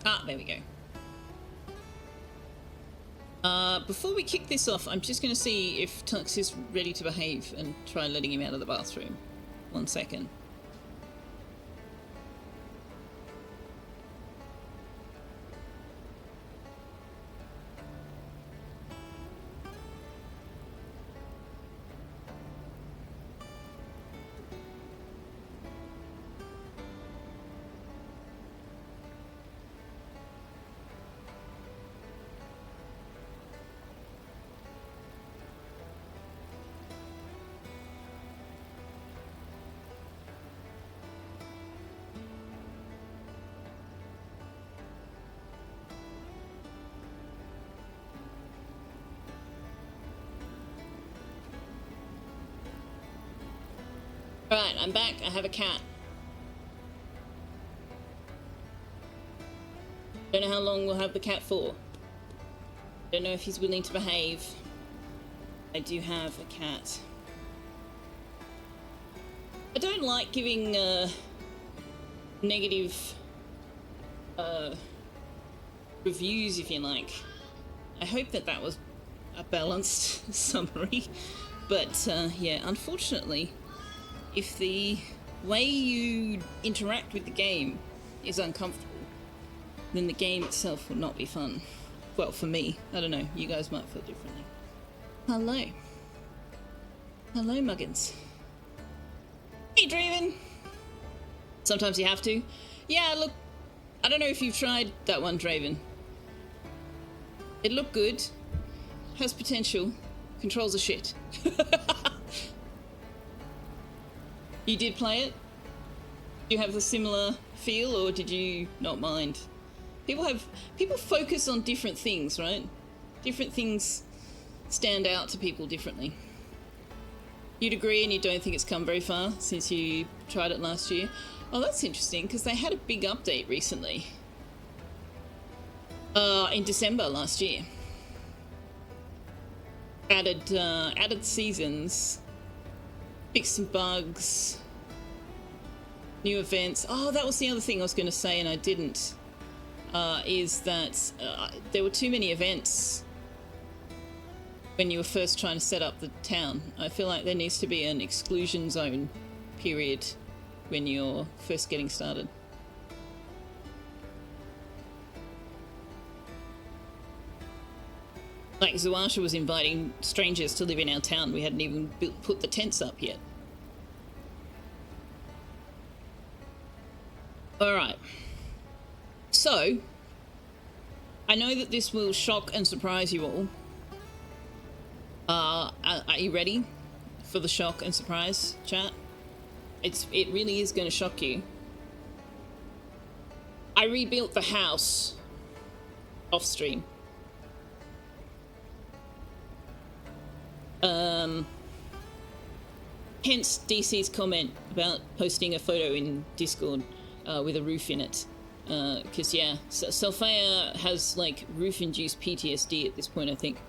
Ah, there we go. Before we kick this off, I'm just going to see if Tux is ready to behave and try letting him out of the bathroom. 1 second. Alright, I'm back. I have a cat. Don't know how long we'll have the cat for. Don't know if he's willing to behave. I do have a cat. I don't like giving negative reviews, if you like. I hope that that was a balanced summary. But yeah, unfortunately, if the way you interact with the game is uncomfortable, then the game itself will not be fun. Well, for me. I don't know. You guys might feel differently. Hello. Hello, Muggins. Hey, Draven! Sometimes you have to. Yeah, look, I don't know if you've tried that one, Draven. It looked good. Has potential. Controls are shit. You did play it? Do you have a similar feel, or did you not mind? People focus on different things, right? Different things stand out to people differently. You'd agree, and you don't think it's come very far since you tried it last year? Oh, that's interesting, because they had a big update recently. In December last year. Added seasons, fixed some bugs, new events. Oh, that was the other thing I was going to say and I didn't. Is that there were too many events when you were first trying to set up the town. I feel like there needs to be an exclusion zone period when you're first getting started. Like Zuasha was inviting strangers to live in our town. We hadn't even put the tents up yet. Alright. So, I know that this will shock and surprise you all. Are you ready for the shock and surprise, chat? It really is going to shock you. I rebuilt the house off stream. Hence DC's comment about posting a photo in Discord with a roof in it. Because, yeah, Selfeya has, like, roof-induced PTSD at this point, I think.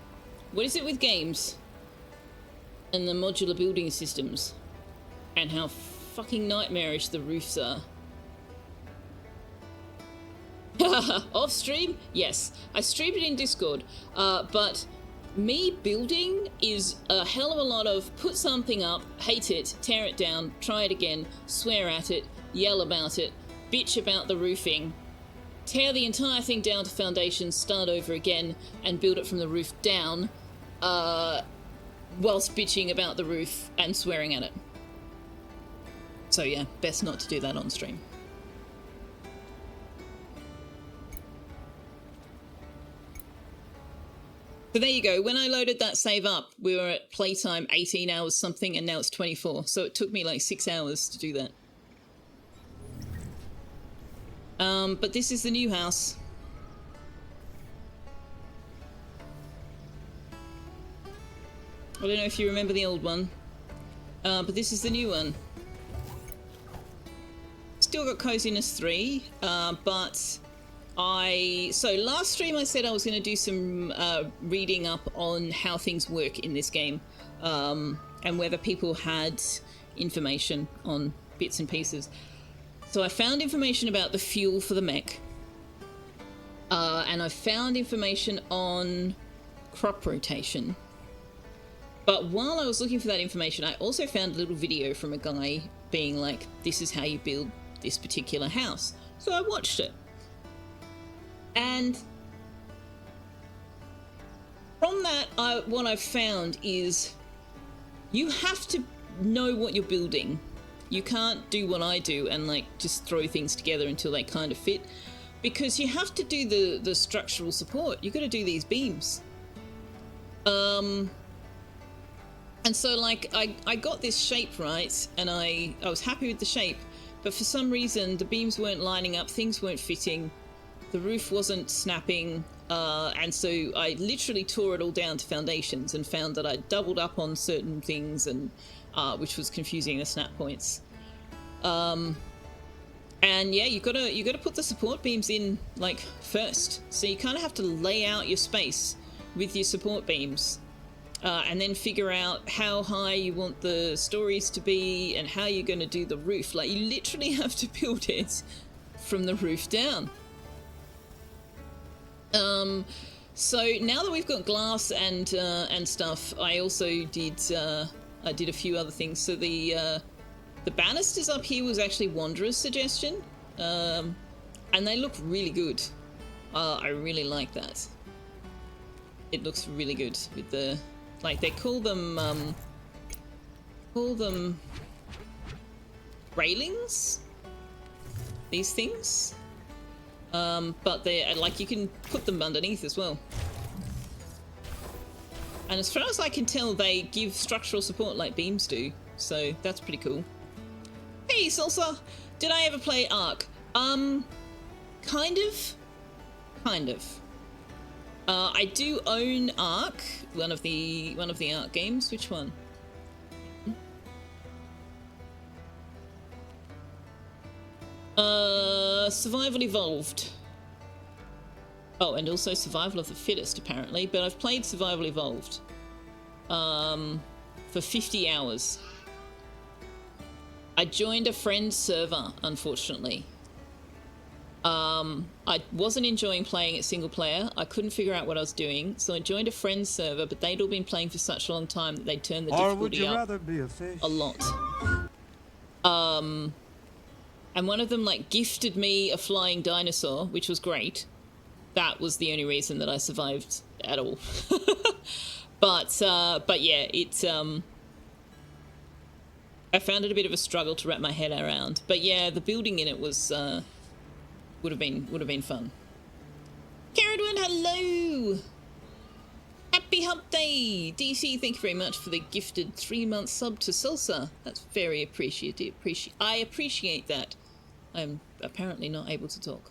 What is it with games and the modular building systems and how fucking nightmarish the roofs are? Off stream? Yes. I streamed it in Discord, but me building is a hell of a lot of put something up, hate it, tear it down, try it again, swear at it, yell about it, bitch about the roofing, tear the entire thing down to foundations, start over again, and build it from the roof down, whilst bitching about the roof and swearing at it. So yeah, best not to do that on stream. So there you go. When I loaded that save up, we were at playtime 18 hours something, and now it's 24. So it took me like 6 hours to do that. But this is the new house. I don't know if you remember the old one, but this is the new one. Still got Coziness 3, but so last stream I said I was going to do some reading up on how things work in this game, and whether people had information on bits and pieces. So I found information about the fuel for the mech. and I found information on crop rotation. But while I was looking for that information, I also found a little video from a guy being like, this is how you build this particular house. So I watched it. And from that, what I've found is you have to know what you're building. You can't do what I do and like just throw things together until they kind of fit, because you have to do the structural support. You've got to do these beams. And so like I got this shape right, and I was happy with the shape, but for some reason the beams weren't lining up, things weren't fitting, the roof wasn't snapping, and so I literally tore it all down to foundations and found that I doubled up on certain things, and which was confusing the snap points. And yeah, you gotta put the support beams in like first, so you kind of have to lay out your space with your support beams. And then figure out how high you want the stories to be and how you're going to do the roof. Like, you literally have to build it from the roof down. So now that we've got glass and stuff, I also did a few other things. So the banisters up here was actually Wanderer's suggestion, and they look really good. I really like that. It looks really good with the. Like, they call them railings, these things, but they're like, you can put them underneath as well. And as far as I can tell, they give structural support like beams do, so that's pretty cool. Hey, Salsa! Did I ever play Ark? Kind of. I do own Ark, one of the Ark games. Which one? Survival Evolved. Oh, and also Survival of the Fittest, apparently. But I've played Survival Evolved for 50 hours. I joined a friend's server, unfortunately. I wasn't enjoying playing it single player. I couldn't figure out what I was doing, so I joined a friend's server, but they'd all been playing for such a long time that they turned the difficulty up a lot. And one of them like gifted me a flying dinosaur, which was great. That was the only reason that I survived at all. But yeah, I found it a bit of a struggle to wrap my head around. But yeah, the building in it was would have been fun. Caradwin, hello! Happy Hump Day! DC, thank you very much for the gifted 3-month sub to Salsa. That's very appreciative. I appreciate that. I'm apparently not able to talk.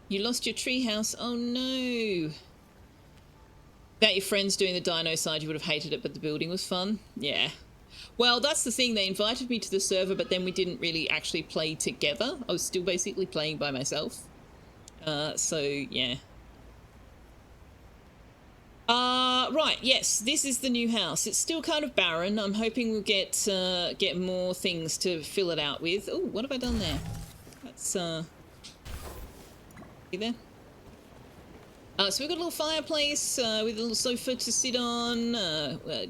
You lost your treehouse. Oh no! That your friends doing the dino side, you would have hated it, but the building was fun. Yeah. Well, that's the thing. They invited me to the server, but then we didn't really actually play together. I was still basically playing by myself. So, yeah. Right, yes, this is the new house. It's still kind of barren. I'm hoping we'll get more things to fill it out with. Oh, what have I done there? That's, see there? So we've got a little fireplace with a little sofa to sit on.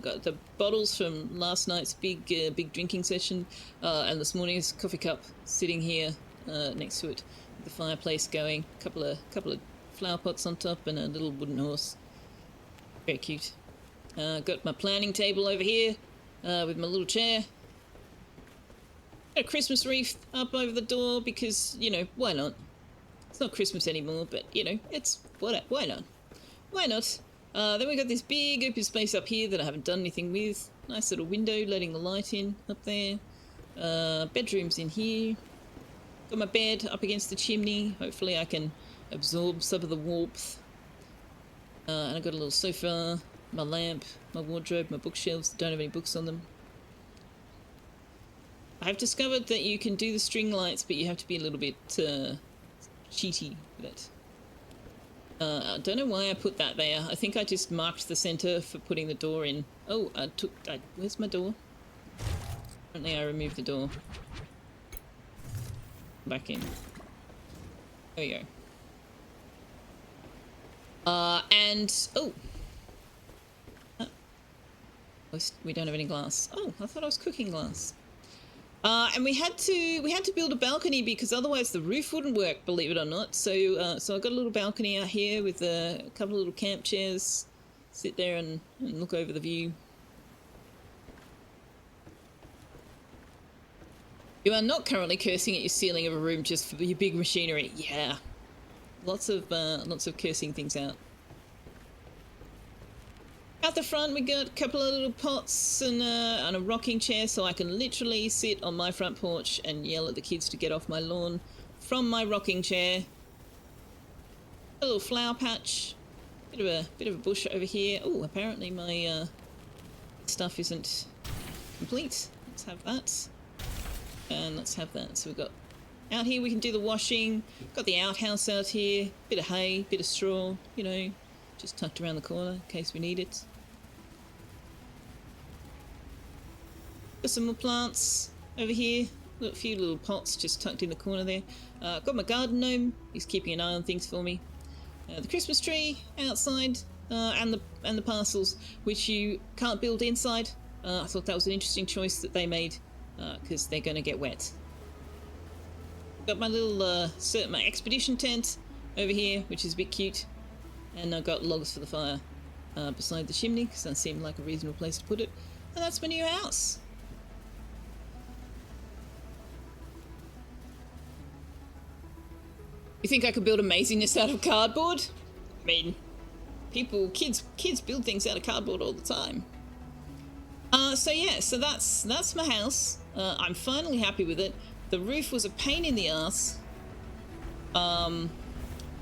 Got the bottles from last night's big drinking session, and this morning's coffee cup sitting here next to it. With the fireplace going. Couple of flower pots on top and a little wooden horse. Very cute. Got my planning table over here with my little chair. Got a Christmas wreath up over the door because, you know, why not? It's not Christmas anymore, but, you know, it's... Why not? Why not? Then we got this big open space up here that I haven't done anything with. Nice little window letting the light in up there. Bedroom's in here. Got my bed up against the chimney. Hopefully I can absorb some of the warmth. And I've got a little sofa, my lamp, my wardrobe, my bookshelves that don't have any books on them. I've discovered that you can do the string lights, but you have to be a little bit cheaty with it. I don't know why I put that there. I think I just marked the center for putting the door in. Oh, where's my door? Apparently I removed the door. Back in. There we go. And oh, we don't have any glass. Oh, I thought I was cooking glass. And we had to build a balcony because otherwise the roof wouldn't work, believe it or not. So so I got a little balcony out here with a couple of little camp chairs. Sit there and look over the view. You are not currently cursing at your ceiling of a room just for your big machinery. Yeah, lots of cursing things out. At the front, we got a couple of little pots and a rocking chair, so I can literally sit on my front porch and yell at the kids to get off my lawn from my rocking chair. A little flower patch, bit of a bush over here. Oh, apparently my stuff isn't complete. Let's have that, and let's have that. So we've got out here we can do the washing. Got the outhouse out here. Bit of hay, bit of straw. You know, just tucked around the corner in case we need it. Got some more plants over here. Got a few little pots just tucked in the corner there. Got my garden gnome. He's keeping an eye on things for me. The Christmas tree outside, and the parcels, which you can't build inside. I thought that was an interesting choice that they made, because they're going to get wet. Got my little my expedition tent over here, which is a bit cute, and I've got logs for the fire beside the chimney because that seemed like a reasonable place to put it. And that's my new house. You think I could build amazingness out of cardboard? I mean, kids build things out of cardboard all the time. So yeah, so that's my house. I'm finally happy with it. The roof was a pain in the ass,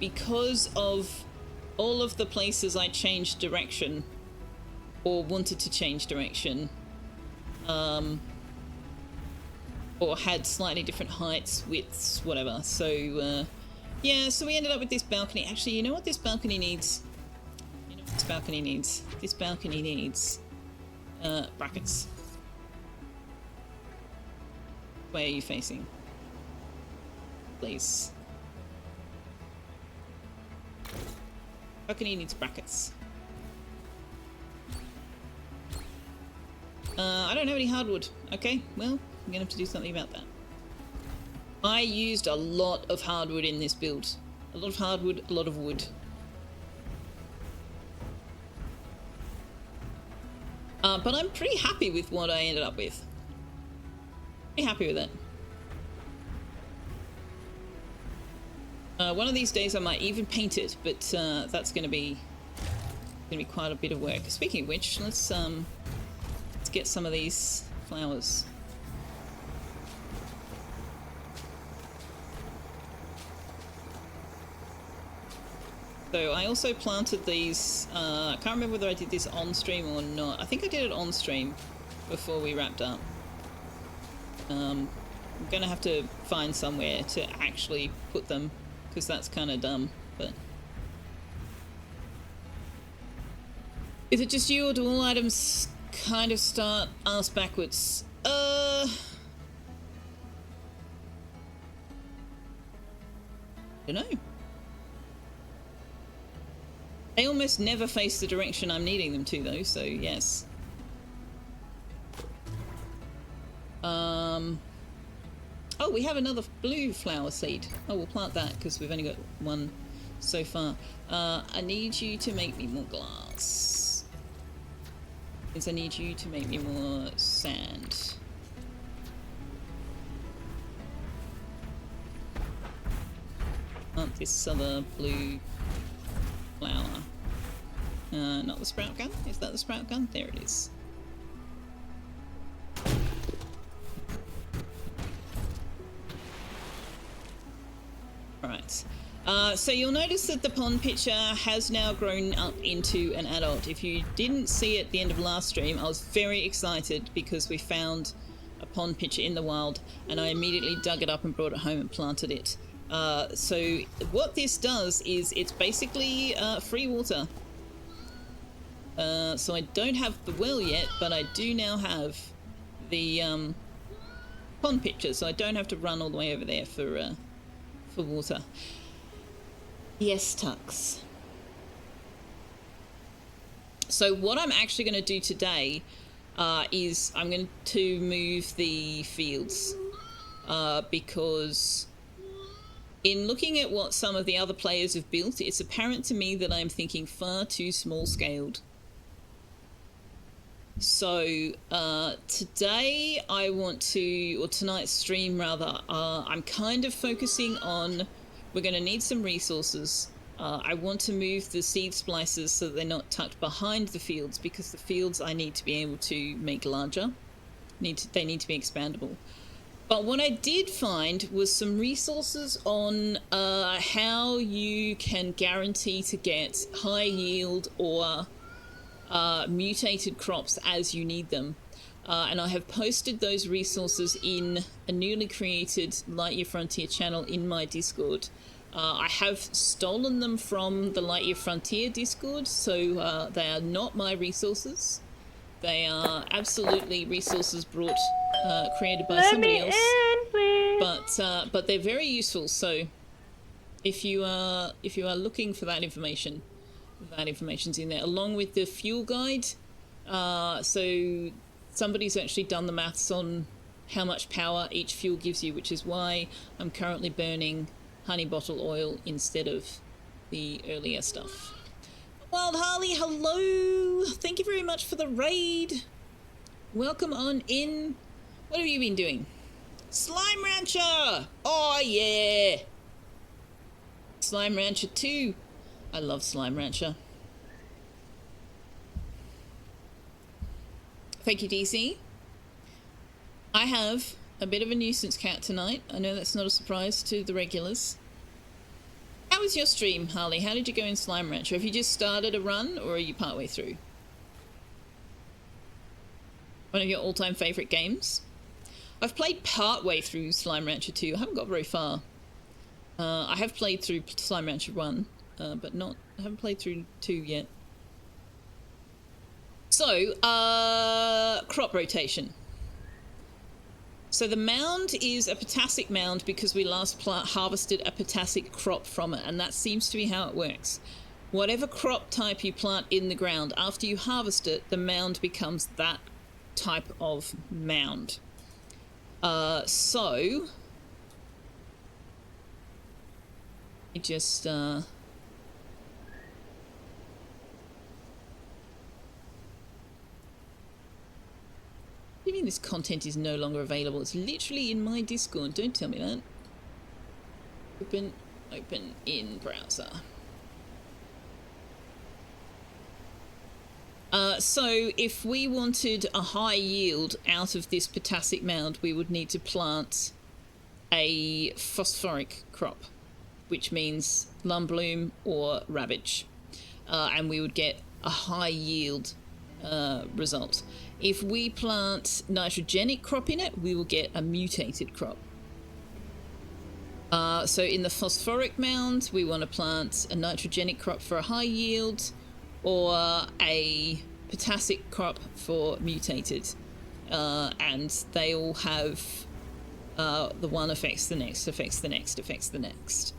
because of all of the places I changed direction, or wanted to change direction, or had slightly different heights, widths, whatever. So yeah, so we ended up with this balcony. Actually, you know what this balcony needs? You know what this balcony needs? This balcony needs brackets. Where are you facing? Please. Balcony needs brackets. I don't have any hardwood. Okay, well, I'm gonna have to do something about that. I used a lot of hardwood in this build. A lot of hardwood, a lot of wood. But I'm pretty happy with what I ended up with. Pretty happy with it. One of these days I might even paint it, but that's gonna be quite a bit of work. Speaking of which, let's get some of these flowers. So I also planted these, I can't remember whether I did this on stream or not. I think I did it on stream before we wrapped up. I'm gonna have to find somewhere to actually put them, because that's kind of dumb, but... Is it just you, or do all items kind of start ass backwards? Don't know. They almost never face the direction I'm needing them to, though, so yes. Oh, we have another blue flower seed. Oh, we'll plant that because we've only got one so far. I need you to make me more glass. Because I need you to make me more sand. Plant this other blue flower. Not the sprout gun? Is that the sprout gun? There it is. Alright. So you'll notice that the pond pitcher has now grown up into an adult. If you didn't see it at the end of last stream, I was very excited because we found a pond pitcher in the wild and I immediately dug it up and brought it home and planted it. So what this does is it's basically free water. So I don't have the well yet, but I do now have the pond pitcher, so I don't have to run all the way over there for water. Yes, Tux. So what I'm actually going to do today is I'm going to move the fields because in looking at what some of the other players have built, it's apparent to me that I'm thinking far too small-scaled. So today I want to, or tonight's stream rather, I'm kind of focusing on, we're going to need some resources. I want to move the seed splicers so that they're not tucked behind the fields, because the fields I need to be able to make larger. They need to be expandable. But what I did find was some resources on how you can guarantee to get high yield or mutated crops as you need them. And I have posted those resources in a newly created Lightyear Frontier channel in my Discord. I have stolen them from the Lightyear Frontier Discord, so they are not my resources. They are absolutely resources created by somebody else. But they're very useful. So if you are looking for that information's in there, along with the fuel guide. So somebody's actually done the maths on how much power each fuel gives you, which is why I'm currently burning honey bottle oil instead of the earlier stuff. Wild Harley, hello! Thank you very much for the raid. Welcome on in. What have you been doing? Slime Rancher! Oh yeah! Slime Rancher 2. I love Slime Rancher. Thank you, DC. I have a bit of a nuisance cat tonight. I know that's not a surprise to the regulars. How was your stream, Harley? How did you go in Slime Rancher? Have you just started a run, or are you partway through? One of your all-time favourite games? I've played partway through Slime Rancher 2. I haven't got very far. I have played through Slime Rancher 1, but I haven't played through 2 yet. So, crop rotation. So the mound is a potassic mound because we last harvested a potassic crop from it, and that seems to be how it works. Whatever crop type you plant in the ground, after you harvest it, the mound becomes that type of mound. So it just what do you mean this content is no longer available? It's literally in my Discord. Don't tell me that. Open in browser. So if we wanted a high yield out of this potassic mound, we would need to plant a phosphoric crop, which means lum bloom or rabbage, and we would get a high yield result. If we plant nitrogenic crop in it, we will get a mutated crop. So in the phosphoric mound, we want to plant a nitrogenic crop for a high yield, or a potassic crop for mutated, and they all have the one affects the next, affects the next, affects the next.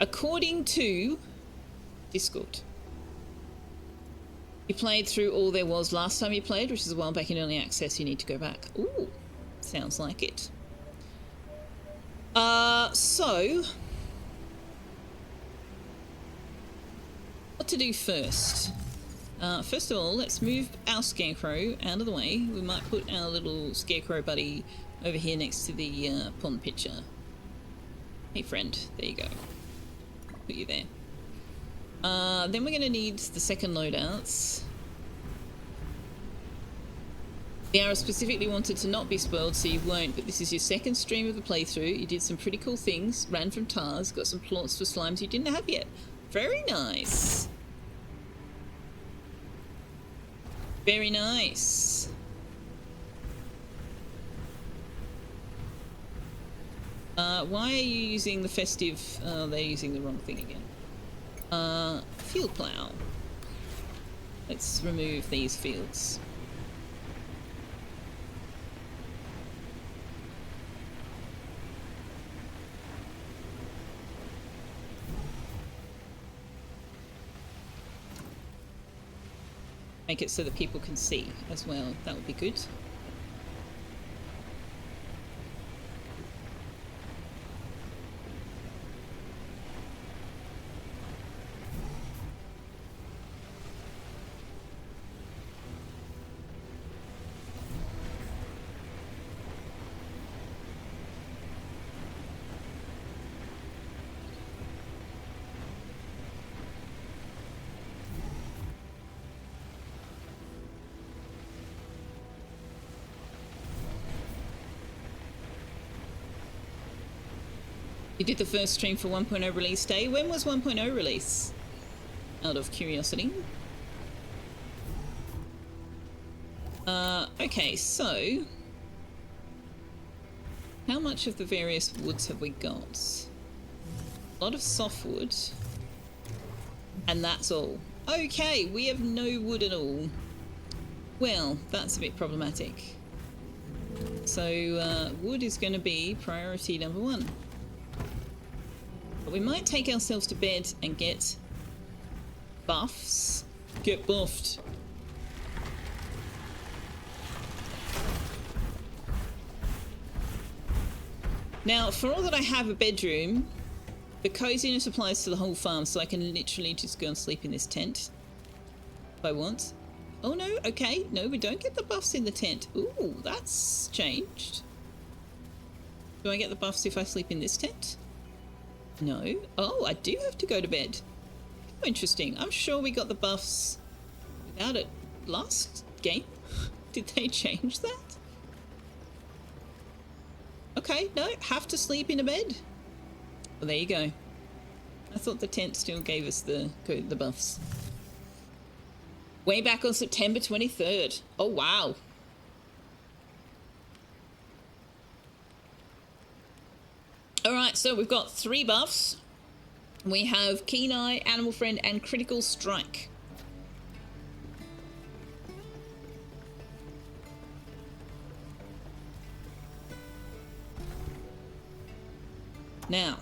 According to Discord, you played through all there was last time you played, which is a while back in early access. You need to go back. Ooh, sounds like it. So what to do first? First of all, let's move our scarecrow out of the way. We might put our little scarecrow buddy over here next to the pond pitcher. Hey friend, there you go. Put you there. Then we're going to need the second loadouts. The arrow specifically wanted to not be spoiled, so you won't, but this is your second stream of the playthrough. You did some pretty cool things, ran from tars, got some plots for slimes you didn't have yet. Very nice. Very nice. Why are you using the festive... Oh, they're using the wrong thing again. Field plow. Let's remove these fields. make it so that people can see as well. That would be good. You did the first stream for 1.0 release day. When was 1.0 release? Out of curiosity. Okay, so how much of the various woods have we got? A lot of softwood. And that's all. Okay, we have no wood at all. Well, that's a bit problematic. So wood is going to be priority number 1. But we might take ourselves to bed and get buffs. Get buffed. Now, for all that I have a bedroom, the coziness applies to the whole farm, so I can literally just go and sleep in this tent if I want. Oh no, okay, no, we don't get the buffs in the tent. Ooh, that's changed. Do I get the buffs if I sleep in this tent? No. Oh, I do have to go to bed. Oh, interesting. I'm sure we got the buffs without it last game. Did they change that? Okay, no, have to sleep in a bed. Well, there you go. I thought the tent still gave us the buffs. Way back on September 23rd. Oh, wow. Alright, so we've got 3 buffs. We have Keen Eye, Animal Friend, and Critical Strike. Now,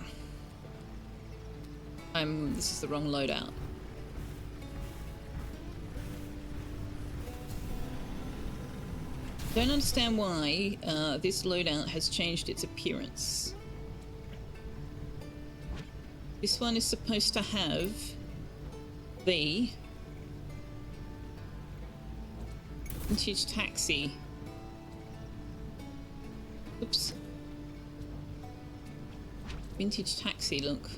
this is the wrong loadout. Don't understand why this loadout has changed its appearance. This one is supposed to have the vintage taxi. Oops. Vintage taxi look.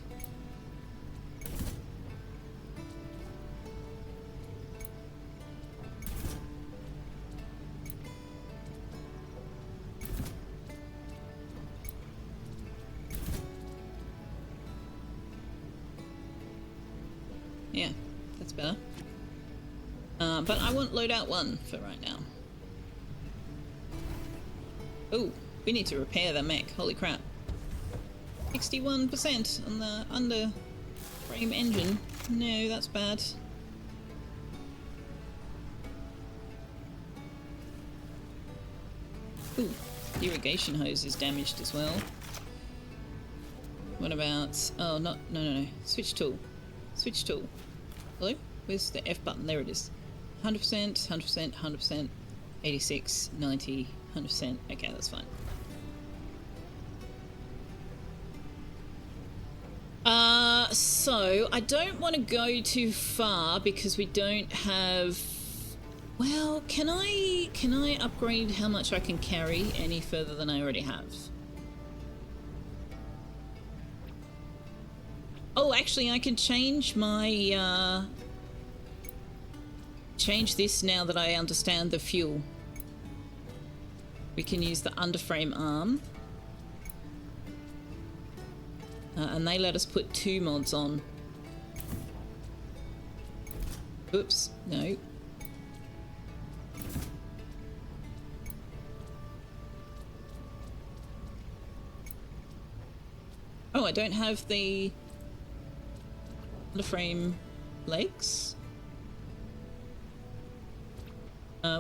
Yeah, that's better. But I want loadout 1 for right now. Oh, we need to repair the mech. Holy crap. 61% on the under frame engine. No, that's bad. Ooh, irrigation hose is damaged as well. What about... Oh, no. Switch tool. Switch tool. Hello? Where's the F button? There it is. 100%, 100%, 100%, 86, 90, 100%. Okay, that's fine. So I don't want to go too far because we don't have... Well, can I upgrade how much I can carry any further than I already have? Oh, actually, I can change my, change this now that I understand the fuel. We can use the underframe arm. And they let us put 2 mods on. Oops, no. Oh, I don't have the frame legs.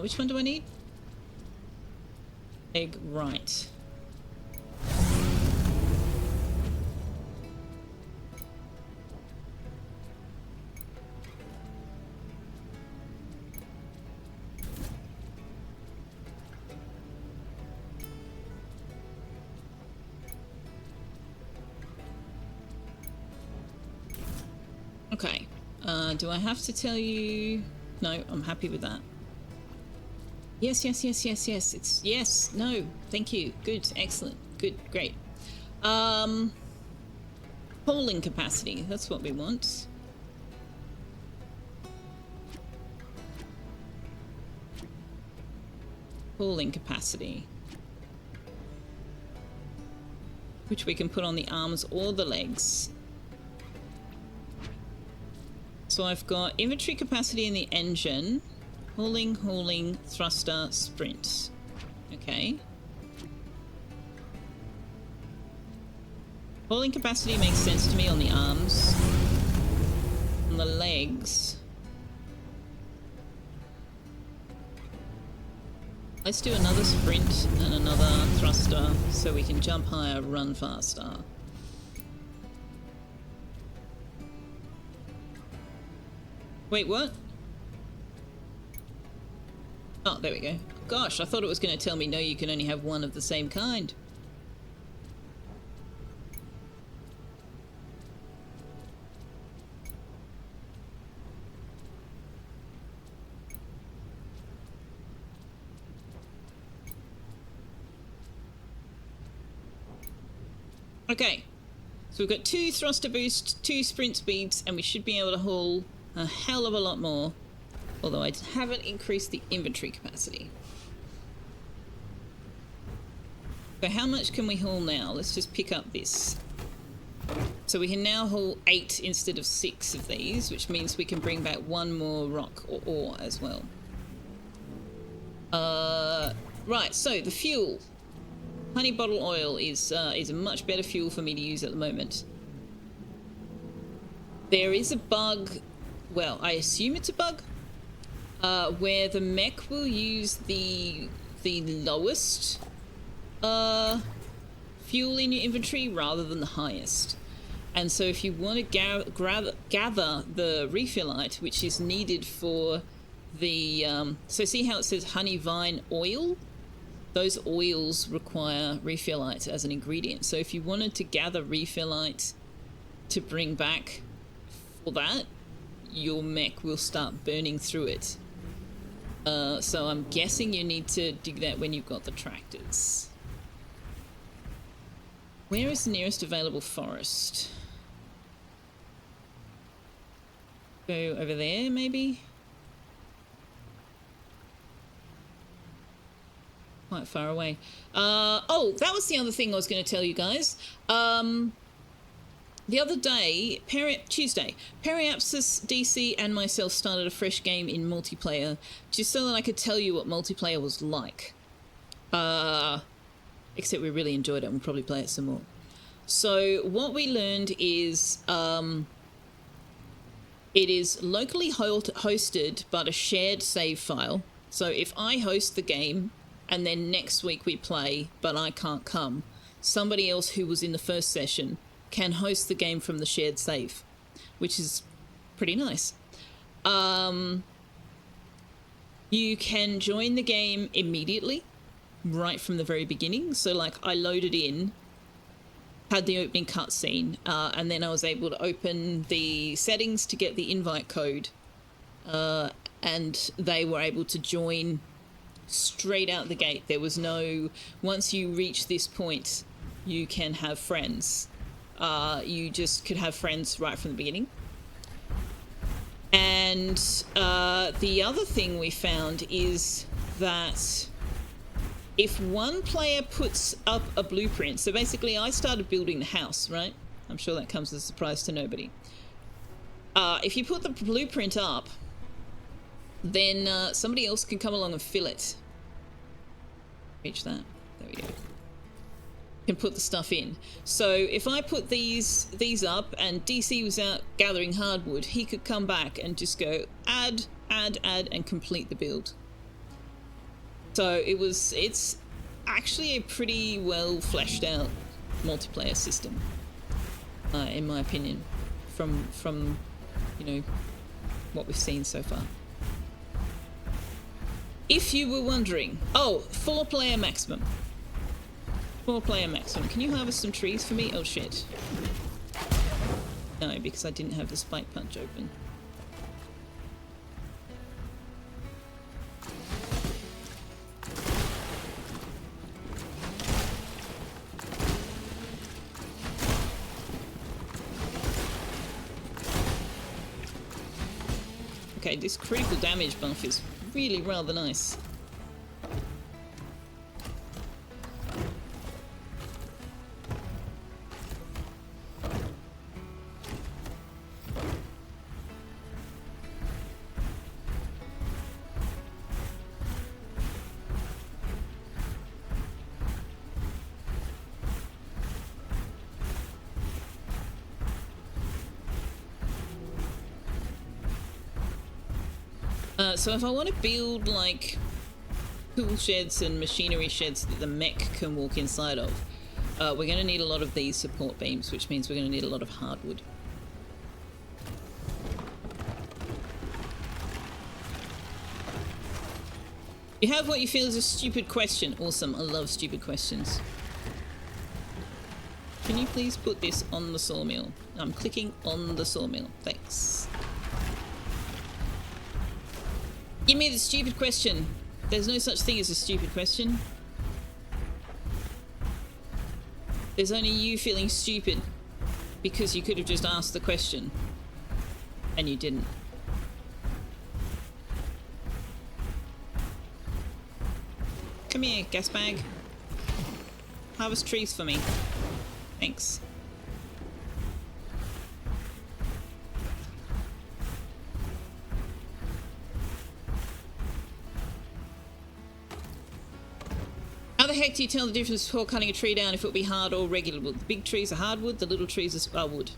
Which one do I need? Leg right. Okay. Do I have to tell you? No, I'm happy with that. Yes, yes, yes, yes, yes. It's yes, no, thank you. Good, excellent, good, great. Hauling capacity, that's what we want. Hauling capacity. Which we can put on the arms or the legs. So I've got inventory capacity in the engine. Hauling, thruster, sprint. Okay. Hauling capacity makes sense to me on the arms. On the legs. Let's do another sprint and another thruster so we can jump higher, run faster. Wait, what? Oh, there we go. Gosh, I thought it was going to tell me no, you can only have one of the same kind. Okay, so we've got 2 thruster boosts, 2 sprint speeds, and we should be able to haul a hell of a lot more. Although I haven't increased the inventory capacity. So how much can we haul now? Let's just pick up this. So we can now haul 8 instead of 6 of these, which means we can bring back 1 more rock or ore as well. Right, so the fuel. Honey bottle oil is a much better fuel for me to use at the moment. There is a bug, well, I assume it's a bug, where the mech will use the lowest fuel in your inventory rather than the highest. And so if you want to gather the refillite, which is needed for the... so see how it says honey vine oil? Those oils require refillite as an ingredient. So if you wanted to gather refillite to bring back for that, your mech will start burning through it. So I'm guessing you need to do that when you've got the tractors. Where is the nearest available forest? Go over there, maybe? Quite far away. Oh, that was the other thing I was going to tell you guys. The other day, Tuesday, Periapsis, DC, and myself started a fresh game in multiplayer, just so that I could tell you what multiplayer was like. Except we really enjoyed it and we'll probably play it some more. So what we learned is it is locally hosted, but a shared save file. So if I host the game and then next week we play, but I can't come, somebody else who was in the first session can host the game from the shared save, which is pretty nice. You can join the game immediately, right from the very beginning. So like I loaded in, had the opening cutscene, and then I was able to open the settings to get the invite code, and they were able to join straight out the gate. There was no, once you reach this point, you can have friends. You just could have friends right from the beginning. And the other thing we found is that if one player puts up a blueprint, so basically I started building the house, right? I'm sure that comes as a surprise to nobody. If you put the blueprint up, then somebody else can come along and fill it. Reach that. There we go. Can put the stuff in. So if I put these up and DC was out gathering hardwood, he could come back and just go add, and complete the build. So it's actually a pretty well fleshed out multiplayer system, in my opinion, from you know what we've seen so far. If you were wondering, 4-player maximum. 4-player maximum. Can you harvest some trees for me? Oh shit. No, because I didn't have the spike punch open. Okay, this critical damage buff is really rather nice. So if I want to build like tool sheds and machinery sheds that the mech can walk inside of, we're going to need a lot of these support beams, which means we're going to need a lot of hardwood. You have what you feel is a stupid question. Awesome, I love stupid questions. Can you please put this on the sawmill? I'm clicking on the sawmill. Thanks. Give me the stupid question. There's no such thing as a stupid question. There's only you feeling stupid because you could have just asked the question and you didn't. Come here, gas bag. Harvest trees for me. Thanks. How the heck do you tell the difference before cutting a tree down if it would be hard or regular wood? The big trees are hardwood, the little trees are wood.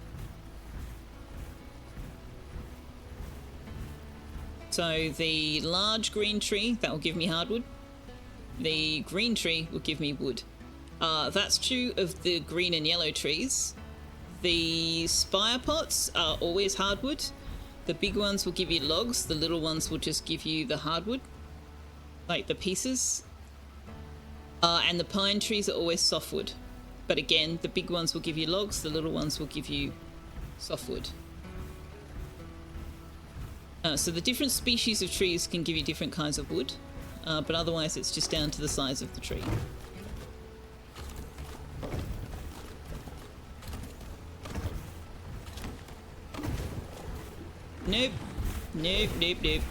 So the large green tree, that will give me hardwood. The green tree will give me wood. That's true of the green and yellow trees. The spire pots are always hardwood. The big ones will give you logs, the little ones will just give you the hardwood, like the pieces. And the pine trees are always softwood. But again, the big ones will give you logs, the little ones will give you softwood. So the different species of trees can give you different kinds of wood, but otherwise it's just down to the size of the tree. Nope. Nope, nope, nope.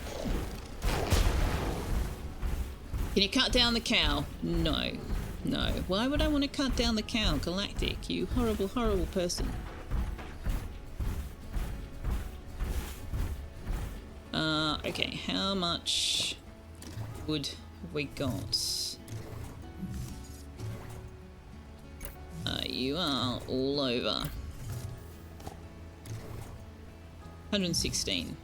Can you cut down the cow? No. No. Why would I want to cut down the cow? Galactic, you horrible, horrible person. Okay, how much wood have we got? You are all over. 116.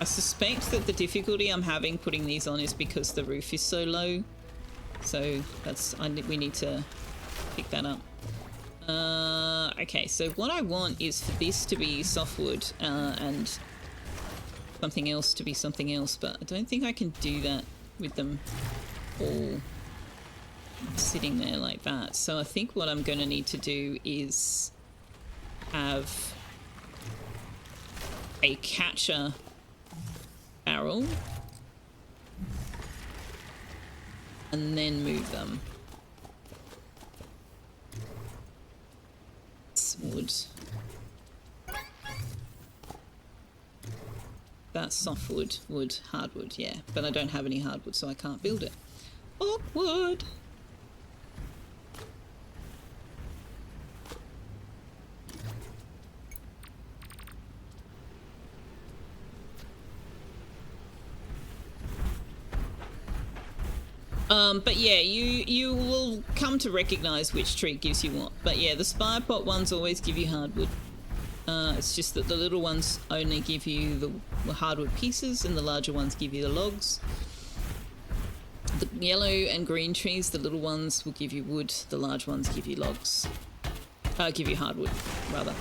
I suspect that the difficulty I'm having putting these on is because the roof is so low. So that's we need to pick that up. Okay, so what I want is for this to be softwood and something else to be something else, but I don't think I can do that with them all sitting there like that. So I think what I'm going to need to do is have a catcher barrel and then move them. It's wood. That's softwood, wood, hardwood, yeah. But I don't have any hardwood, so I can't build it. Awkward! But yeah, you will come to recognize which tree gives you what. But yeah, the spire pot ones always give you hardwood. It's just that the little ones only give you the hardwood pieces and the larger ones give you the logs. The yellow and green trees, the little ones will give you wood, the large ones give you logs. Give you hardwood, rather.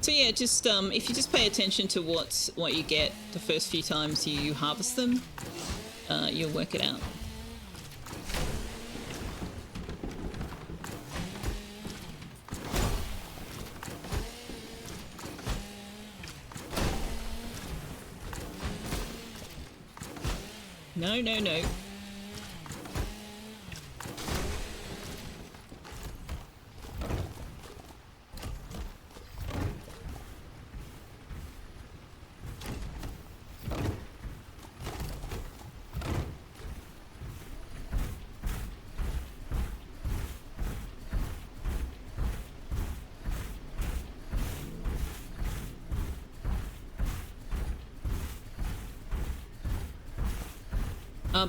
So yeah, just if you just pay attention to what you get the first few times you harvest them, you'll work it out. No, no, no.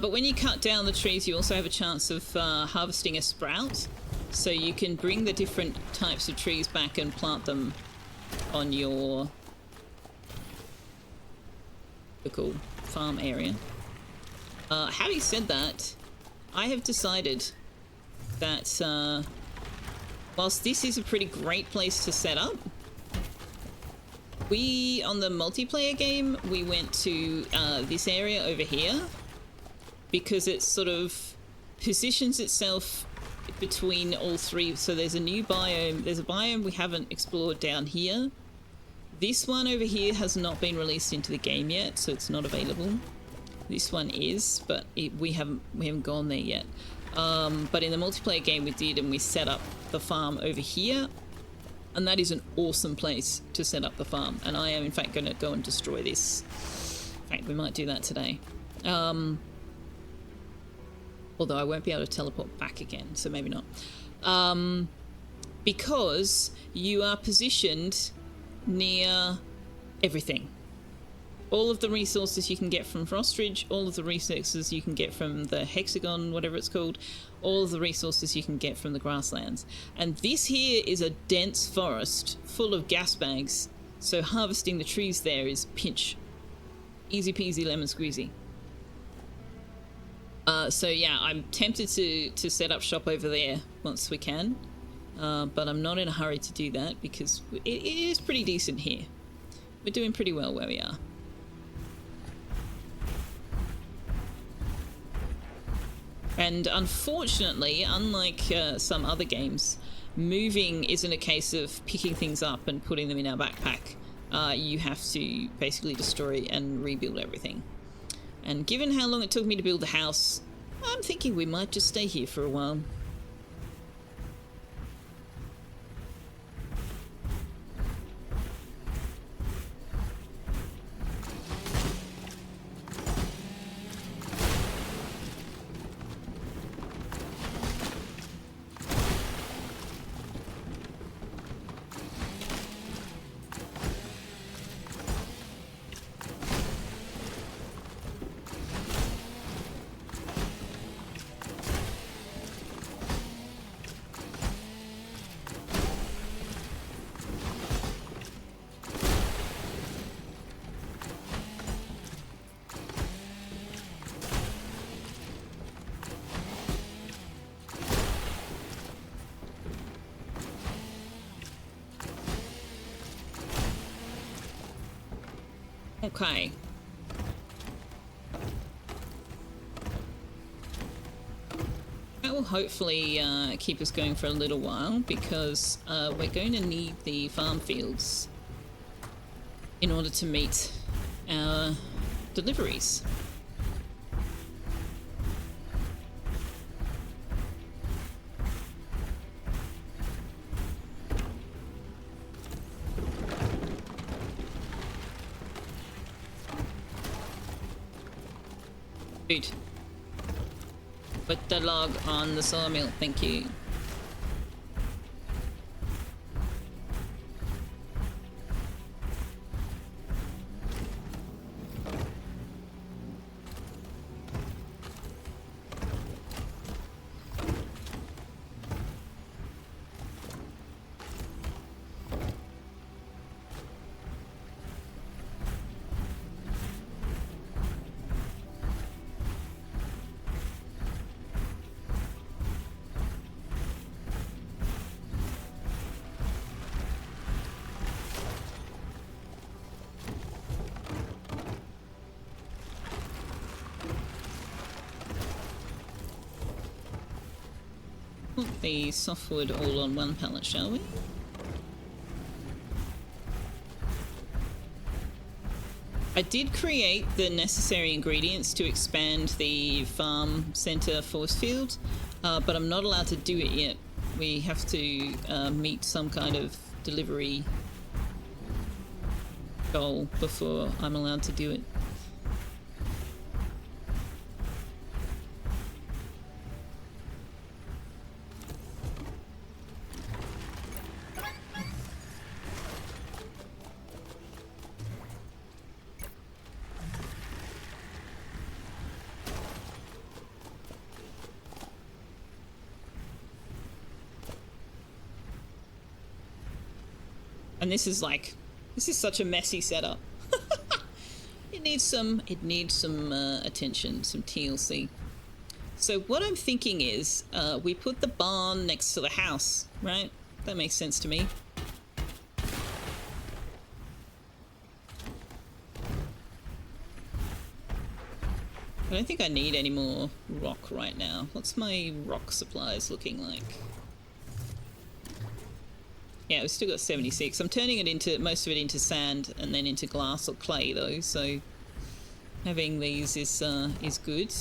But when you cut down the trees, you also have a chance of harvesting a sprout. So you can bring the different types of trees back and plant on your local farm area. Having said that, I have decided that whilst this is a pretty great place to set up, on the multiplayer game, we went to this area over here, because it sort of positions itself between all three. So there's a new biome. There's a biome we haven't explored down here. This one over here has not been released into the game yet, so it's not available. This one is, but we haven't gone there yet. But in the multiplayer game we did, and we set up the farm over here. And that is an awesome place to set up the farm. And I am in fact going to go and destroy this. In fact, we might do that today. Although I won't be able to teleport back again, so maybe not. Because you are positioned near everything. All of the resources you can get from Frostridge, all of the resources you can get from the Hexagon, whatever it's called, all of the resources you can get from the grasslands. And this here is a dense forest full of gas bags, so harvesting the trees there is pinch. Easy peasy lemon squeezy. So yeah, I'm tempted to set up shop over there once we can, but I'm not in a hurry to do that because it is pretty decent here. We're doing pretty well where we are. And unfortunately, unlike some other games, moving isn't a case of picking things up and putting them in our backpack. You have to basically destroy and rebuild everything. And given how long it took me to build the house, I'm thinking we might just stay here for a while. Okay. That will hopefully keep us going for a little while, because we're going to need the farm fields in order to meet our deliveries. Dude. Put the log on the sawmill, thank you. put the softwood all on one pallet, shall we? I did create the necessary ingredients to expand the farm center force field, but I'm not allowed to do it yet. We have to meet some kind of delivery goal before I'm allowed to do it. And this is such a messy setup. It needs some attention, some TLC. So what I'm thinking is, we put the barn next to the house, right? That makes sense to me. I don't think I need any more rock right now. What's my rock supplies looking like? Yeah, we've still got 76. I'm turning it into, most of it into sand and then into glass or clay though, so having these is good.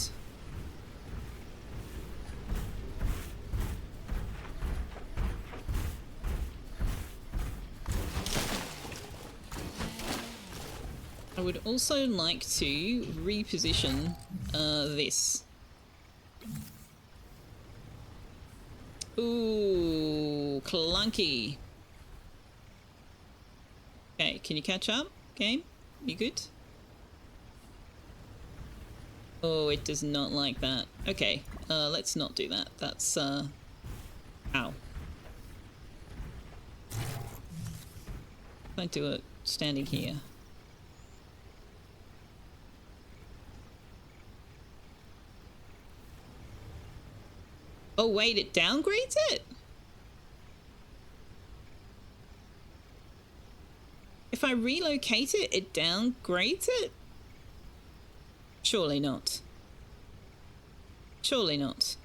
I would also like to reposition this. Ooh, clunky. Okay, can you catch up, game? You good? Oh, it does not like that. Okay, let's not do that. That's, ow. Don't do it standing here. Oh, wait, it downgrades it? If I relocate it, it downgrades it? Surely not. Surely not.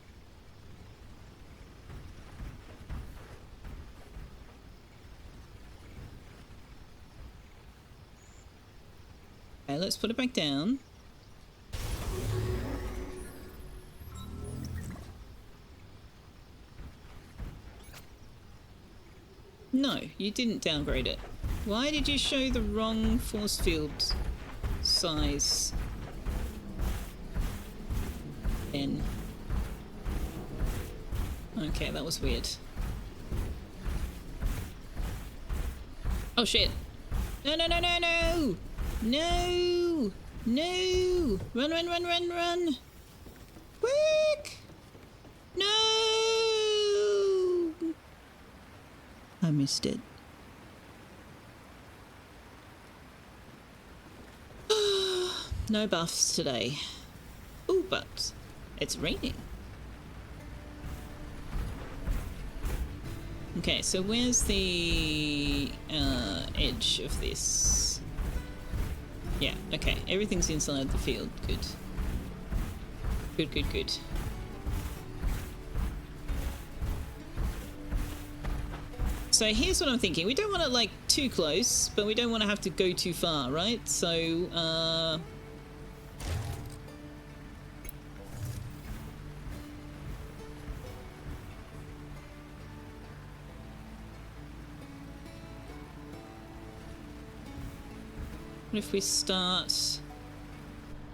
Okay, let's put it back down. No, you didn't downgrade it. Why did you show the wrong force field size? Then. Okay, that was weird. Oh shit. No, no, no, no, no! No! No! Run, run, run, run, run! Quick! No! I missed it. No buffs today. Ooh, but it's raining. Okay, so where's the edge of this? Yeah, okay, everything's inside the field. Good. Good, good, good. So here's what I'm thinking. We don't want it like too close, but we don't want to have to go too far, right? So, what if we start...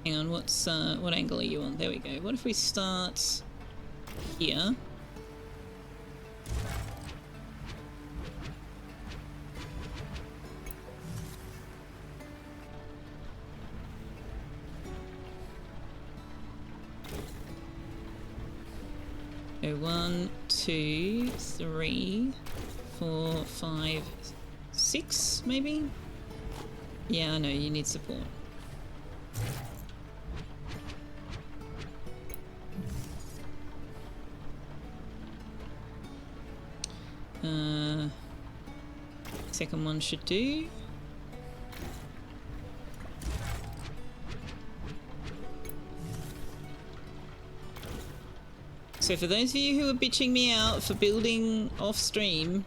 Hang on, what angle are you on? There we go. What if we start here? So 1, 2, 3, 4, 5, 6, maybe? Yeah, I know, you need support. Second one should do. So for those of you who are bitching me out for building off stream,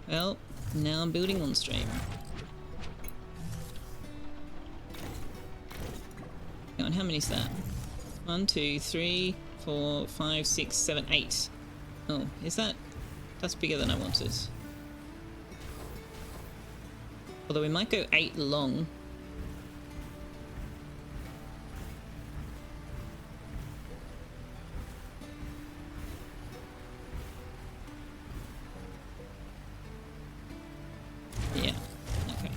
well, now I'm building on stream. Hang on, how many is that? 1, 2, 3, 4, 5, 6, 7, 8. Oh, is that? That's bigger than I wanted. Although we might go 8 long. Yeah, okay.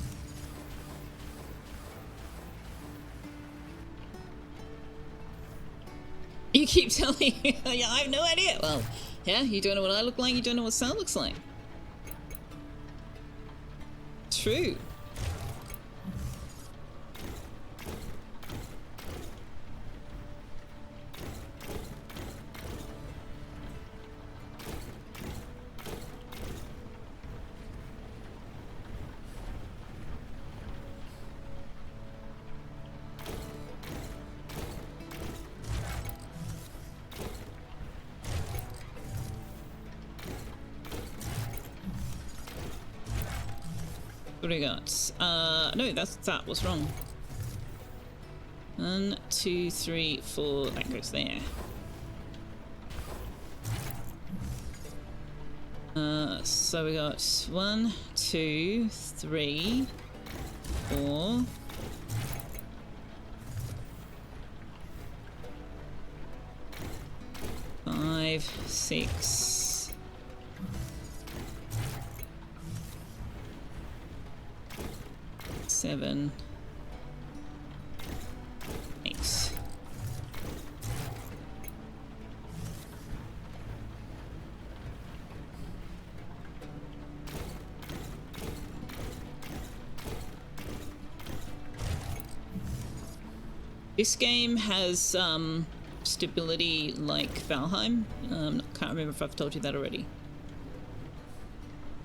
You keep telling me, yeah, I have no idea. Well, yeah, you don't know what I look like, you don't know what Sal looks like. True. What do we got? No, that was wrong. 1, 2, 3, 4. That goes there. So we got 1, 2, 3, 4. 5, 6. 7, 8. This game has stability like Valheim. Can't remember if I've told you that already.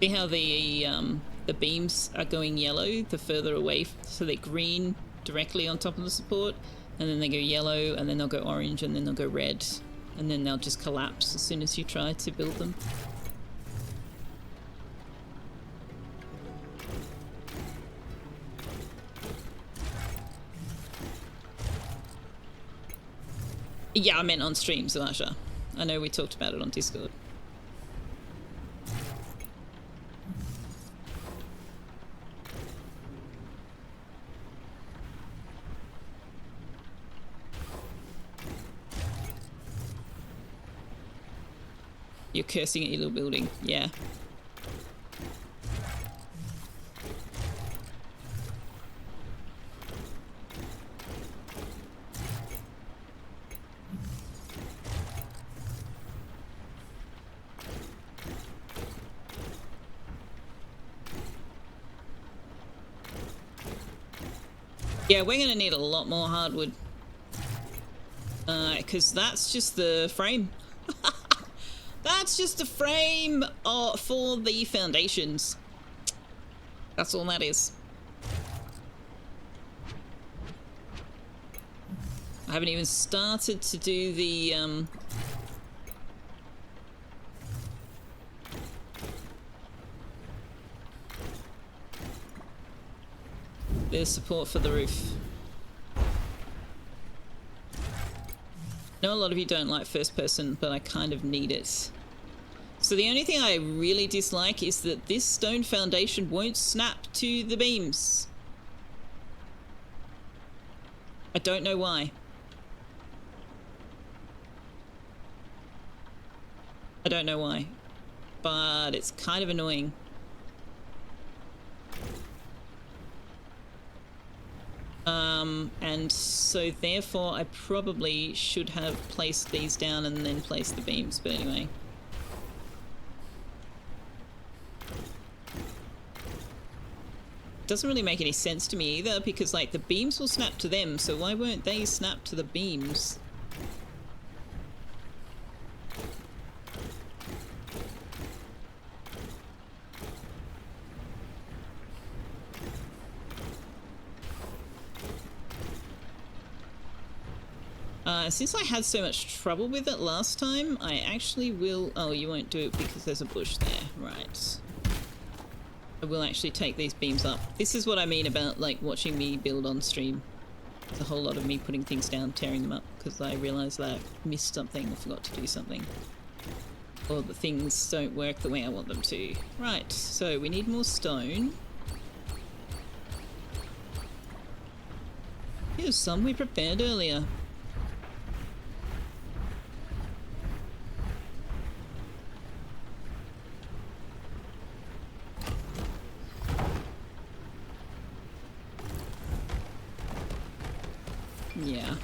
See how the beams are going yellow the further away, so they're green directly on top of the support, and then they go yellow, and then they'll go orange, and then they'll go red, and then they'll just collapse as soon as you try to build them. Yeah, I meant on stream, Zalasha. I know we talked about it on Discord. You're cursing at your little building, yeah. Yeah, we're gonna need a lot more hardwood. Because that's just the frame. That's just a frame for the foundations. That's all that is. I haven't even started to do the support for the roof. I know a lot of you don't like first person, but I kind of need it. So the only thing I really dislike is that this stone foundation won't snap to the beams. I don't know why. I don't know why, but it's kind of annoying. And so therefore I probably should have placed these down and then placed the beams, but anyway. Doesn't really make any sense to me either, because like the beams will snap to them, so why won't they snap to the beams? Since I had so much trouble with it last time, I actually will... Oh, you won't do it because there's a bush there. Right. I will actually take these beams up. This is what I mean about, like, watching me build on stream. There's a whole lot of me putting things down, tearing them up, because I realised that I missed something or forgot to do something. Or the things don't work the way I want them to. Right, so we need more stone. Here's some we prepared earlier. Yeah.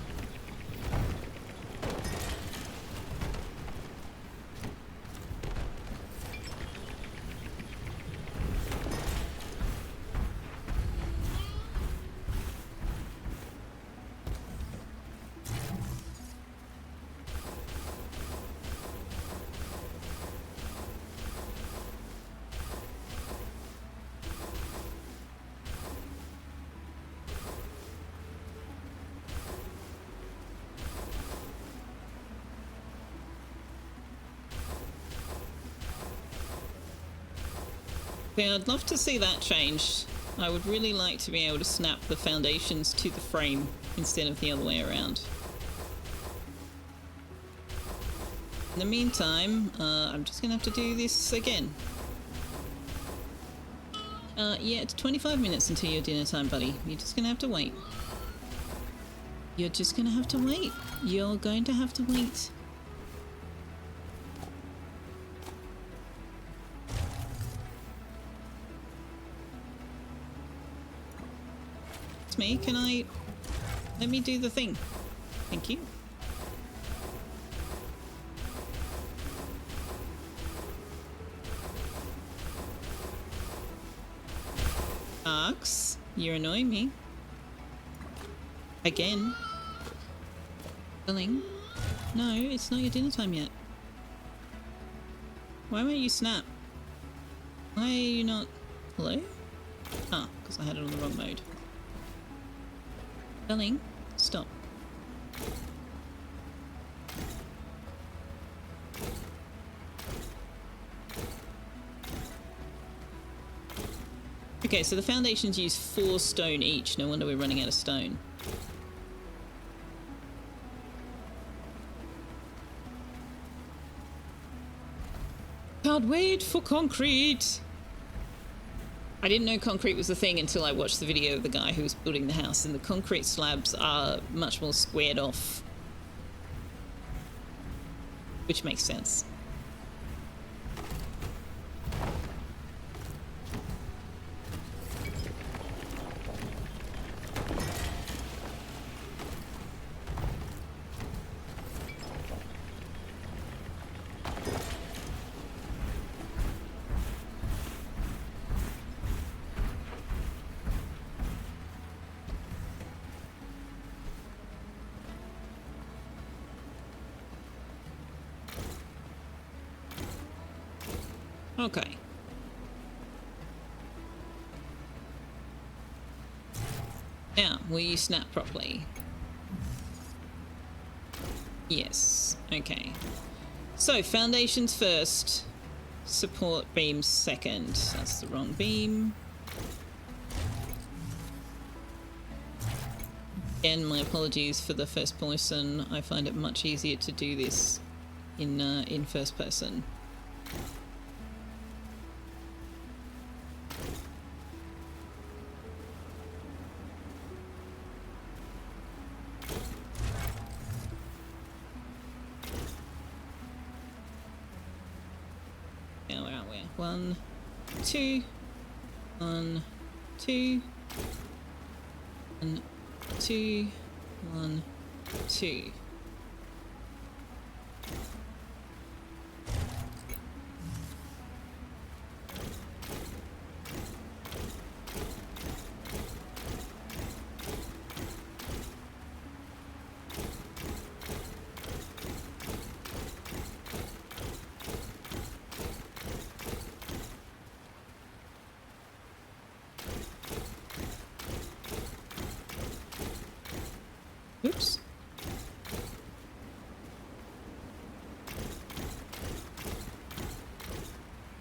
Yeah, I'd love to see that changed. I would really like to be able to snap the foundations to the frame instead of the other way around. In the meantime, I'm just gonna have to do this again. Yeah, it's 25 minutes until your dinner time, buddy. You're just gonna have to wait. You're just gonna have to wait. You're going to have to wait. It's me. Can I... Let me do the thing. Thank you. Arx, you're annoying me. Again. Darling. No, it's not your dinner time yet. Why won't you snap? Why are you not... Hello? Ah, because I had it on the wrong mode. Darling, stop. Okay, so the foundations use 4 stone each. No wonder we're running out of stone. Can't wait for concrete! I didn't know concrete was a thing until I watched the video of the guy who was building the house, and the concrete slabs are much more squared off. Which makes sense. Okay. Now, will you snap properly? Yes. Okay. So, foundations first. Support beams second. That's the wrong beam. Again, my apologies for the first person. I find it much easier to do this in first person. Now where are we? 1, 2, 1, 2, 1, 2, 1, 2. Oops.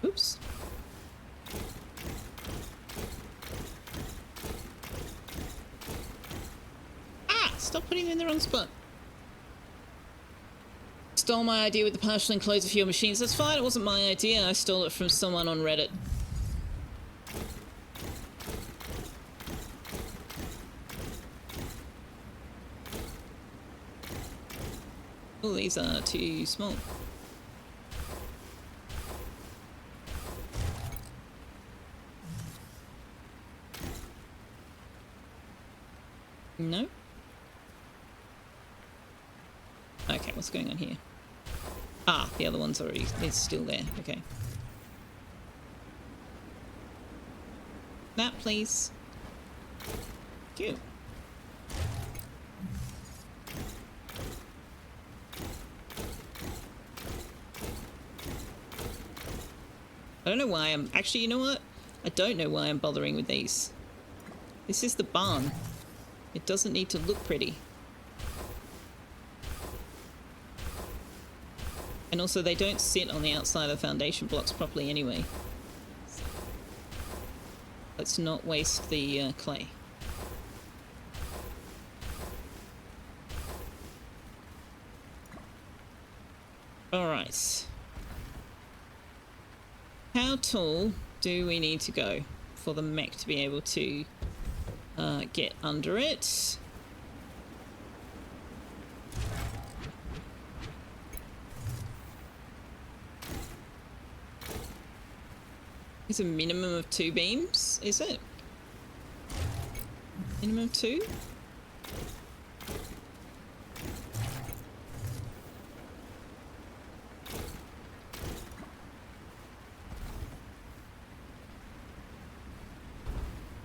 Oops. Ah! Stop putting them in the wrong spot. Stole my idea with the partial enclosure for your machines. That's fine, it wasn't my idea. I stole it from someone on Reddit. Oh, these are too small. No? Okay, what's going on here? Ah, the other one's already, it's still there. Okay. That, please. Thank you. I don't know why I'm... Actually, you know what? I don't know why I'm bothering with these. This is the barn. It doesn't need to look pretty. And also, they don't sit on the outside of the foundation blocks properly anyway. Let's not waste the clay. Alright. How tall do we need to go for the mech to be able to get under it? It's a minimum of 2 beams, is it? Minimum of 2?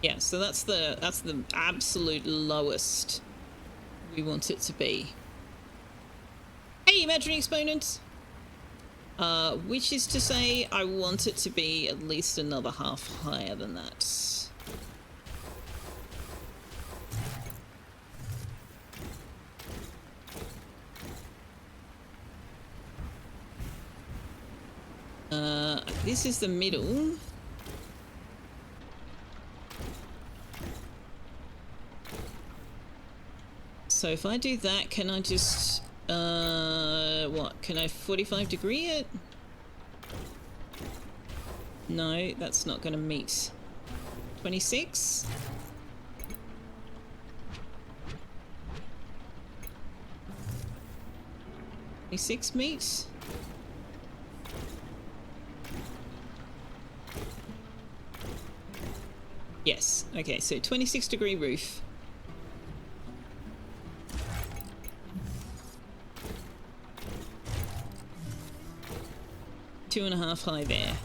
Yeah, so that's the absolute lowest we want it to be. Hey, imaginary exponent! Which is to say, I want it to be at least another half higher than that. This is the middle. So if I do that, can I just... what? Can I 45 degree it? No, that's not going to meet. 26? Meet? Yes. Okay, so 26 degree roof. Two and a half high there.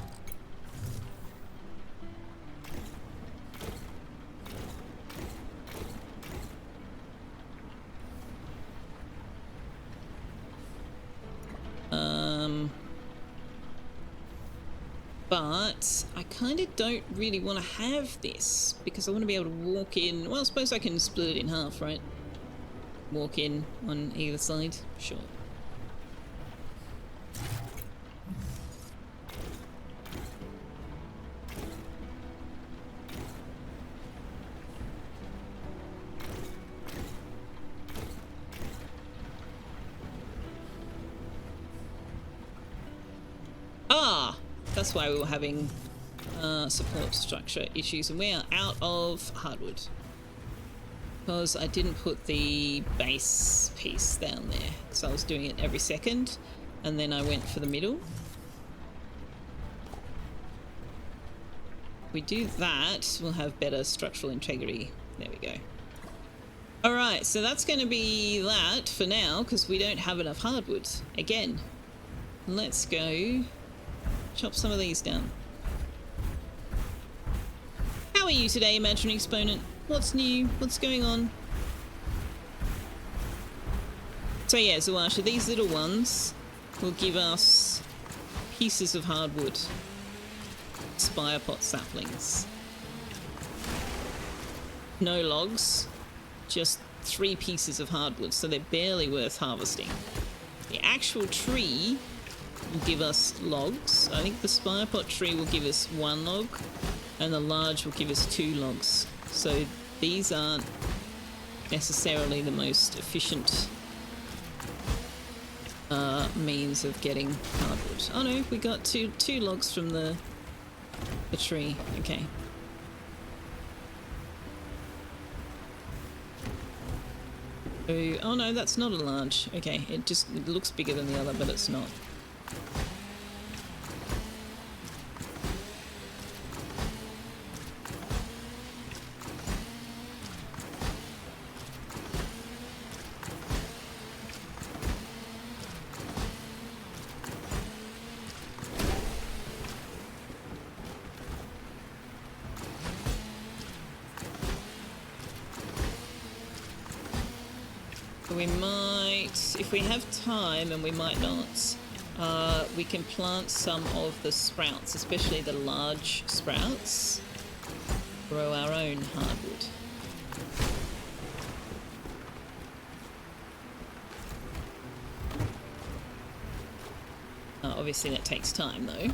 But I kind of don't really want to have this because I want to be able to walk in. Well, I suppose I can split it in half, right? Walk in on either side. Sure. That's why we were having support structure issues, and we are out of hardwood because I didn't put the base piece down there because I was doing it every second, and then I went for the middle. If we do that, we'll have better structural integrity. There we go. Alright, so that's going to be that for now because we don't have enough hardwood. Again, let's go chop some of these down. How are you today, imaginary exponent? What's new? What's going on? So yeah, Zawasha, these little ones will give us pieces of hardwood. Spire pot saplings. No logs, just 3 pieces of hardwood, so they're barely worth harvesting. The actual tree will give us logs. I think the spire pot tree will give us 1 log, and the large will give us 2 logs. So these aren't necessarily the most efficient means of getting hardwood. Oh no, we got two logs from the tree. Okay. Oh no, that's not a large. Okay, it looks bigger than the other, but it's not. We might, if we have time, and we might not, we can plant some of the sprouts, especially the large sprouts, grow our own hardwood. Obviously that takes time though.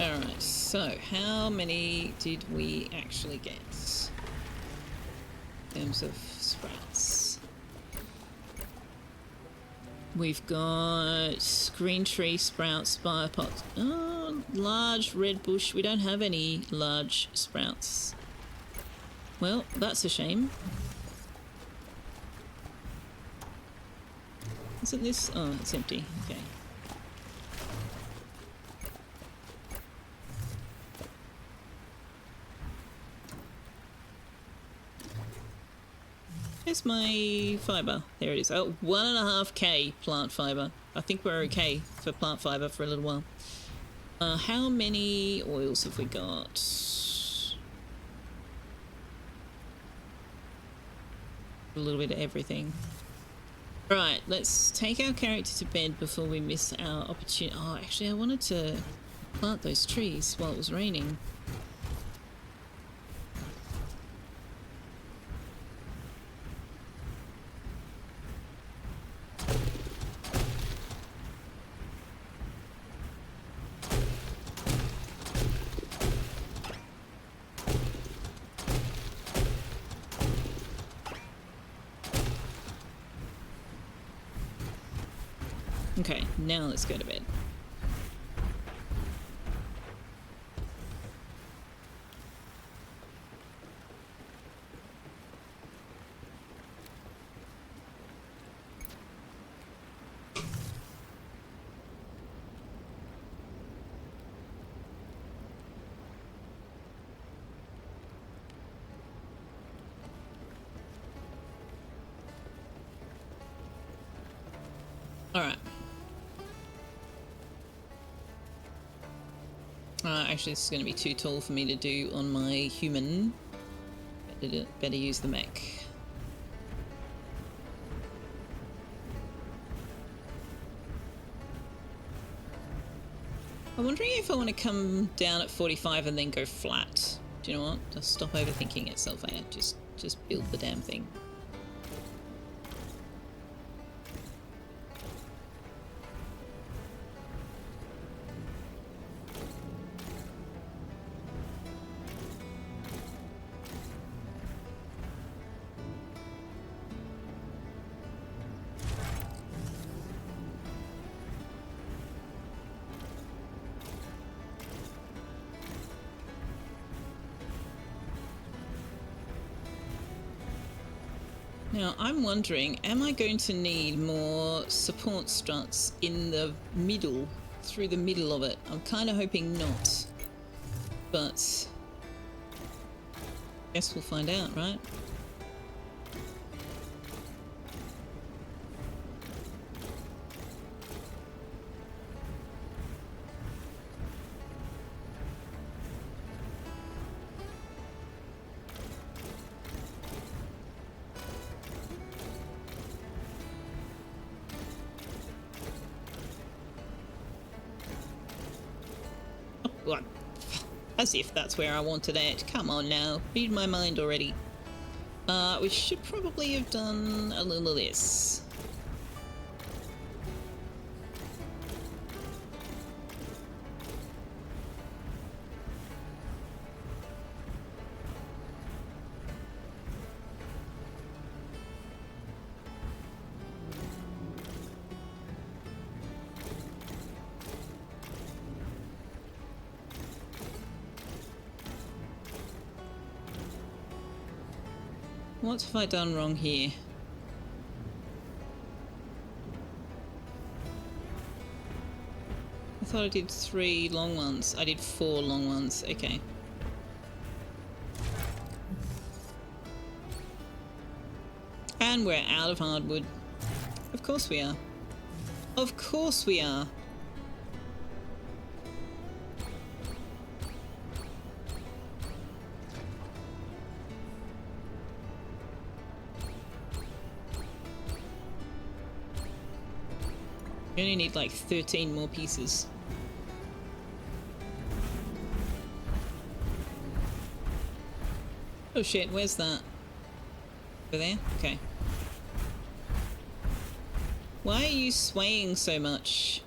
Alright, so how many did we actually get in terms of sprouts? We've got green tree, sprouts, spire pot. Oh, large red bush. We don't have any large sprouts. Well, that's a shame. Isn't this? Oh, it's empty. Okay. Where's my fibre? There it is. Oh, 1.5k plant fibre. I think we're okay for plant fibre for a little while. How many oils have we got? A little bit of everything. Right, let's take our character to bed before we miss our opportunity. Oh, actually, I wanted to plant those trees while it was raining. Okay, now let's go to bed. All right. Actually, this is going to be too tall for me to do on my human. Better use the mech. I'm wondering if I want to come down at 45 and then go flat. Do you know what? Just stop overthinking it, Selfeya. Just build the damn thing. Now, I'm wondering, am I going to need more support struts in the middle, through the middle of it? I'm kind of hoping not, but guess we'll find out, right? What? As if that's where I wanted it. Come on now. Read my mind already. We should probably have done a little of this. What have I done wrong here? I thought I did 3 long ones. I did 4 long ones. Okay. And we're out of hardwood. Of course we are. Of course we are. You only need like 13 more pieces. Oh shit, where's that? Over there? Okay. Why are you swaying so much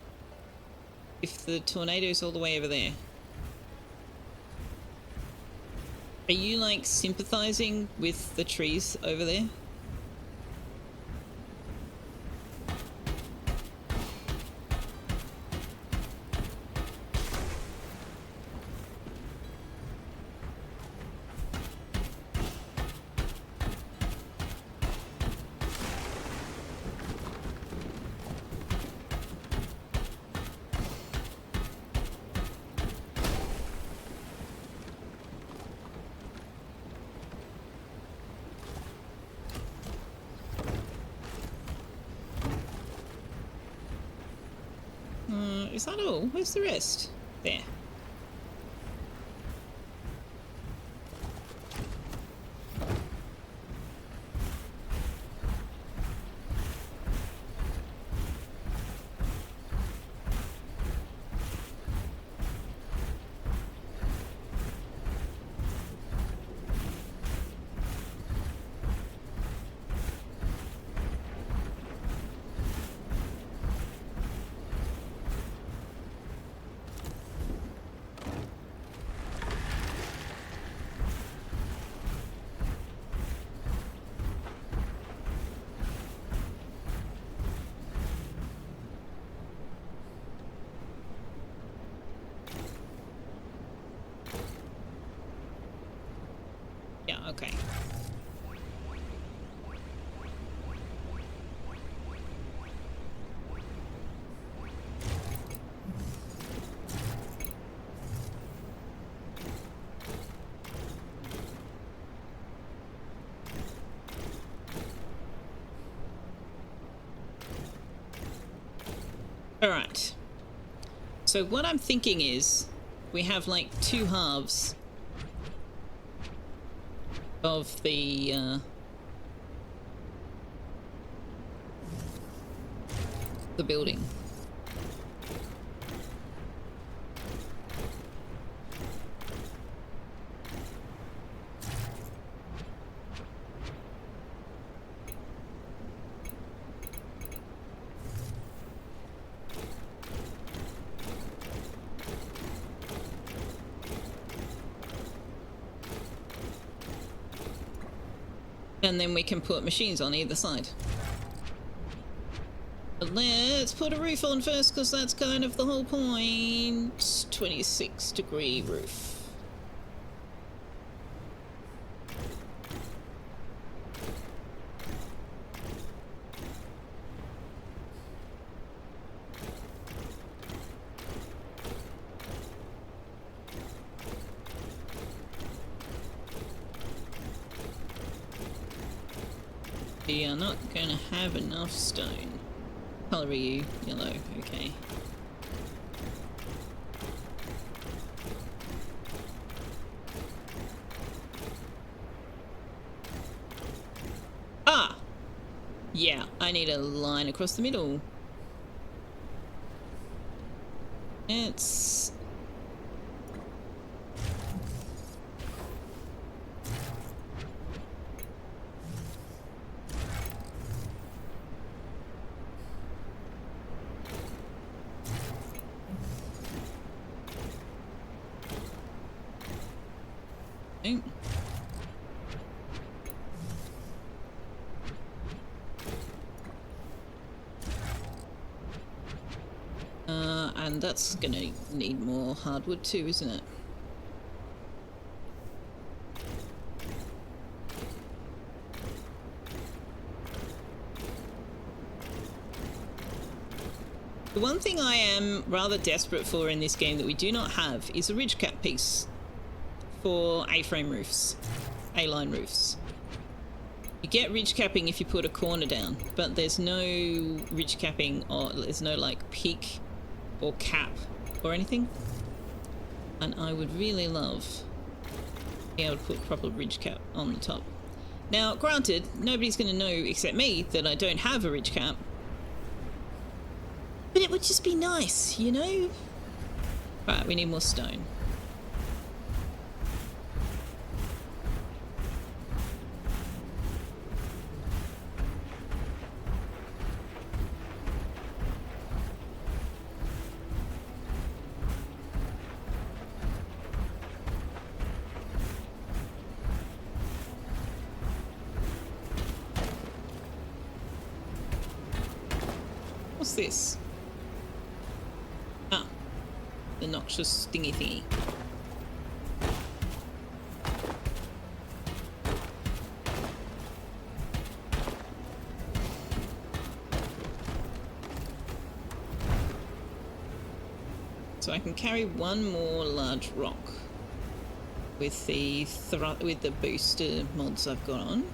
if the tornado's all the way over there? Are you like sympathizing with the trees over there? Is that all? Where's the rest? There. Yeah, okay. Alright. So what I'm thinking is we have like 2 halves of the building. And then we can put machines on either side. But let's put a roof on first, because that's kind of the whole point. 26-degree roof. We are not going to have enough stone. Colour are you? Yellow, okay. Ah! Yeah, I need a line across the middle. Okay. And that's gonna need more hardwood too, isn't it? The one thing I am rather desperate for in this game that we do not have is a ridge cap piece for A-frame roofs, A-line roofs. You get ridge capping if you put a corner down, but there's no ridge capping, or there's no like peak or cap or anything. And I would really love to be able to put proper ridge cap on the top. Now, granted, nobody's going to know except me that I don't have a ridge cap. But it would just be nice, you know? Right, we need more stone. What's this? Ah, the noxious stingy thingy. So I can carry one more large rock with the booster mods I've got on.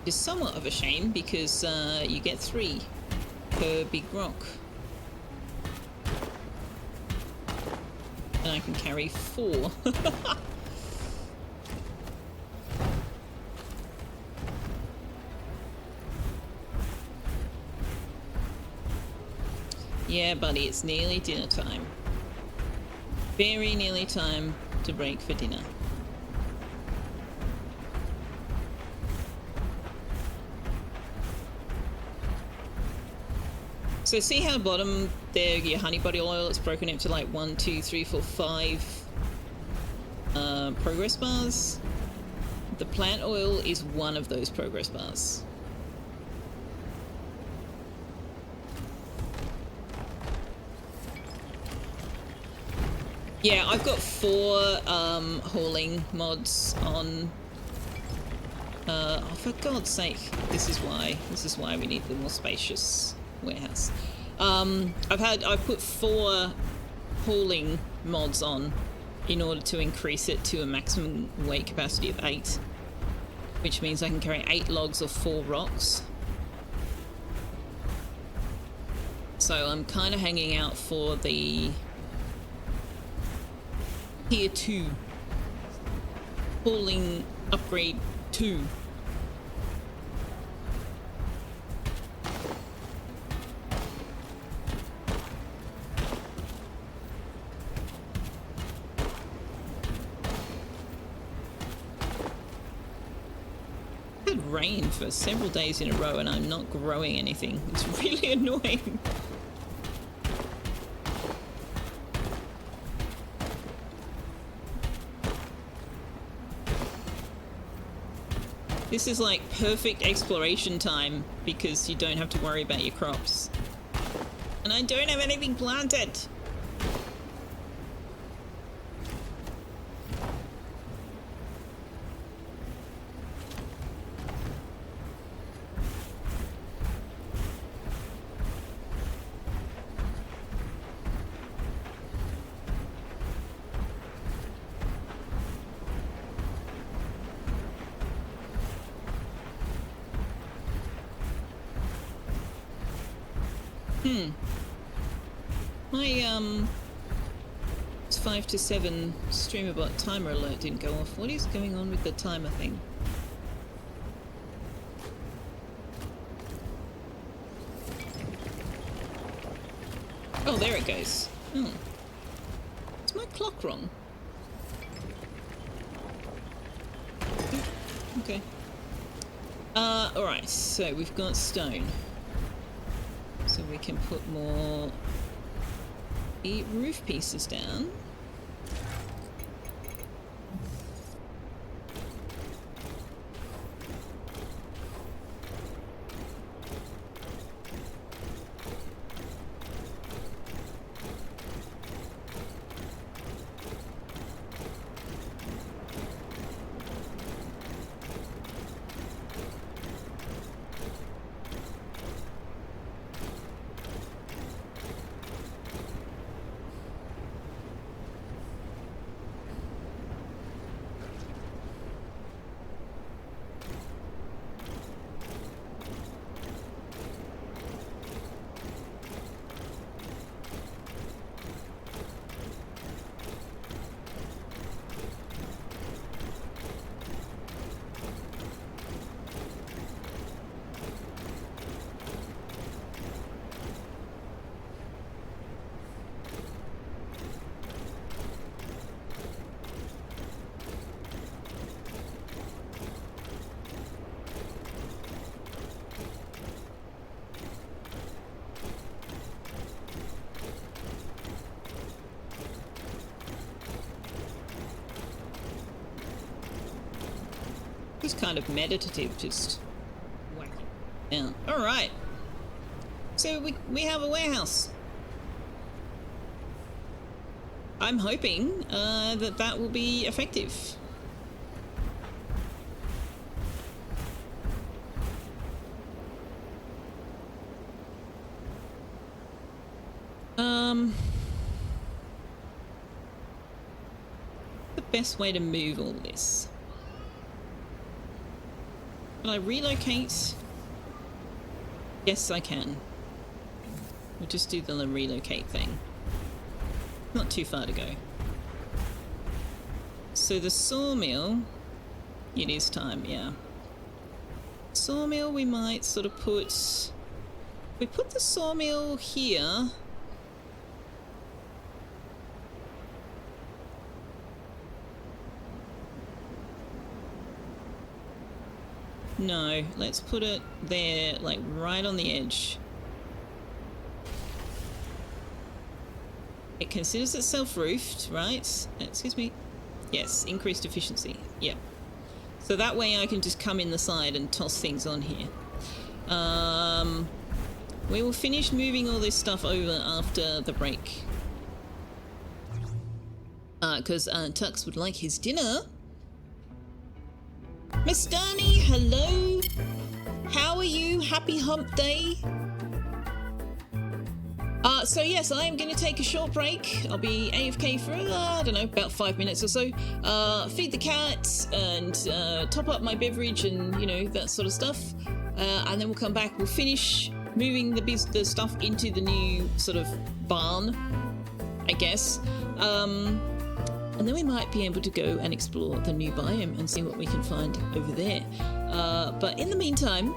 Is somewhat of a shame because you get 3 per big rock, and I can carry 4. Yeah, buddy, it's nearly dinner time. Very nearly time to break for dinner. So see how bottom there, your honey body oil, it's broken into like 1, 2, 3, 4, 5 progress bars? The plant oil is one of those progress bars. Yeah, I've got 4 hauling mods on. Oh, for God's sake, this is why we need the more spacious warehouse. I've put 4 hauling mods on in order to increase it to a maximum weight capacity of 8, which means I can carry 8 logs or 4 rocks. So I'm kind of hanging out for the tier 2 hauling upgrade 2. Rain for several days in a row and I'm not growing anything. It's really annoying. This is like perfect exploration time because you don't have to worry about your crops. And I don't have anything planted. My it's 5 to 7 streamer bot timer alert didn't go off. What is going on with the timer thing? Oh, there it goes. Oh. Is my clock wrong? Okay. Alright, so we've got stone. So we can put more roof pieces down. It's kind of meditative, just whack it down. All right. So we have a warehouse. I'm hoping that will be effective. The best way to move all this. Can I relocate? Yes, I can. We'll just do the relocate thing. Not too far to go. So the sawmill, it is time, yeah. Sawmill we might sort of put... If we put the sawmill here... No, let's put it there, like right on the edge. It considers itself roofed, right? Excuse me. Yes, increased efficiency. Yeah. So that way I can just come in the side and toss things on here. We will finish moving all this stuff over after the break. Because Tux would like his dinner. Miss Durney, hello. How are you? Happy hump day. So yes, I am going to take a short break. I'll be AFK for, I don't know, about 5 minutes or so. Feed the cat and top up my beverage and, you know, that sort of stuff. And then we'll come back. We'll finish moving the stuff into the new sort of barn, I guess. And then we might be able to go and explore the new biome and see what we can find over there. But in the meantime,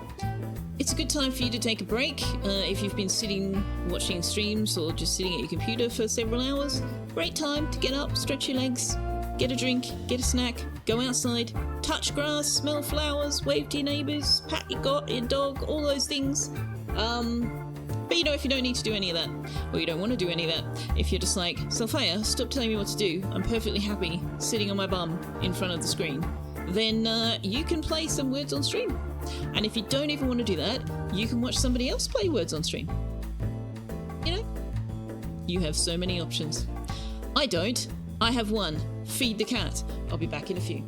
it's a good time for you to take a break. If you've been sitting watching streams or just sitting at your computer for several hours, great time to get up, stretch your legs, get a drink, get a snack, go outside, touch grass, smell flowers, wave to your neighbours, pat your dog, all those things. But you know, if you don't need to do any of that, or you don't want to do any of that, if you're just like, Selfeya, stop telling me what to do, I'm perfectly happy sitting on my bum in front of the screen, then you can play some Words on Stream. And if you don't even want to do that, you can watch somebody else play Words on Stream. You know? You have so many options. I don't. I have one. Feed the cat. I'll be back in a few.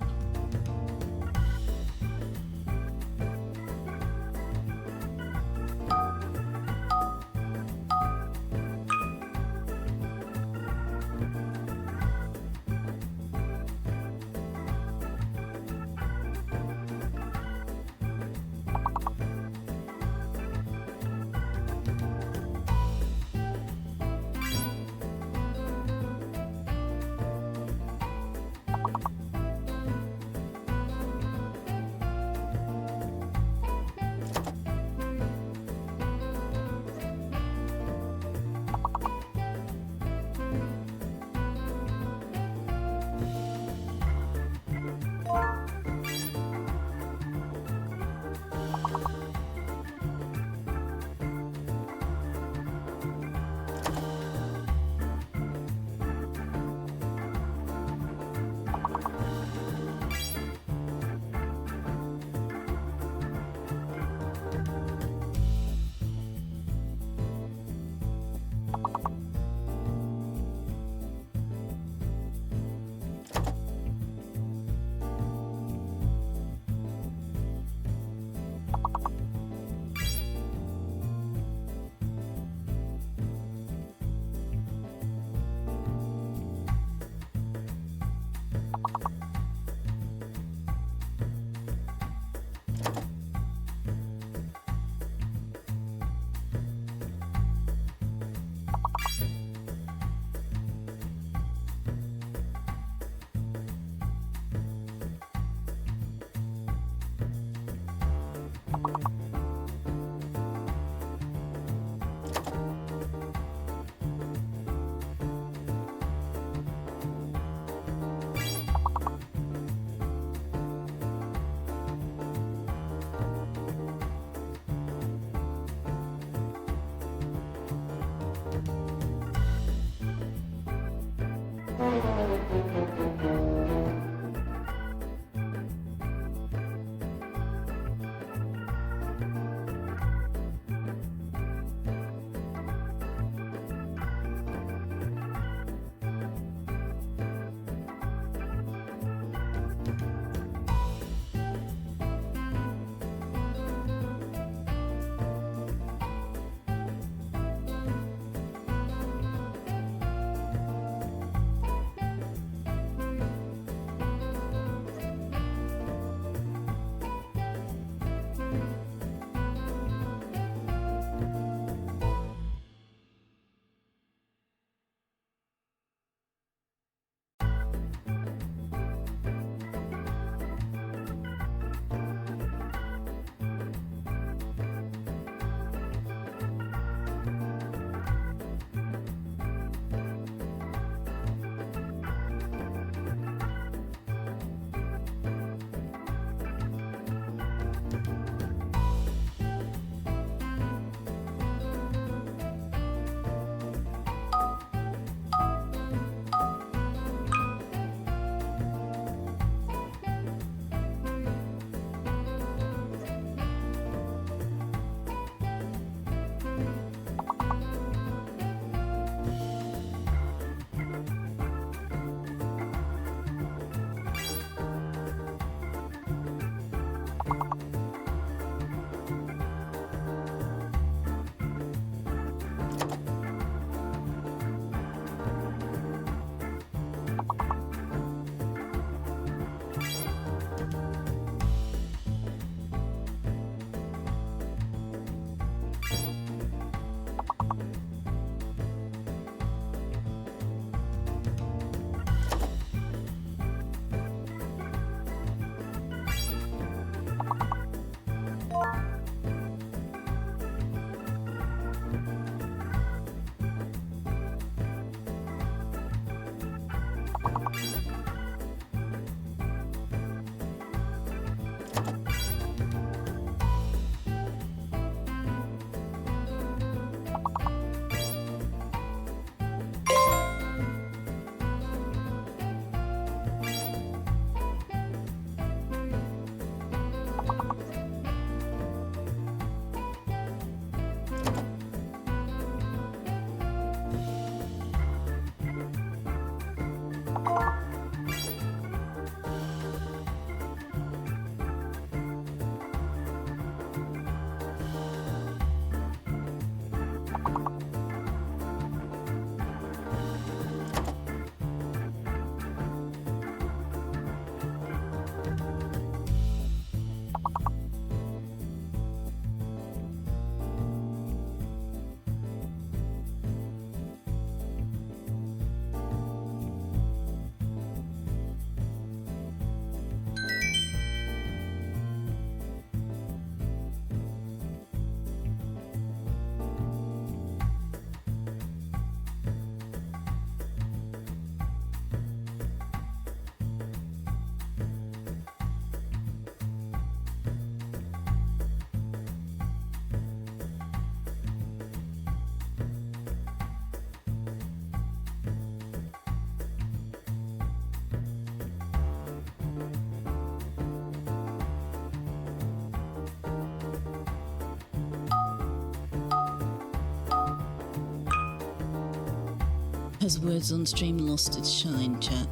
Has words on stream lost its shine, chat?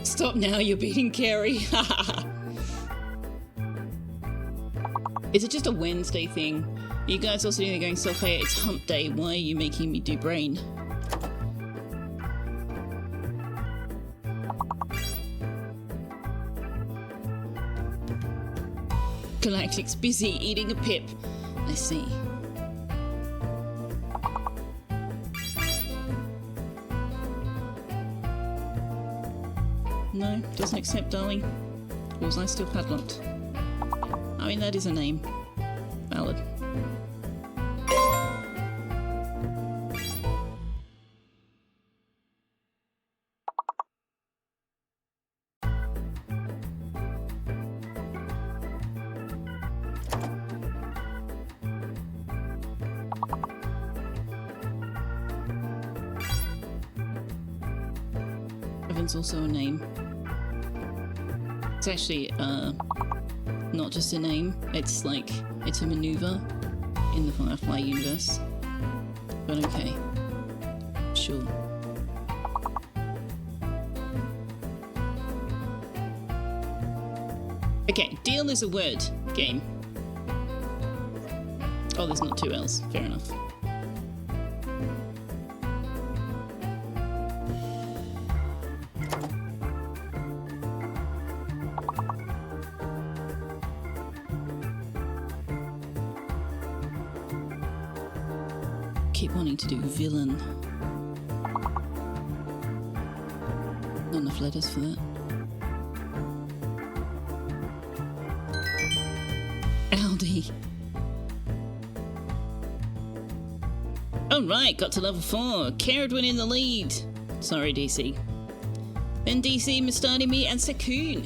Stop now, you're beating Carrie. Is it just a Wednesday thing? Are you guys also going Selfeya? It's hump day. Why are you making me do brain? Galactic's busy eating a pip. I see. No, doesn't accept, darling. Or was I still padlocked? I mean, that is a name. Valid. Evan's also a name. It's actually, not just a name, it's like, it's a maneuver in the Firefly universe. But okay. Sure. Okay, deal is a word game. Oh, there's not two L's. Fair enough. Keep wanting to do villain. Not enough letters for that. Aldi. Alright, got to level 4. Caradwin in the lead. Sorry, DC. Then DC, Mustadi, me, and Sakun.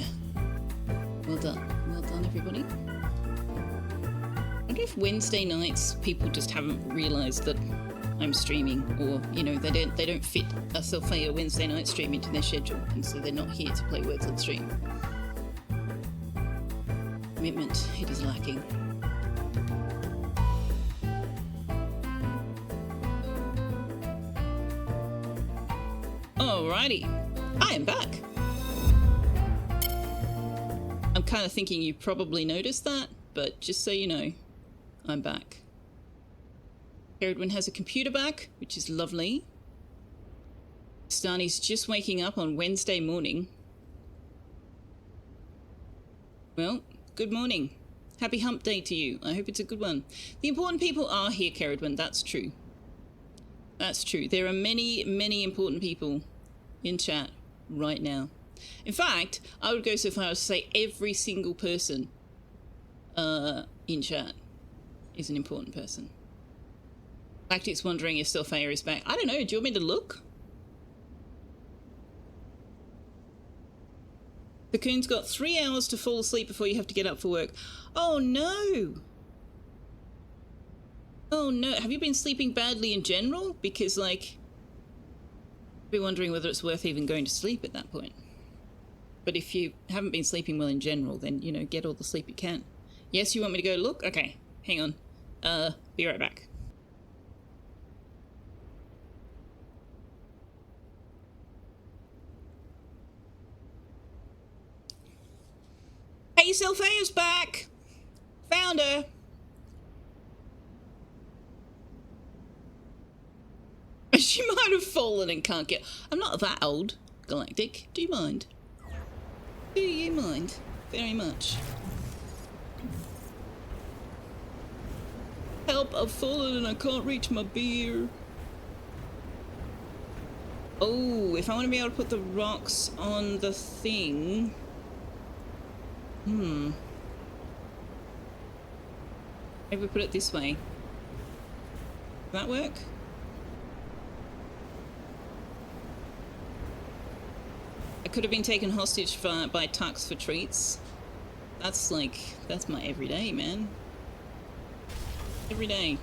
Well done. Well done, everybody. I wonder if Wednesday nights people just haven't realised that I'm streaming, or you know, they don't fit a Selfeya Wednesday night stream into their schedule, and so they're not here to play Words on Stream. Commitment, it is lacking. Alrighty, I am back. I'm kind of thinking you probably noticed that, but just so you know, I'm back. Caradwin has a computer back, which is lovely. Stani's just waking up on Wednesday morning. Well, good morning. Happy hump day to you. I hope it's a good one. The important people are here, Caradwin. That's true. That's true. There are many, many important people in chat right now. In fact, I would go so far as to say every single person in chat is an important person. Galactic's wondering if Selfeya is back. I don't know. Do you want me to look? The coon's got 3 hours to fall asleep before you have to get up for work. Oh no! Oh no. Have you been sleeping badly in general? Because, like, I'd be wondering whether it's worth even going to sleep at that point. But if you haven't been sleeping well in general, then, you know, get all the sleep you can. Yes, you want me to go look? Okay, hang on. Be right back. Hey, Selfeya's back! Found her! She might have fallen and can't get... I'm not that old, Galactic. Do you mind? Do you mind? Very much. Help, I've fallen and I can't reach my beer. Oh, if I want to be able to put the rocks on the thing... Maybe we put it this way. Does that work? I could have been taken hostage by Tux for treats. That's like, that's my everyday, man. Every day.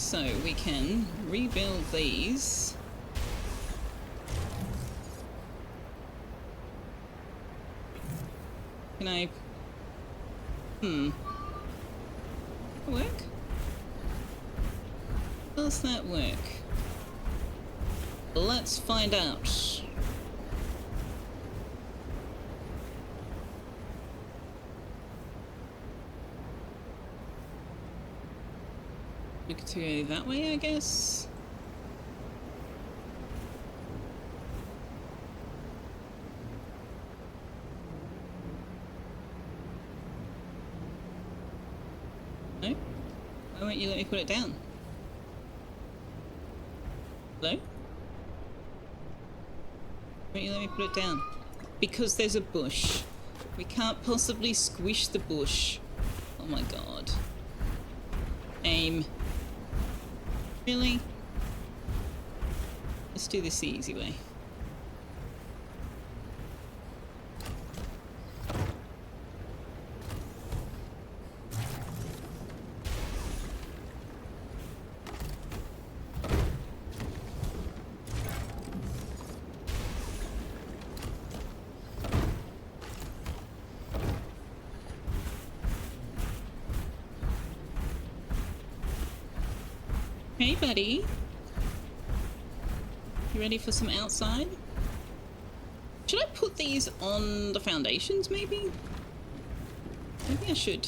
so we can rebuild these. Can I... Work? Does that work? Let's find out. Look to go that way, I guess. No? Why won't you let me put it down? Hello? Why won't you let me put it down? Because there's a bush. We can't possibly squish the bush. Oh my god. Aim. Really? Let's do this the easy way. Hey, buddy. You ready for some outside? Should I put these on the foundations, maybe? Maybe I should.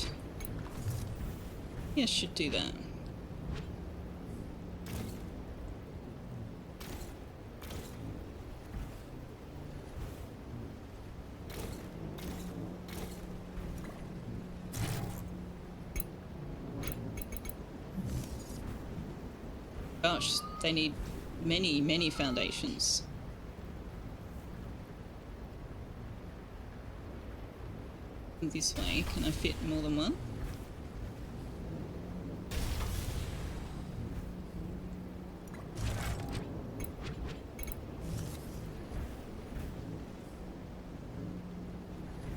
Yeah, I should do that. Gosh, they need many, many foundations. This way, can I fit more than one?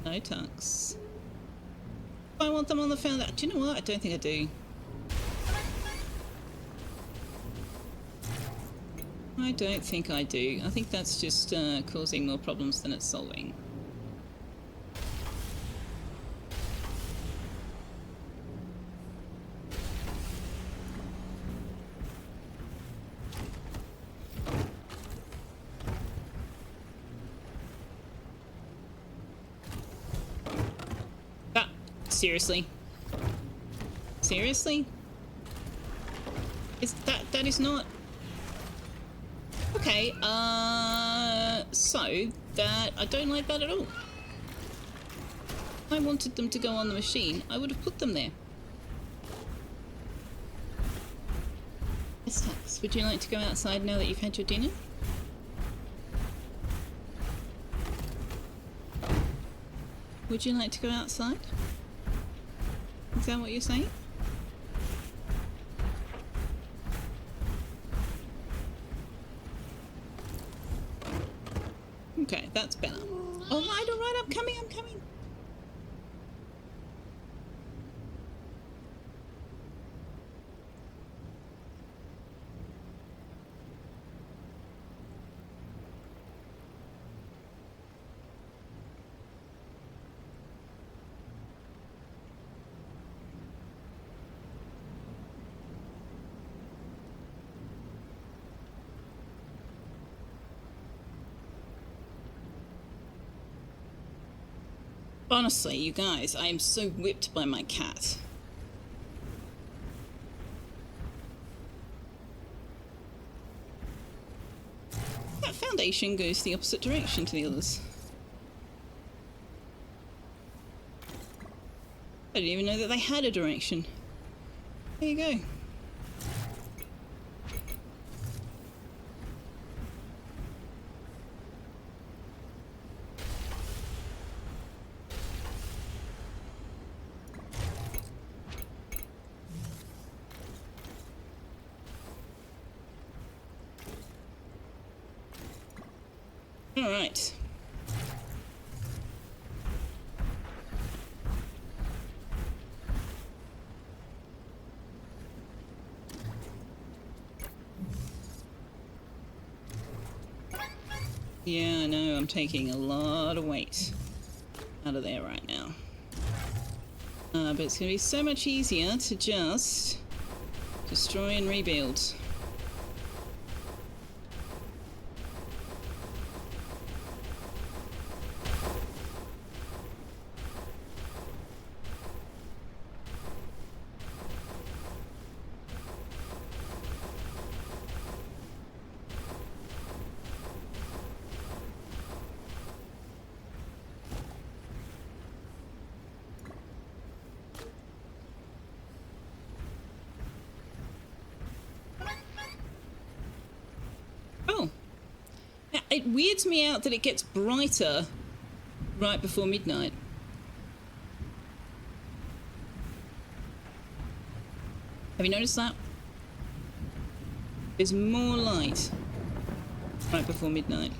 No tucks. I want them on the foundation. Do you know what? I don't think I do. I don't think I do. I think that's just causing more problems than it's solving. Ah, seriously? Seriously? That is not... Okay, so that I don't like that at all. If I wanted them to go on the machine, I would have put them there. Yes, Tux, would you like to go outside now that you've had your dinner? Would you like to go outside? Is that what you're saying? Okay, that's better. Alright, I'm coming. Honestly, you guys, I am so whipped by my cat. That foundation goes the opposite direction to the others. I didn't even know that they had a direction. There you go. All right. Yeah, I know, I'm taking a lot of weight out of there right now. But it's going to be so much easier to just destroy and rebuild. Oh, it weirds me out that it gets brighter right before midnight. Have you noticed that? There's more light right before midnight.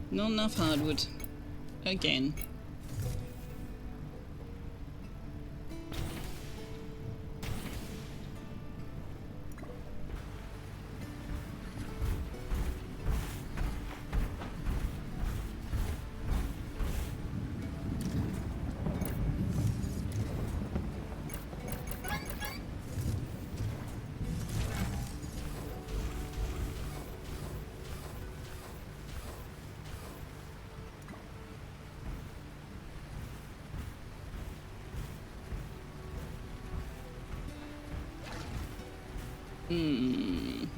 Not enough hardwood. Again.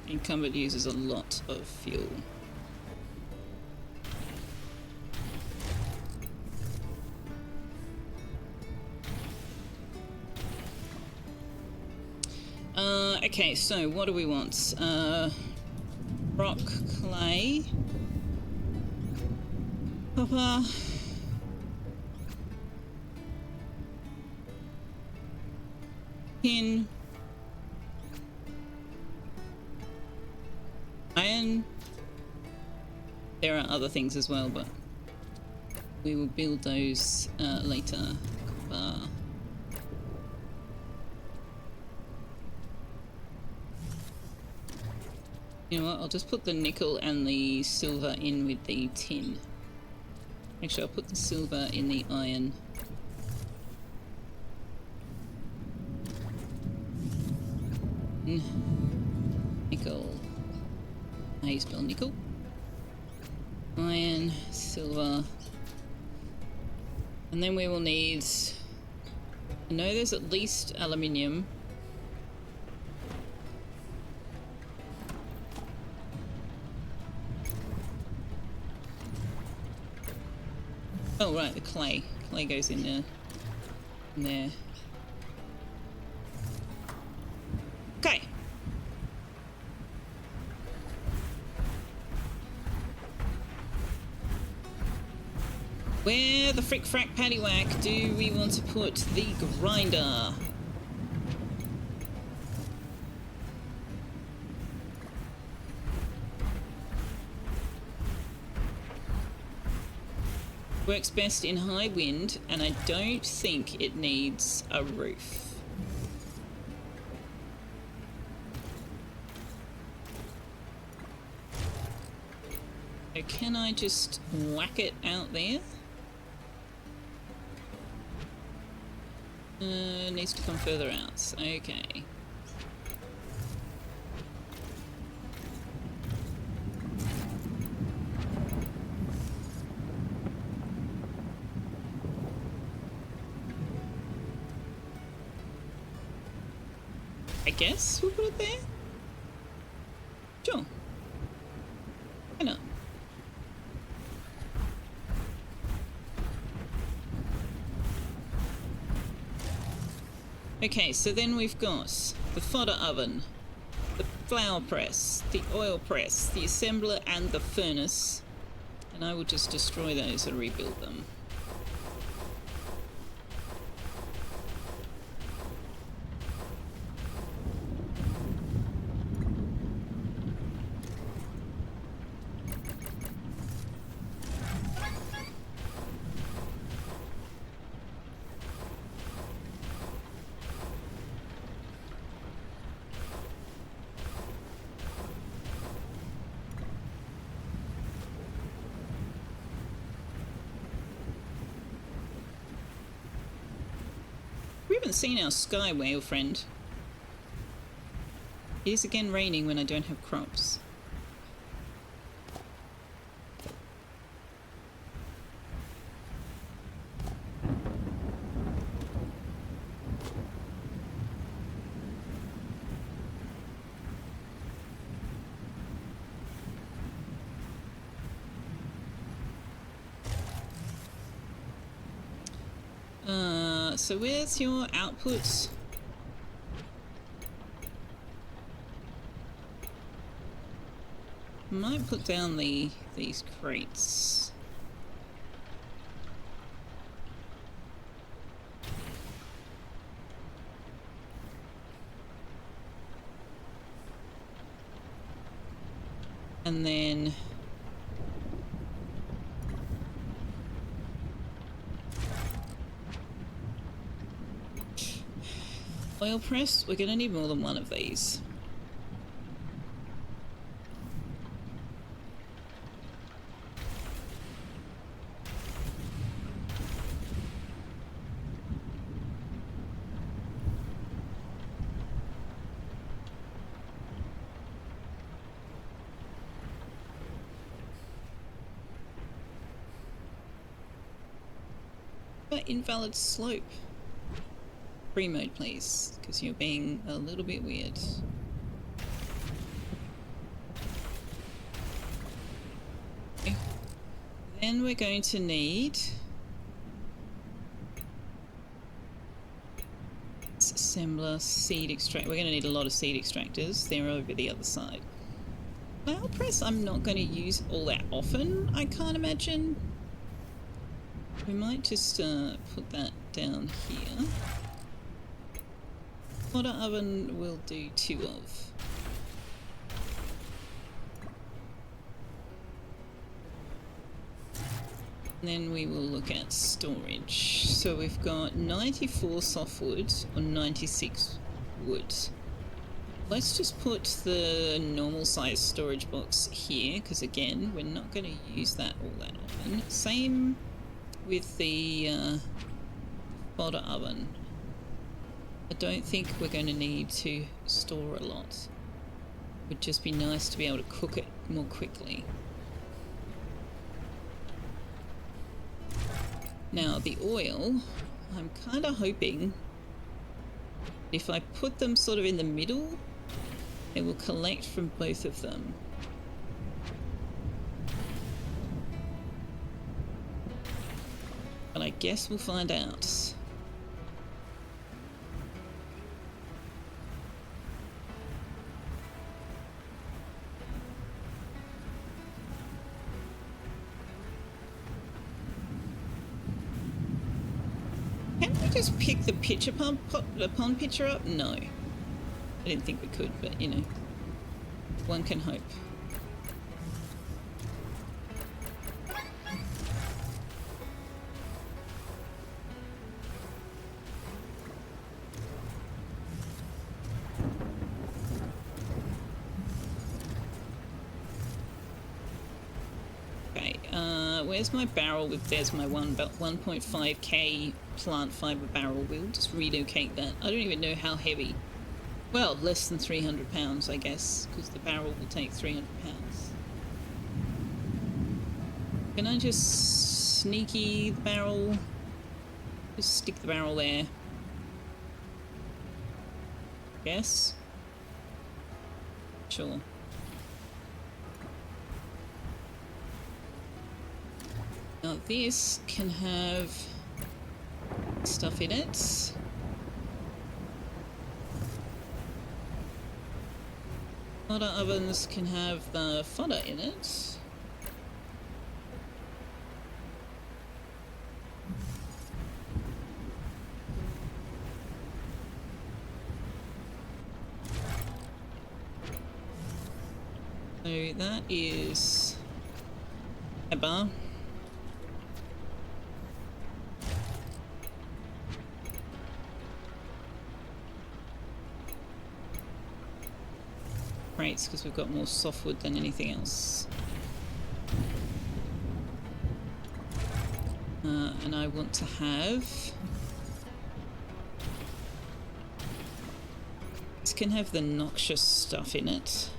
Incumbent uses a lot of fuel. Okay, so what do we want? Rock, clay, copper, tin, iron. There are other things as well, but we will build those later. Copper. You know what, I'll just put the nickel and the silver in with the tin. Actually, I'll put the silver in the iron. Nickel. How you spell nickel? Iron, silver. And then we will need... I know there's at least aluminium. Oh right, the clay. Clay goes in there. In there. Okay. Where the frick frack paddywhack do we want to put the grinder? Works best in high wind, and I don't think it needs a roof. So can I just whack it out there? Needs to come further out. Okay. I guess we'll put it there. Sure. Why not? Okay, so then we've got the fodder oven, the flour press, the oil press, the assembler, and the furnace. And I will just destroy those and rebuild them. We haven't seen our sky whale friend. It is again raining when I don't have crops. So where's your output? Might put down these crates. And then oil press, we're going to need more than one of these. But invalid slope. Free mode, please, because you're being a little bit weird. Okay. Then we're going to need assembler, seed extract. We're going to need a lot of seed extractors. They're over the other side. Flour press I'm not going to use all that often, I can't imagine. We might just put that down here. Fodder oven we'll do 2 of. And then we will look at storage. So we've got 94 softwood or 96 wood. Let's just put the normal size storage box here, because again, we're not going to use that all that often. Same with the fodder oven. I don't think we're going to need to store a lot. It would just be nice to be able to cook it more quickly. Now the oil, I'm kind of hoping if I put them sort of in the middle, it will collect from both of them. But I guess we'll find out. Can we just pick the pitcher pond pitcher up? No. I didn't think we could, but you know, one can hope. Okay, where's my barrel there's my 1.5k plant fiber barrel. We'll just relocate that. I don't even know how heavy. Well, less than 300 pounds, I guess, because the barrel will take 300 pounds. Can I just sneaky the barrel? Just stick the barrel there. Yes. sure. Now this can have stuff in it. Fodder ovens can have the fodder in it. So that is a bar. Crates, because we've got more softwood than anything else. And I want to have... This can have the noxious stuff in it.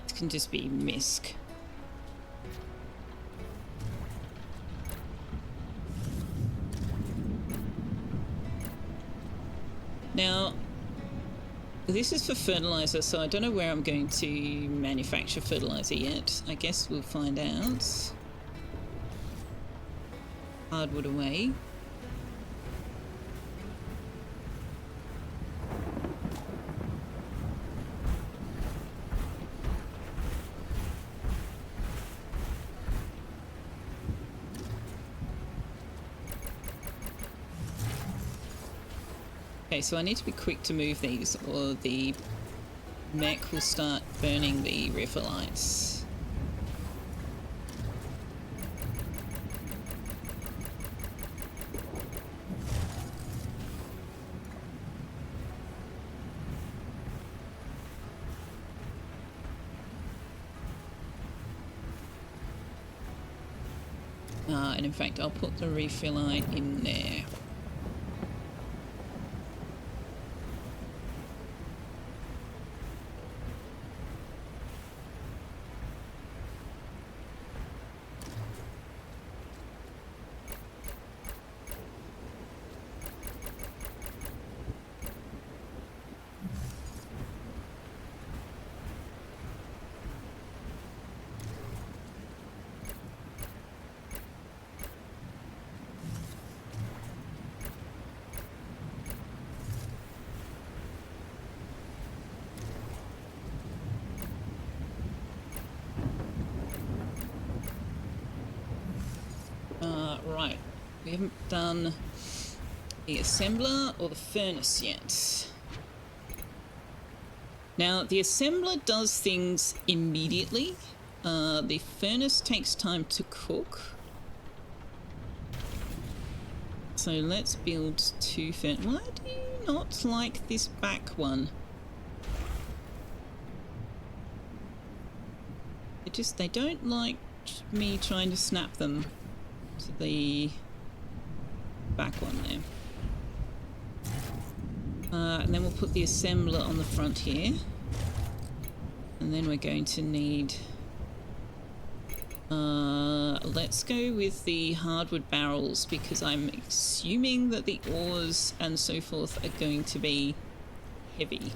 This can just be misc. Now, this is for fertilizer, so I don't know where I'm going to manufacture fertilizer yet. I guess we'll find out. Hardwood away. Okay, so I need to be quick to move these or the mech will start burning the reefer lights. And in fact, I'll put the reefer light in there. Right, we haven't done the assembler or the furnace yet. Now, the assembler does things immediately. The furnace takes time to cook. So let's build two furnaces. Why do you not like this back one? They don't like me trying to snap them to the back one there. And then we'll put the assembler on the front here. And then we're going to need... let's go with the hardwood barrels because I'm assuming that the ores and so forth are going to be heavy.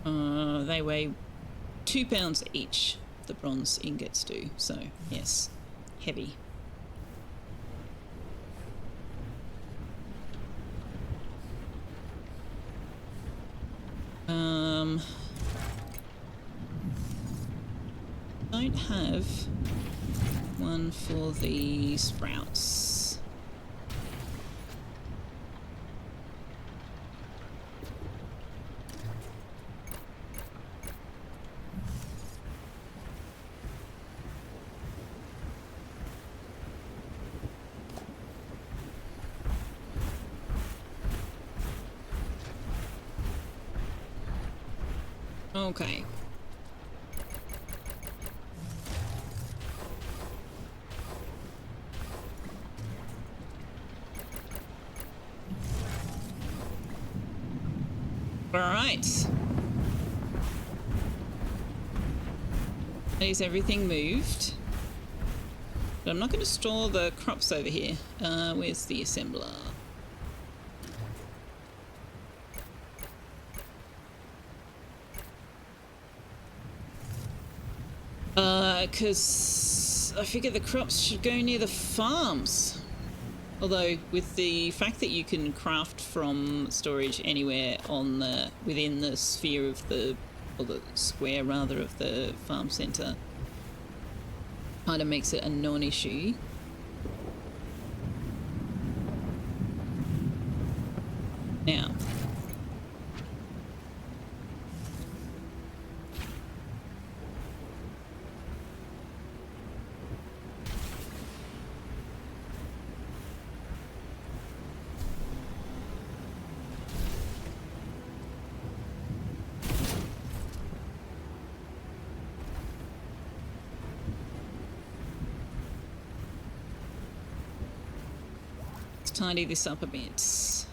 They weigh 2 pounds each, the bronze ingots do, so yes, heavy. Don't have one for the sprouts. Okay. All right. Is everything moved? But I'm not going to store the crops over here. Where's the assembler? Because I figure the crops should go near the farms. Although, with the fact that you can craft from storage anywhere on the within the sphere of the, or the square rather, of the farm centre, kind of makes it a non-issue. Now, let's tidy this up a bit.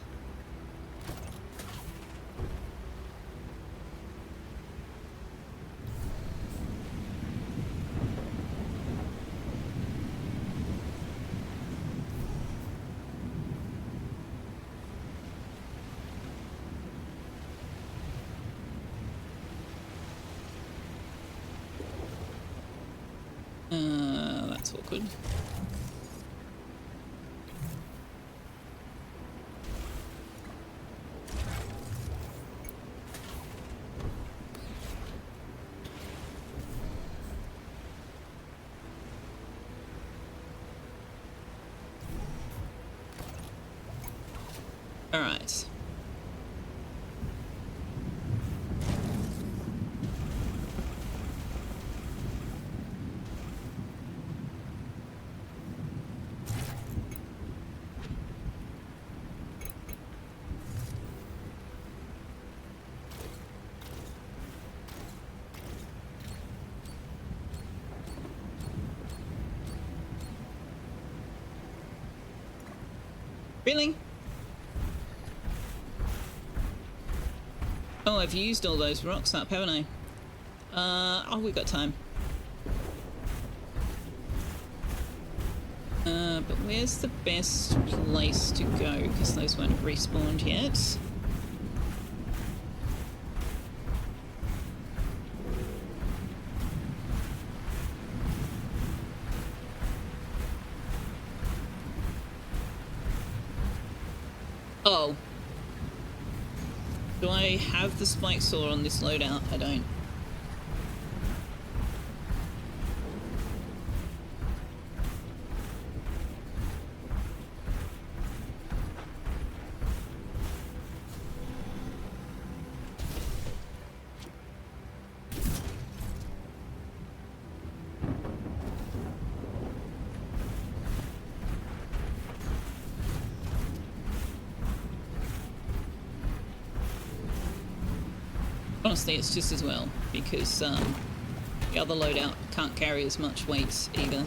That's awkward. All right. Really? Oh, I've used all those rocks up, haven't I? Oh, we've got time. But where's the best place to go? Because those won't have respawned yet. Oh. Do I have the spike saw on this loadout? I don't. Honestly, it's just as well, because the other loadout can't carry as much weight either.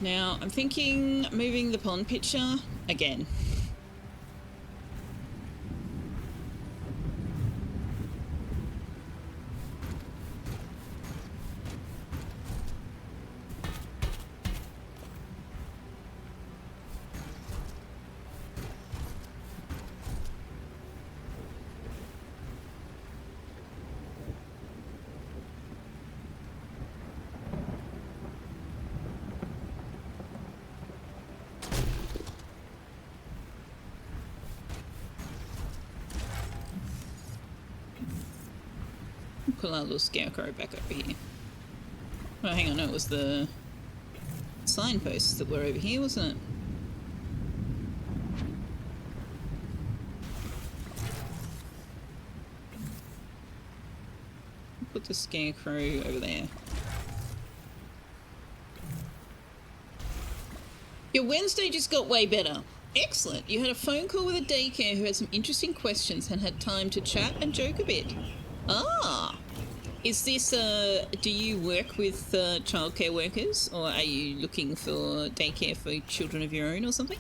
Now, I'm thinking moving the pond pitcher again. Pull our little scarecrow back over here. Oh, hang on, no, it was the signposts that were over here, wasn't it? Put the scarecrow over there. Your Wednesday just got way better. Excellent. You had a phone call with a daycare who had some interesting questions and had time to chat and joke a bit. Ah. Is this, do you work with childcare workers, or are you looking for daycare for children of your own or something?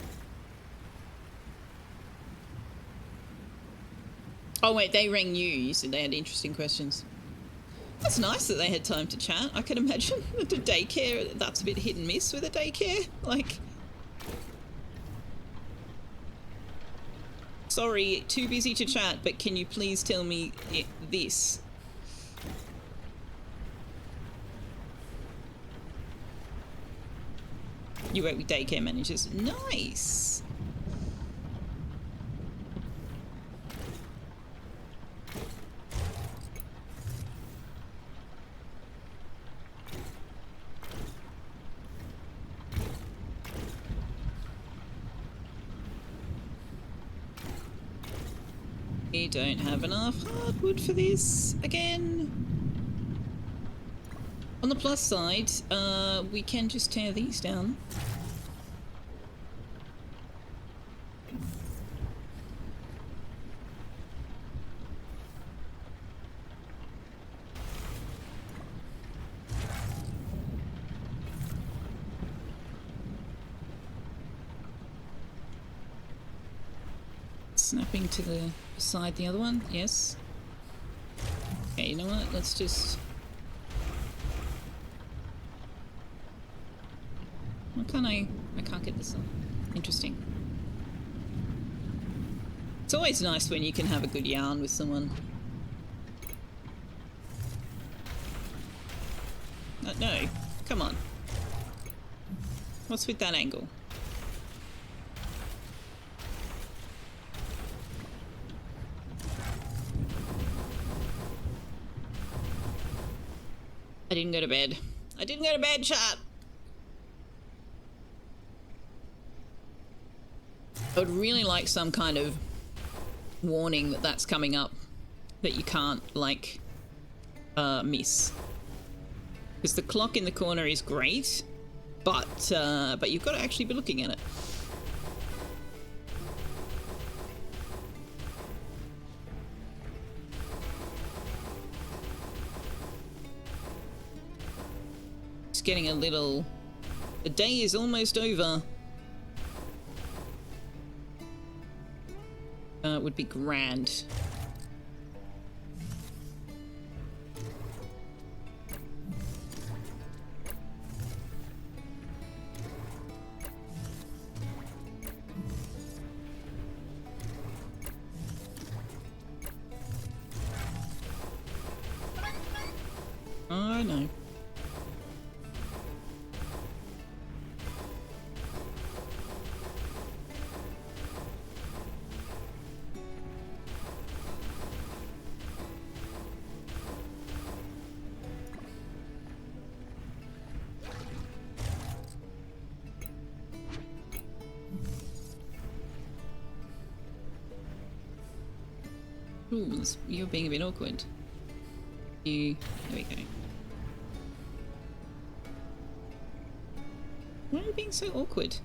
Oh wait, they rang you. You said they had interesting questions. That's nice that they had time to chat. I can imagine that the daycare, that's a bit hit and miss with a daycare. Like, sorry, too busy to chat, but can you please tell me this? You work with daycare managers. Nice. We don't have enough hardwood for this again. On the plus side, we can just tear these down. Snapping to the side, the other one, yes. Okay, you know what? Let's just. Why can't I can't get this on. Interesting. It's always nice when you can have a good yarn with someone. No, come on. What's with that angle? I didn't go to bed. I didn't go to bed, chat. I would really like some kind of warning that that's coming up, that you can't, like, miss. Because the clock in the corner is great, but you've got to actually be looking at it. It's getting a little... The day is almost over. Would be grand. I know. Ooh, you're being a bit awkward. There we go. Why are you being so awkward?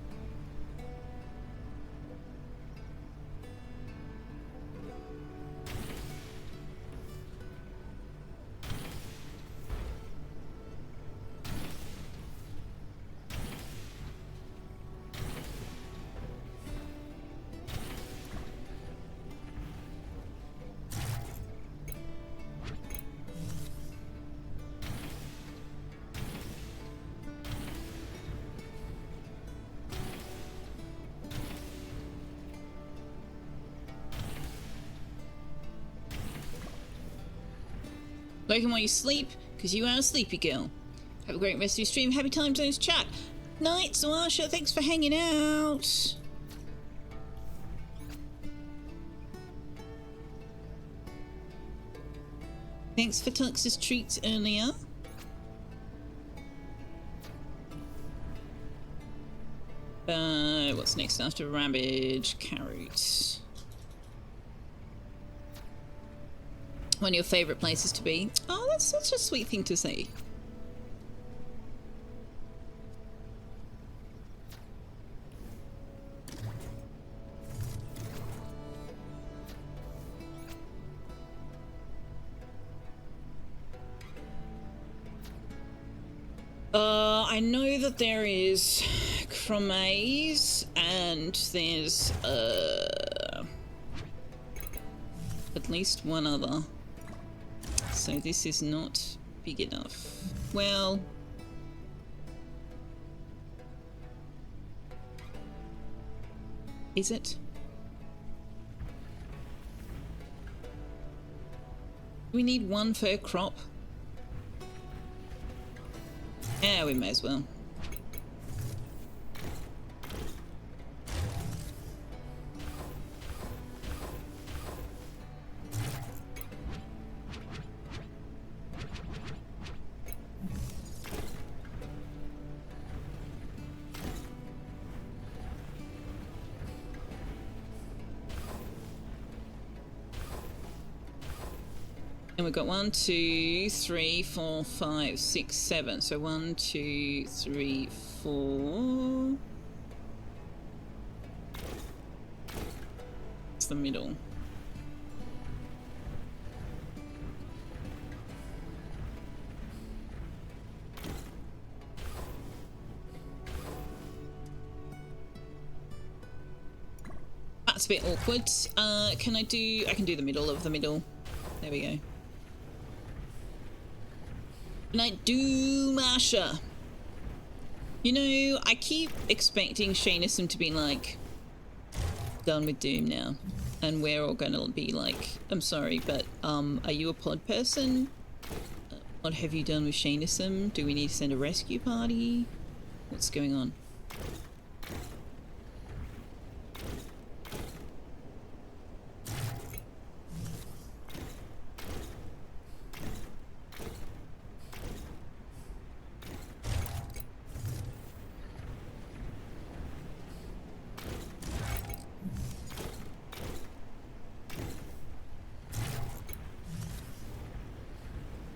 Logan, while you sleep, because you are a sleepy girl. Have a great rest of your stream. Happy time zones chat. Night, Sawasha. Thanks for hanging out. Thanks for Tux's treats earlier. What's next after Rampage? Carrot. One of your favourite places to be. Oh, that's such a sweet thing to say. I know that there is chromaze and there's at least one other. So this is not big enough. Well, is it? We need one per crop. Yeah, we may as well. And we've got 1, 2, 3, 4, 5, 6, 7. So 1, 2, 3, 4. It's the middle. That's a bit awkward. I can do the middle of the middle. There we go. Night do Masha. You know, I keep expecting Shaynism to be like, done with Doom now. And we're all gonna be like, I'm sorry, but are you a pod person? What have you done with Shaynism? Do we need to send a rescue party? What's going on?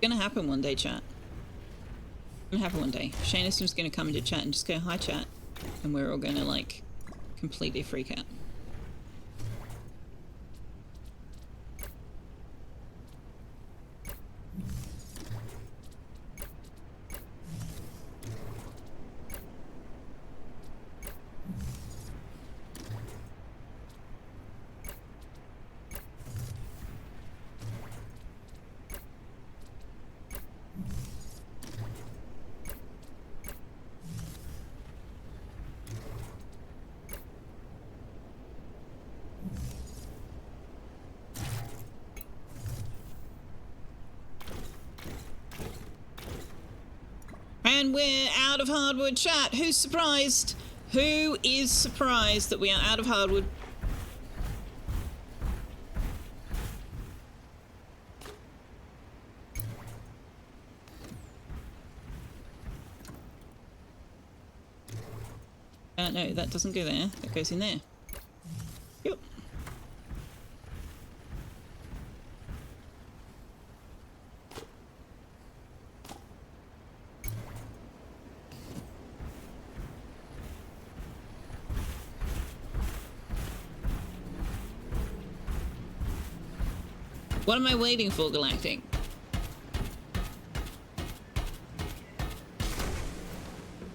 Gonna happen one day, chat. Gonna happen one day. Shaynism's gonna come into chat and just go, hi chat. And we're all gonna like completely freak out. And we're out of hardwood, chat. Who's surprised? Who is surprised that we are out of hardwood? No, that doesn't go there. That goes in there. Yep. What am I waiting for, Galactic?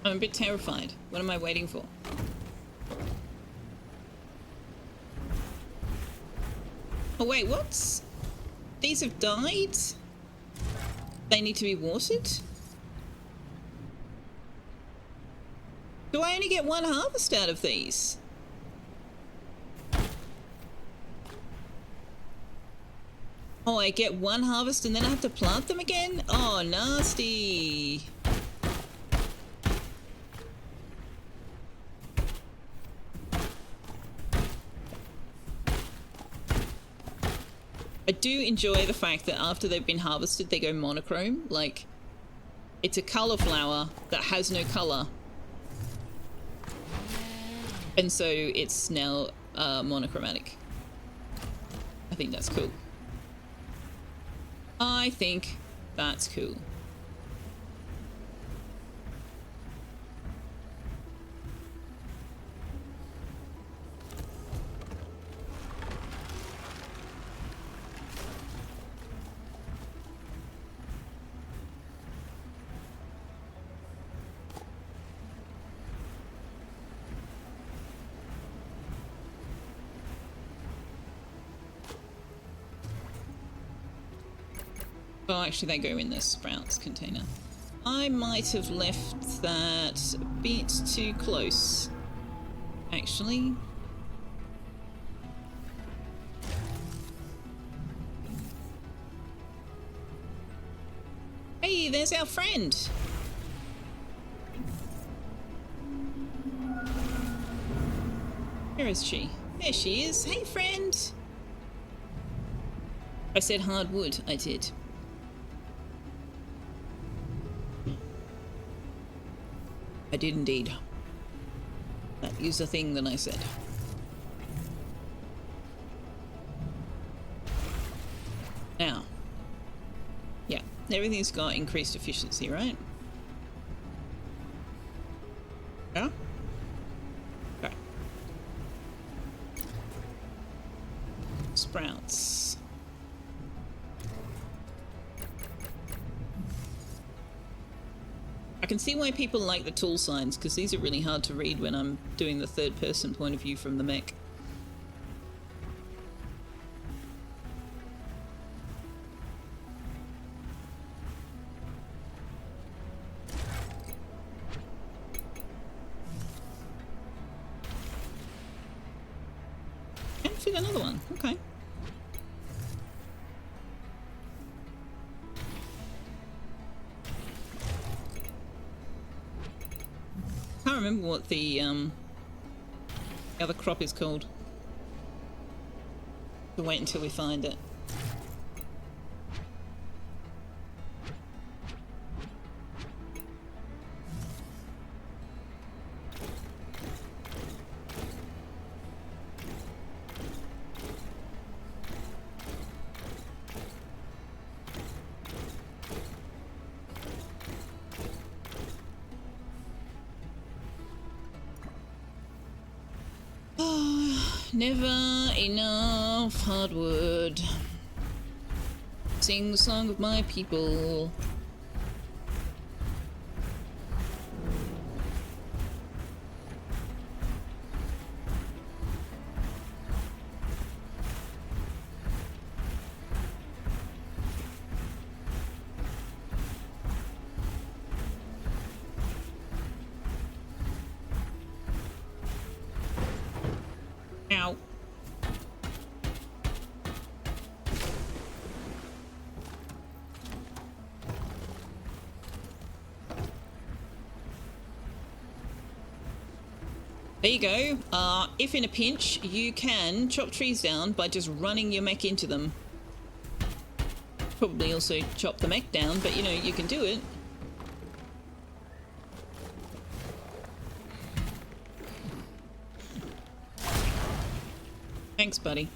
I'm a bit terrified. What am I waiting for? Oh wait, what? These have died? They need to be watered? Do I only get one harvest out of these? Oh, I get one harvest and then I have to plant them again? Oh, nasty. I do enjoy the fact that after they've been harvested, they go monochrome. Like, it's a colour flower that has no colour. And so it's now monochromatic. I think that's cool. I think that's cool. Oh, actually they go in the sprouts container. I might have left that a bit too close, actually. Hey, there's our friend. Where is she? There she is. Hey, friend. I said hardwood. I did. I did indeed. That is the thing that I said. Now. Yeah, everything's got increased efficiency, right? Yeah? Okay. Sprouts. I can see why people like the tool signs, because these are really hard to read when I'm doing the third person point of view from the mech. Can't fit another one. Okay. Can't remember what the other crop is called. We'll wait until we find it. Never enough hardwood. Sing the song of my people. Ow. There you go. If in a pinch, you can chop trees down by just running your mech into them. Probably also chop the mech down, but you know, you can do it. Thanks, buddy.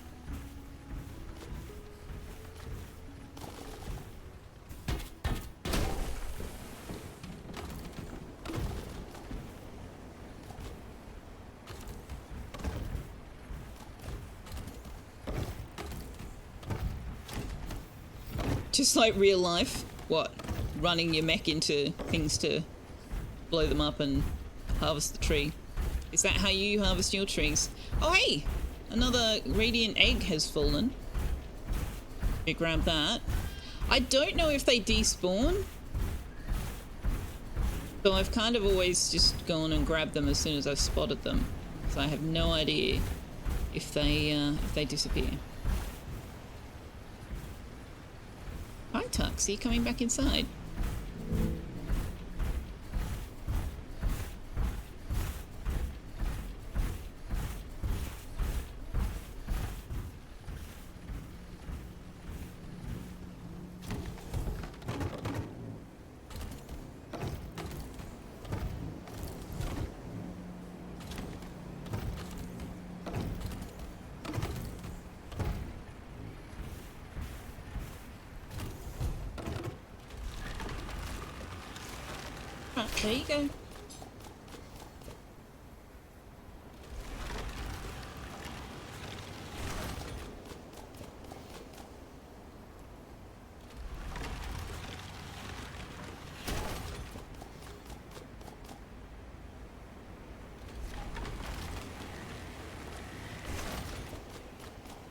Just like real life. What? Running your mech into things to blow them up and harvest the tree. Is that how you harvest your trees? Oh, hey! Another radiant egg has fallen. You grab that. I don't know if they despawn. So I've kind of always just gone and grabbed them as soon as I've spotted them. So I have no idea if they disappear. Hi, Tux. Are you coming back inside? There you go.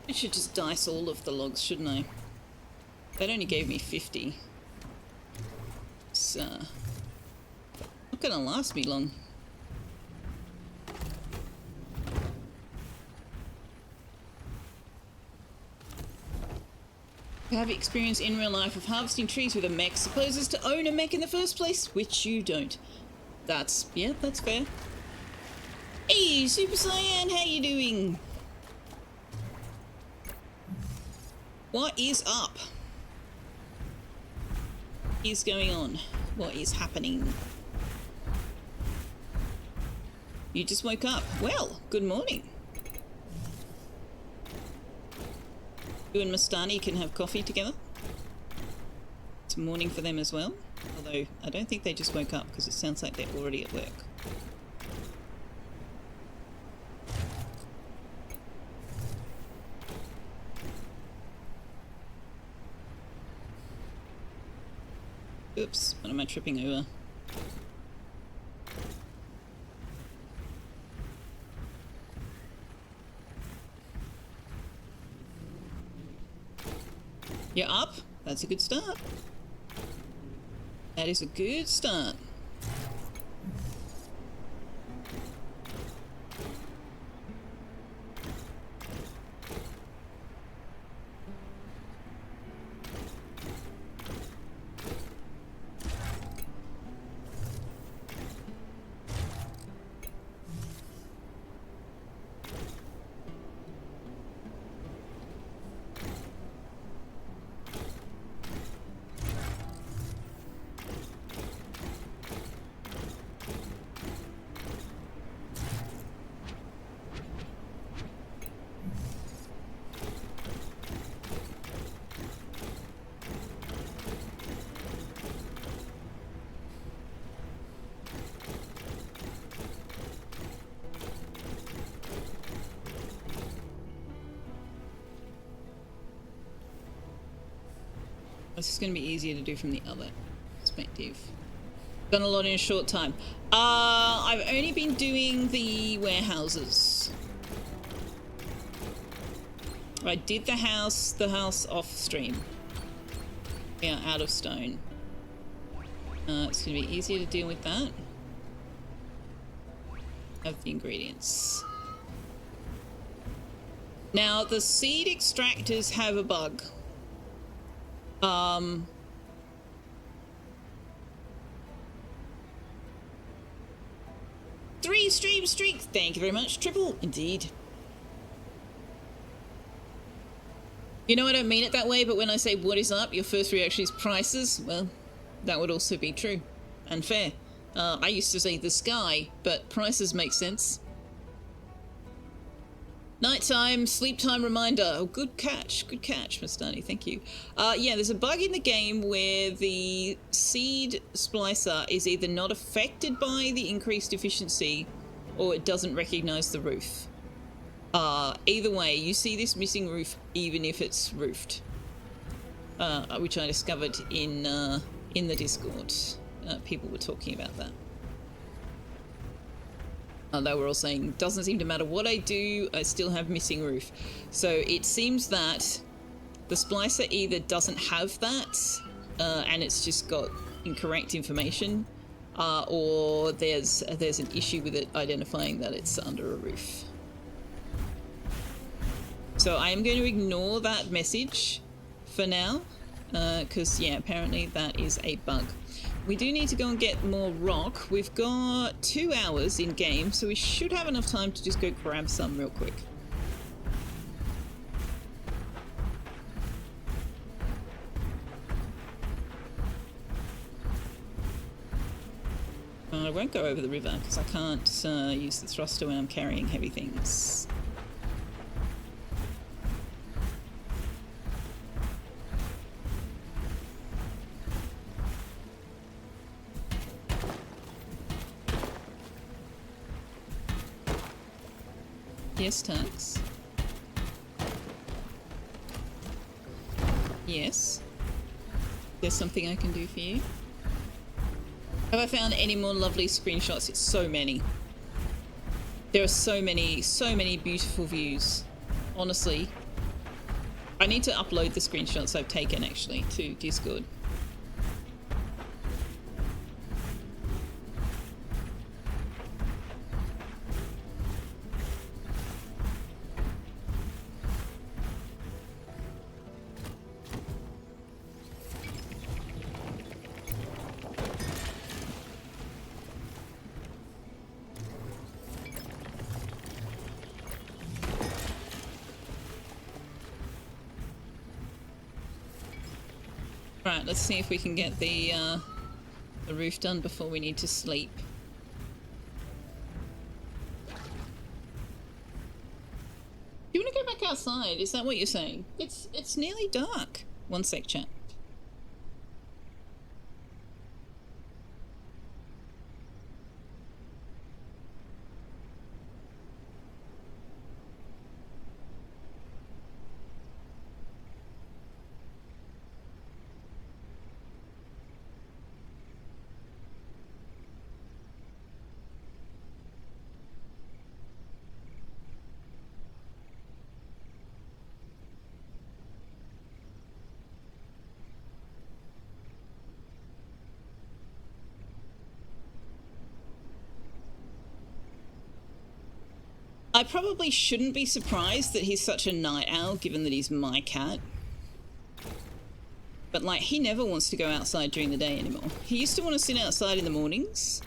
I should just dice all of the logs, shouldn't I? That only gave me 50. It's not gonna last me long. You have experience in real life of harvesting trees with a mech supposes to own a mech in the first place, which you don't. That's fair. Hey, Super Saiyan, how you doing? What is up? What is going on? What is happening? You just woke up. Well, good morning. You and Mastani can have coffee together. It's morning for them as well. Although, I don't think they just woke up because it sounds like they're already at work. Oops, what am I tripping over? You're up? That's a good start. That is a good start. This is going to be easier to do from the other perspective. Done a lot in a short time. I've only been doing the warehouses. I did the house off stream. Yeah, out of stone. It's going to be easier to deal with that. Have the ingredients. Now, the seed extractors have a bug. 3 stream streaks. Thank you very much. Triple indeed. You know, I don't mean it that way, but when I say what is up, your first reaction is prices. Well, that would also be true and fair. I used to say the sky, but prices make sense. Nighttime, sleep time reminder. Oh, good catch, Mastani, thank you. Yeah, there's a bug in the game where the seed splicer is either not affected by the increased efficiency or it doesn't recognize the roof. Either way, you see this missing roof even if it's roofed. Which I discovered in the Discord. People were talking about that. They were all saying, doesn't seem to matter what I do, I still have missing roof. So it seems that the splicer either doesn't have that, and it's just got incorrect information, or there's an issue with it identifying that it's under a roof. So I am going to ignore that message for now, because yeah, apparently that is a bug. We do need to go and get more rock. We've got 2 hours in game, so we should have enough time to just go grab some real quick. I won't go over the river because I can't use the thruster when I'm carrying heavy things. Yes, Tux. Yes. There's something I can do for you. Have I found any more lovely screenshots? It's so many. There are so many beautiful views. Honestly. I need to upload the screenshots I've taken actually to Discord. Right, let's see if we can get the roof done before we need to sleep. You want to go back outside? Is that what you're saying? It's nearly dark. One sec, chat. I probably shouldn't be surprised that he's such a night owl, given that he's my cat. But, like, he never wants to go outside during the day anymore. He used to want to sit outside in the mornings.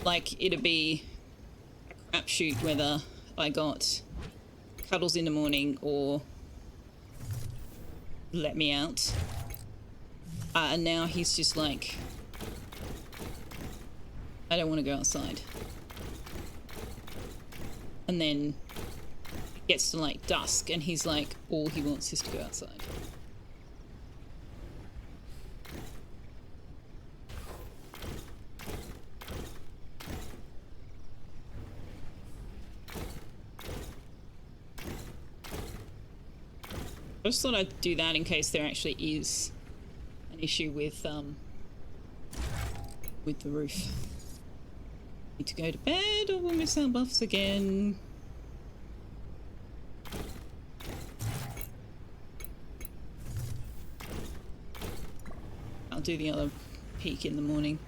Like, it'd be a crapshoot whether I got cuddles in the morning or let me out. And now he's just like, I don't want to go outside. And then it gets to like dusk and he's like, all he wants is to go outside. I just thought I'd do that in case there actually is an issue with the roof. Need to go to bed or we'll miss our buffs again. I'll do the other peek in the morning.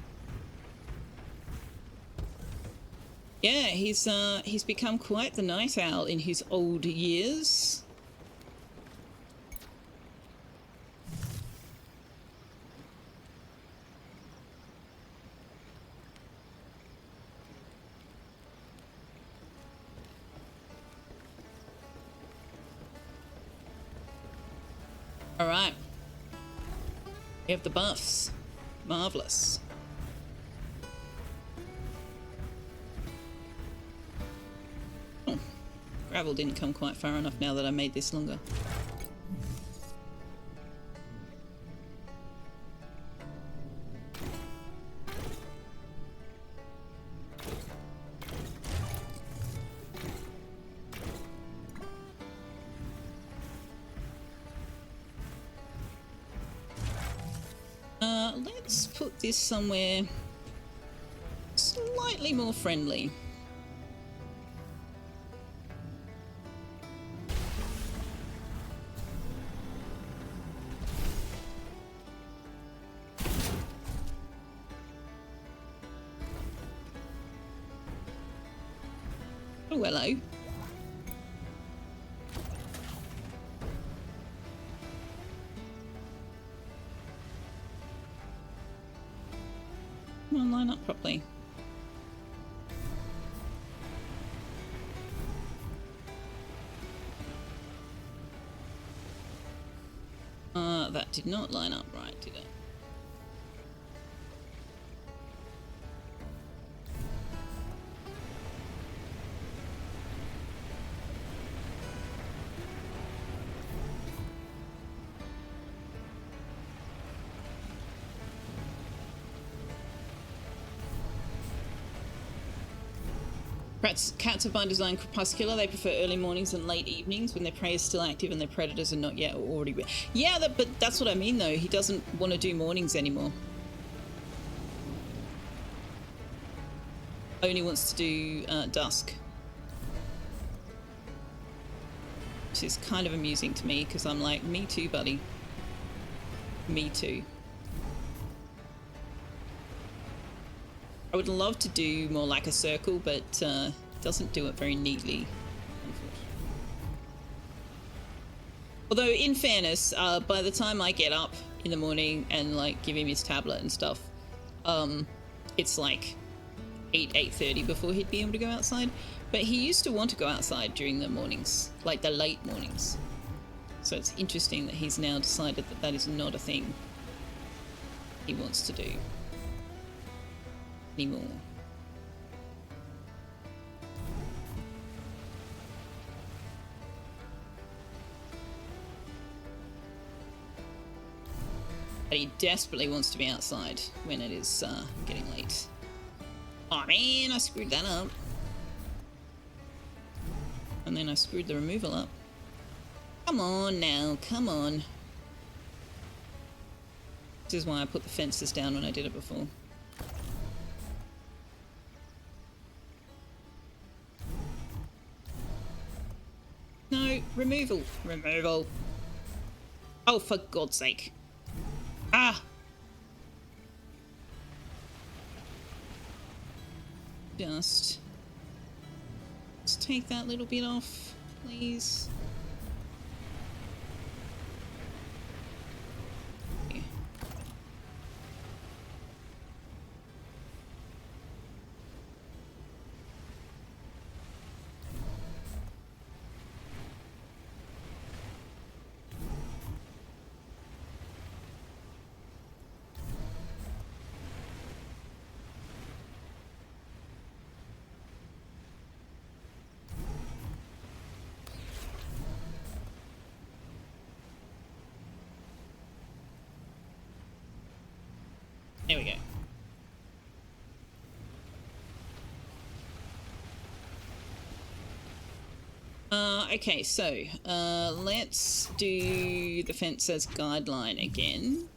Yeah, he's become quite the night owl in his old years. Alright. We have the buffs. Marvellous. Oh, gravel didn't come quite far enough now that I made this longer. Let's put this somewhere slightly more friendly. Oh, hello. Come on, line up properly. That did not line up right, did it? Cats are by design crepuscular. They prefer early mornings and late evenings when their prey is still active and their predators are not yet or already... Yeah, but that's what I mean, though. He doesn't want to do mornings anymore. Only wants to do dusk. which is kind of amusing to me because I'm like, me too, buddy. Me too. I would love to do more like a circle, but it doesn't do it very neatly, unfortunately. Although, in fairness, by the time I get up in the morning and like give him his tablet and stuff, it's like 8:30 before he'd be able to go outside. But he used to want to go outside during the mornings, like the late mornings. So it's interesting that he's now decided that that is not a thing he wants to do anymore. But he desperately wants to be outside when it is getting late. Oh man, I screwed that up. And then I screwed the removal up. Come on now, come on. This is why I put the fences down when I did it before. No, removal. Removal. Oh, for God's sake. Ah! Just... let's take that little bit off, please. Yeah. There we go. Okay, so let's do the fence as guideline again.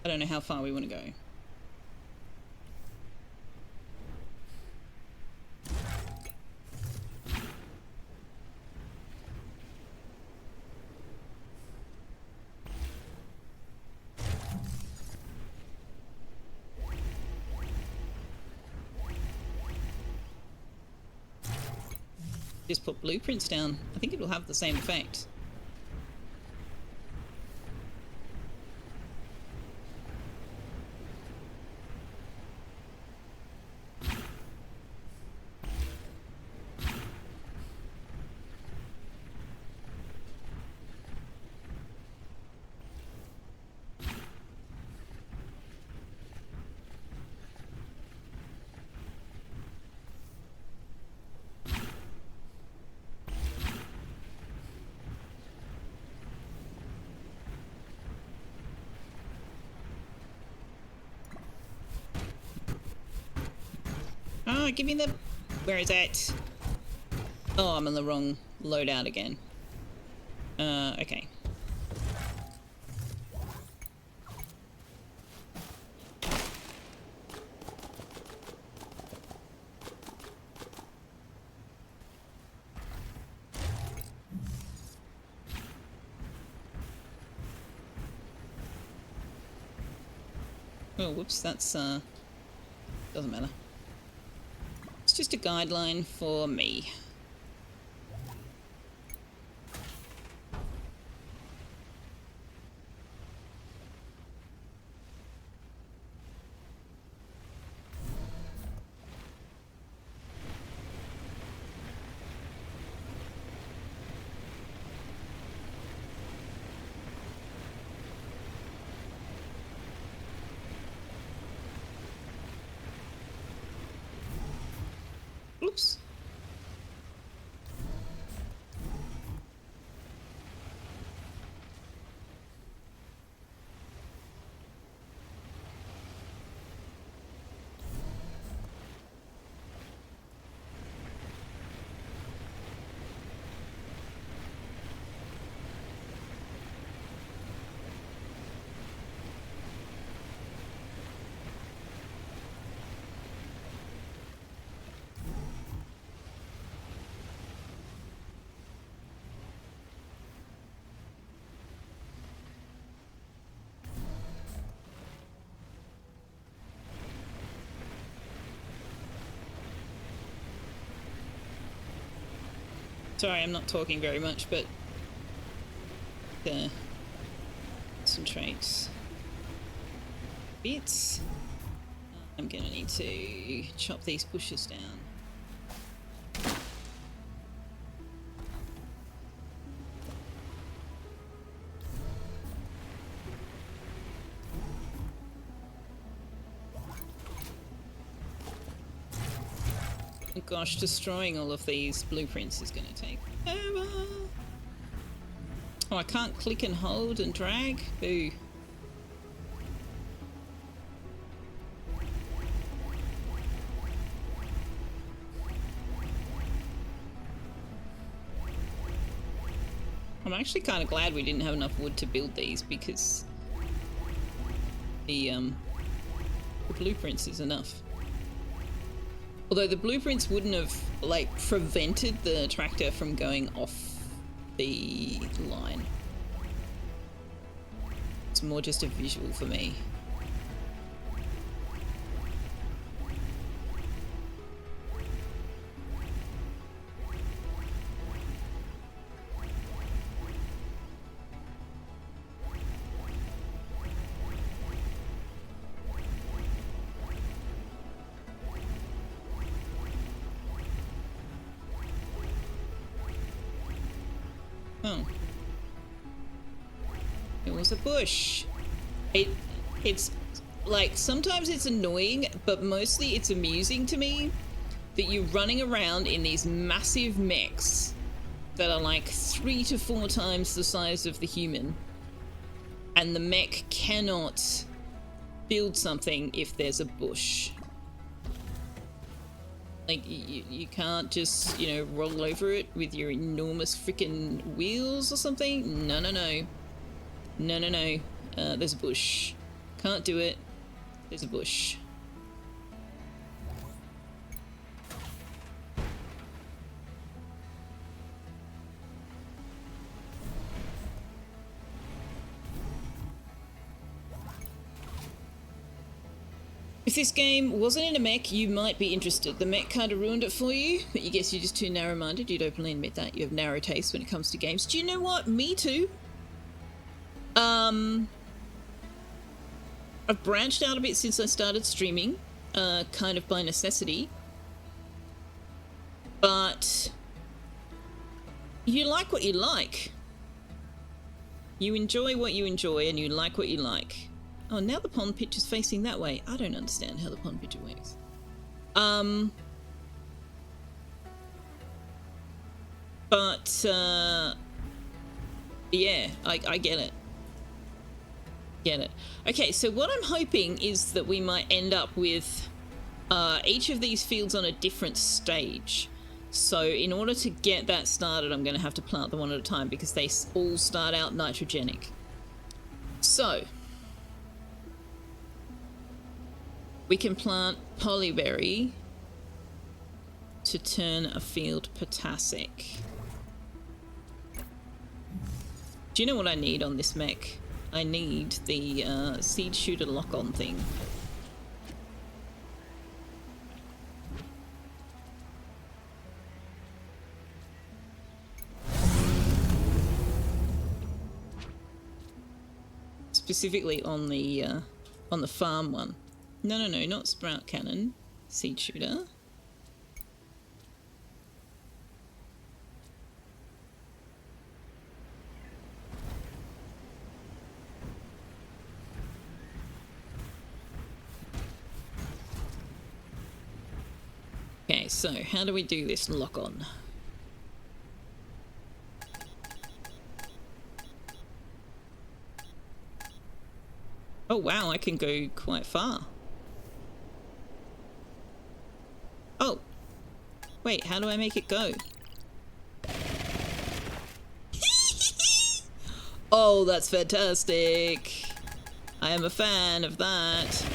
I don't know how far we want to go. Just put blueprints down. I think it will have the same effect. Oh, give me the... where is it? Oh, I'm on the wrong loadout again. Okay. Oh, whoops, that's, doesn't matter. It's just a guideline for me. Oops. Sorry, I'm not talking very much, but concentrate bits. I'm gonna need to chop these bushes down. Oh gosh, destroying all of these blueprints is gonna take forever. Oh, I can't click and hold and drag? Boo. I'm actually kind of glad we didn't have enough wood to build these, because the blueprints is enough. Although the blueprints wouldn't have, like, prevented the tractor from going off the line. It's more just a visual for me. Oh. It was a bush. It's like, sometimes it's annoying, but mostly it's amusing to me that you're running around in these massive mechs that are like 3 to 4 times the size of the human, and the mech cannot build something if there's a bush. Like, you can't just, you know, roll over it with your enormous freaking wheels or something? No, no, no. No, no, no. There's a bush. Can't do it. There's a bush. If this game wasn't in a mech, you might be interested. The mech kind of ruined it for you, but you guess you're just too narrow-minded. You'd openly admit that. You have narrow taste when it comes to games. Do you know what? Me too. I've branched out a bit since I started streaming, kind of by necessity. But you like what you like. You enjoy what you enjoy, and you like what you like. Oh, now the pond pitch is facing that way. I don't understand how the pond pitcher works. But, yeah, I get it. Get it. Okay, so what I'm hoping is that we might end up with each of these fields on a different stage. So in order to get that started, I'm going to have to plant them one at a time, because they all start out nitrogenic. So we can plant polyberry to turn a field potassic. Do you know what I need on this mech? I need the seed shooter lock-on thing. Specifically on the farm one. No, no, no, not sprout cannon. Seed shooter. Okay, so how do we do this lock on? Oh wow, I can go quite far. Oh, wait, how do I make it go? Oh, that's fantastic. I am a fan of that.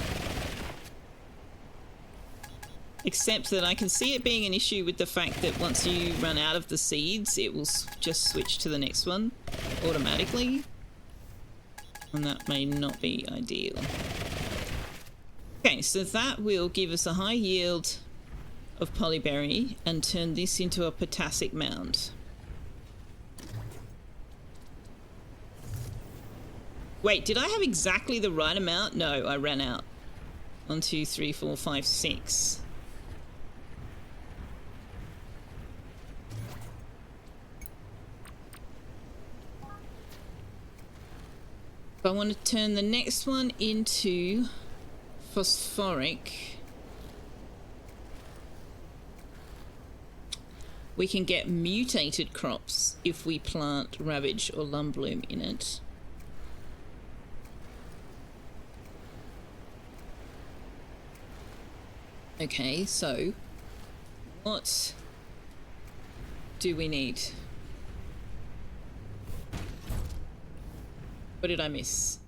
Except that I can see it being an issue with the fact that once you run out of the seeds, it will just switch to the next one automatically. And that may not be ideal. Okay, so that will give us a high yield of polyberry and turn this into a potassic mound. Wait, did I have exactly the right amount? No, I ran out. 1, 2, 3, 4, 5, 6. If I want to turn the next one into phosphoric, we can get mutated crops if we plant ravage or lumbloom in it. Okay, so what do we need? What did I miss?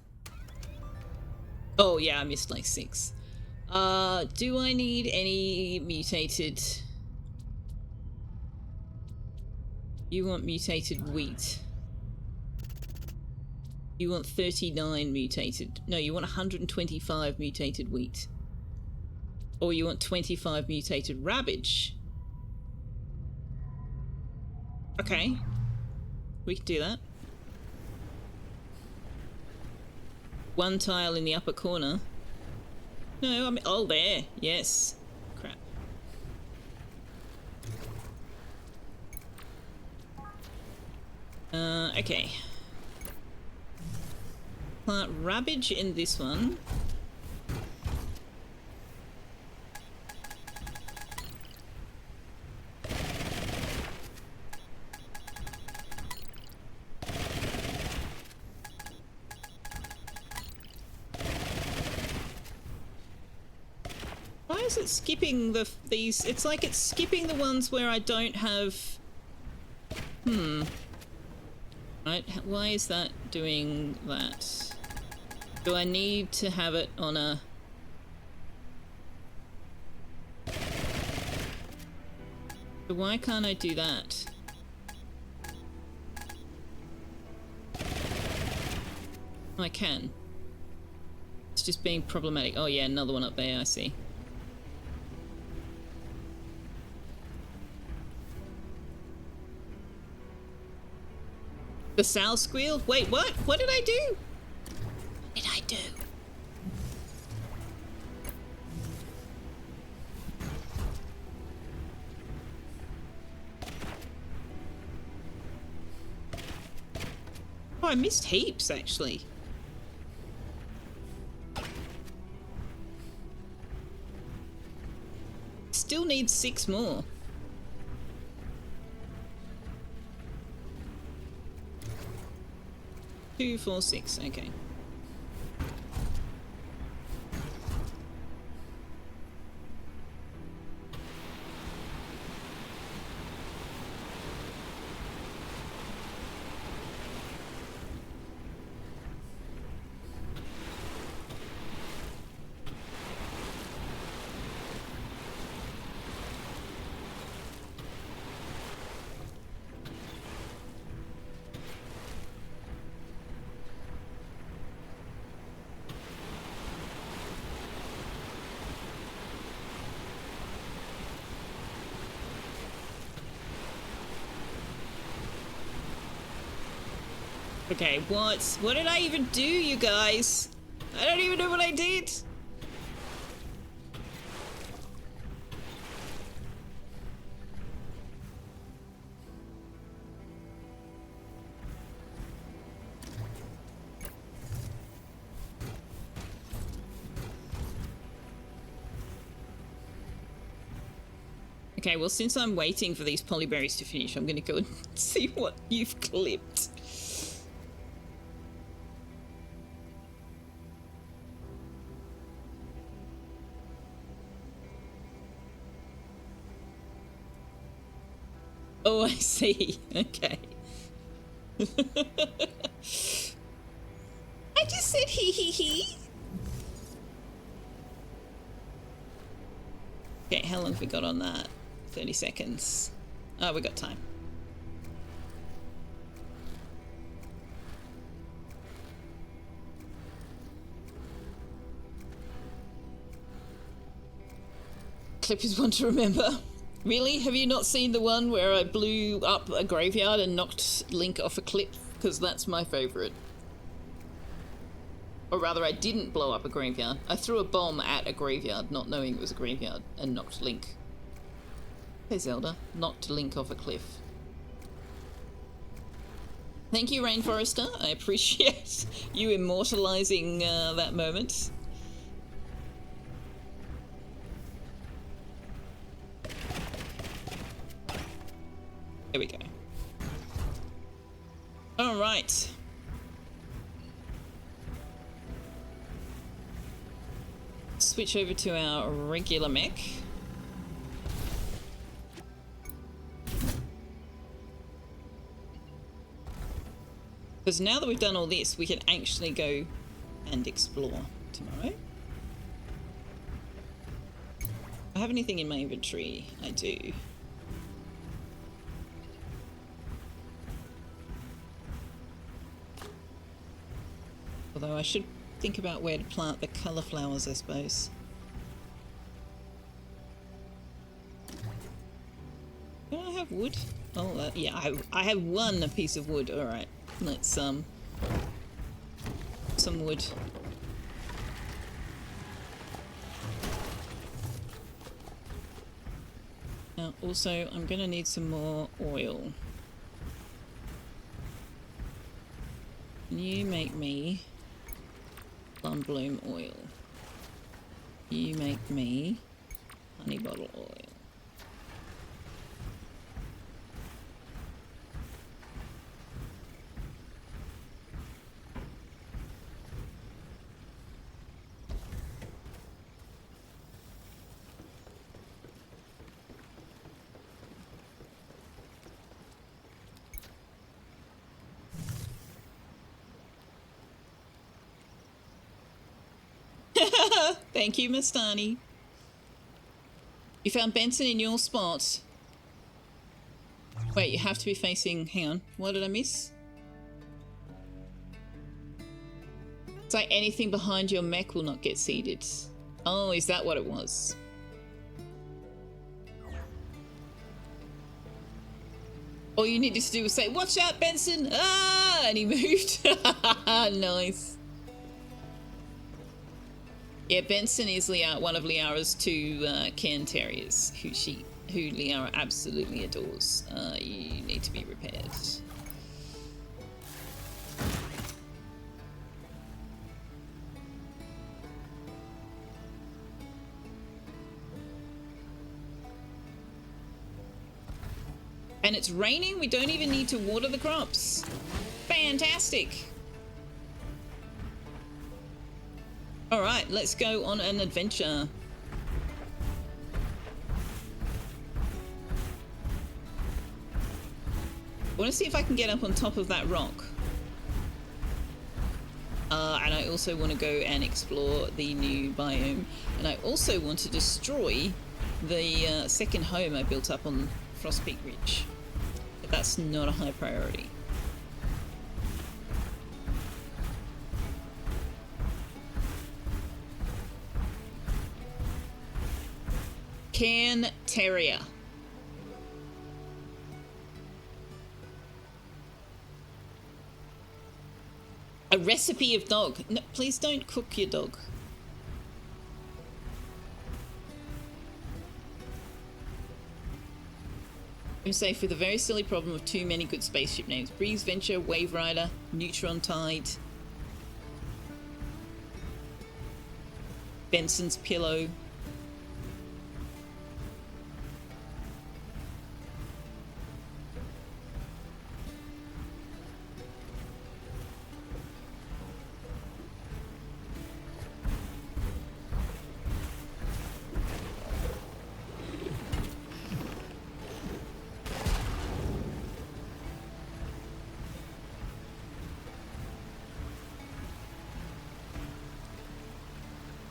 Oh yeah, I missed like 6. Do I need any mutated? You want mutated wheat. You want 39 mutated. No, you want 125 mutated wheat. Or you want 25 mutated ravage. Okay. We can do that. 1 tile in the upper corner. No, I mean, oh, there. Yes. Crap. Okay. Plant ravage in this one. Why is it skipping these? It's like it's skipping the ones where I don't have... Right, why is that doing that? Do I need to have it on a... So why can't I do that? I can. It's just being problematic. Oh yeah, another one up there, I see. The sow squealed? Wait, what? What did I do? What did I do? Oh, I missed heaps, actually. Still need 6 more. 2, 4, 6. Okay. Okay, what did I even do, you guys? I don't even know what I did. Okay, well, since I'm waiting for these polyberries to finish, I'm gonna go and see what you've clipped. Oh, I see. Okay. I just said hee hee hee. Okay, how long have we got on that? 30 seconds. Oh, we got time. Clip is one to remember. Really? Have you not seen the one where I blew up a graveyard and knocked Link off a cliff? Because that's my favourite. Or rather, I didn't blow up a graveyard. I threw a bomb at a graveyard, not knowing it was a graveyard, and knocked Link. Hey Zelda, knocked Link off a cliff. Thank you, Rainforester. I appreciate you immortalizing that moment. There we go. All right. Switch over to our regular mech. Because now that we've done all this, we can actually go and explore tomorrow. Do I have anything in my inventory? I do. Although I should think about where to plant the colour flowers, I suppose. Do I have wood? Oh, yeah, I have one piece of wood. All right, let's some wood. Now, also, I'm gonna need some more oil. Can you make me plum bloom oil? You make me honey bottle oil. Thank you, Mastani. You found Benson in your spot. Wait, you have to be facing... Hang on. What did I miss? It's like anything behind your mech will not get seeded. Oh, is that what it was? All you needed to do was say, "Watch out, Benson!" Ah! And he moved. Nice. Yeah, Benson is one of Liara's two cairn terriers, who Liara absolutely adores. You need to be repaired. And it's raining. We don't even need to water the crops. Fantastic. All right, let's go on an adventure. I want to see if I can get up on top of that rock. And I also want to go and explore the new biome. And I also want to destroy the second home I built up on Frostpeak Ridge. But that's not a high priority. Cairn Terrier. A recipe of dog. No, please don't cook your dog. I'm safe with a very silly problem of too many good spaceship names. Breeze Venture, Wave Rider, Neutron Tide, Benson's Pillow.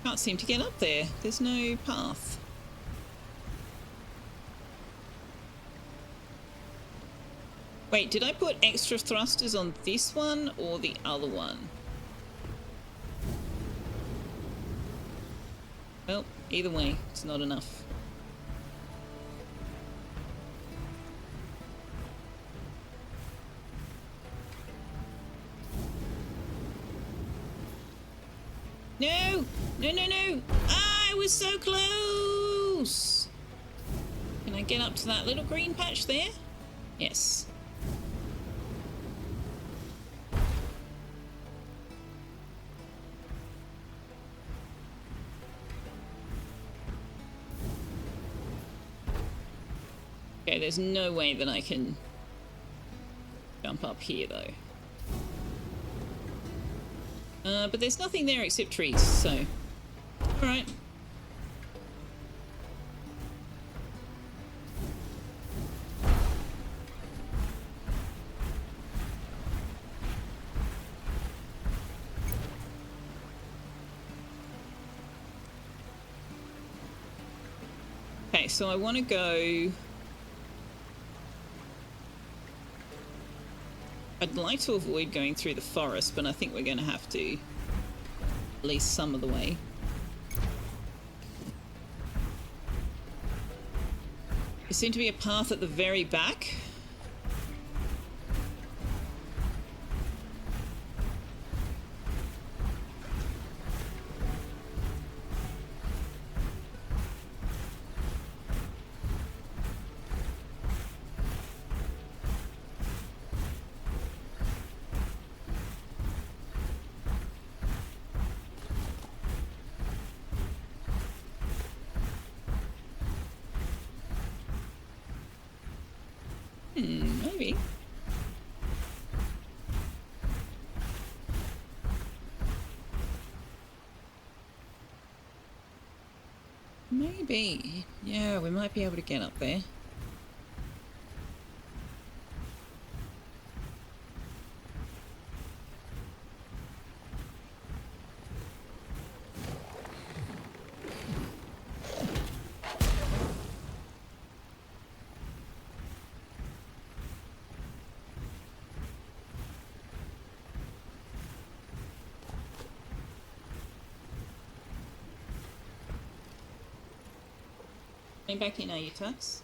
Can't seem to get up there. There's no path. Wait, did I put extra thrusters on this one or the other one? Well, either way, it's not enough. No! No, no, no! Ah, I was so close! Can I get up to that little green patch there? Yes. Okay, there's no way that I can jump up here, though. But there's nothing there except trees, so... Alright. Okay, so I want to go... I'd like to avoid going through the forest, but I think we're going to have to at least some of the way. There seemed to be a path at the very back. Maybe. Maybe. Yeah, we might be able to get up there. Back in, are you, Tux?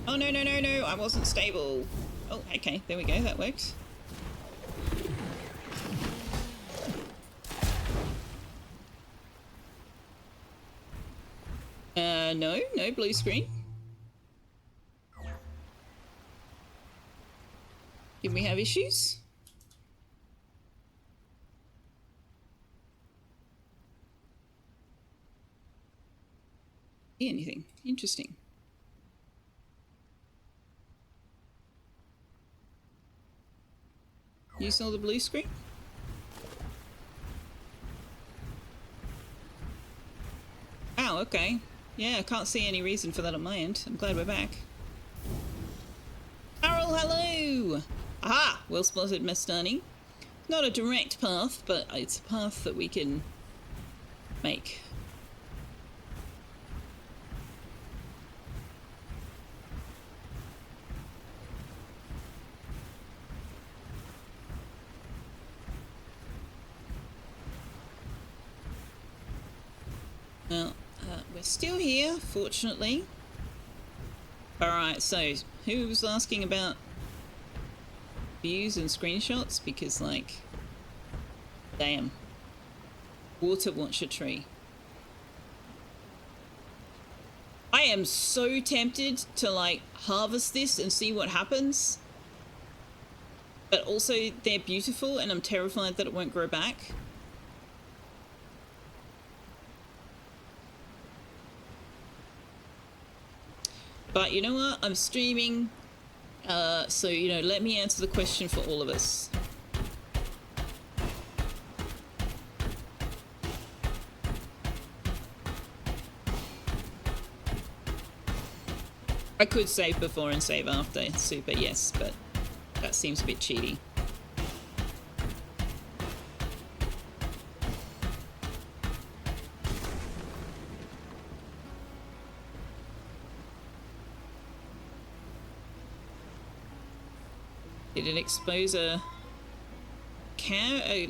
Oh, no, no, no, no, I wasn't stable. Oh, okay, there we go, that worked. No, no blue screen. Did we have issues? See anything? Interesting. You saw the blue screen? Oh, okay. Yeah, I can't see any reason for that on my end. I'm glad we're back. Carol, hello! Aha! Well spotted, Mastani. Not a direct path, but it's a path that we can make. Well, we're still here, fortunately. Alright, so who was asking about views and screenshots? Because, like, damn. Water wants your tree. I am so tempted to, like, harvest this and see what happens. But also, they're beautiful and I'm terrified that it won't grow back. But you know what? I'm streaming, so, you know, let me answer the question for all of us. I could save before and save after, super, yes, but that seems a bit cheaty. Did it expose a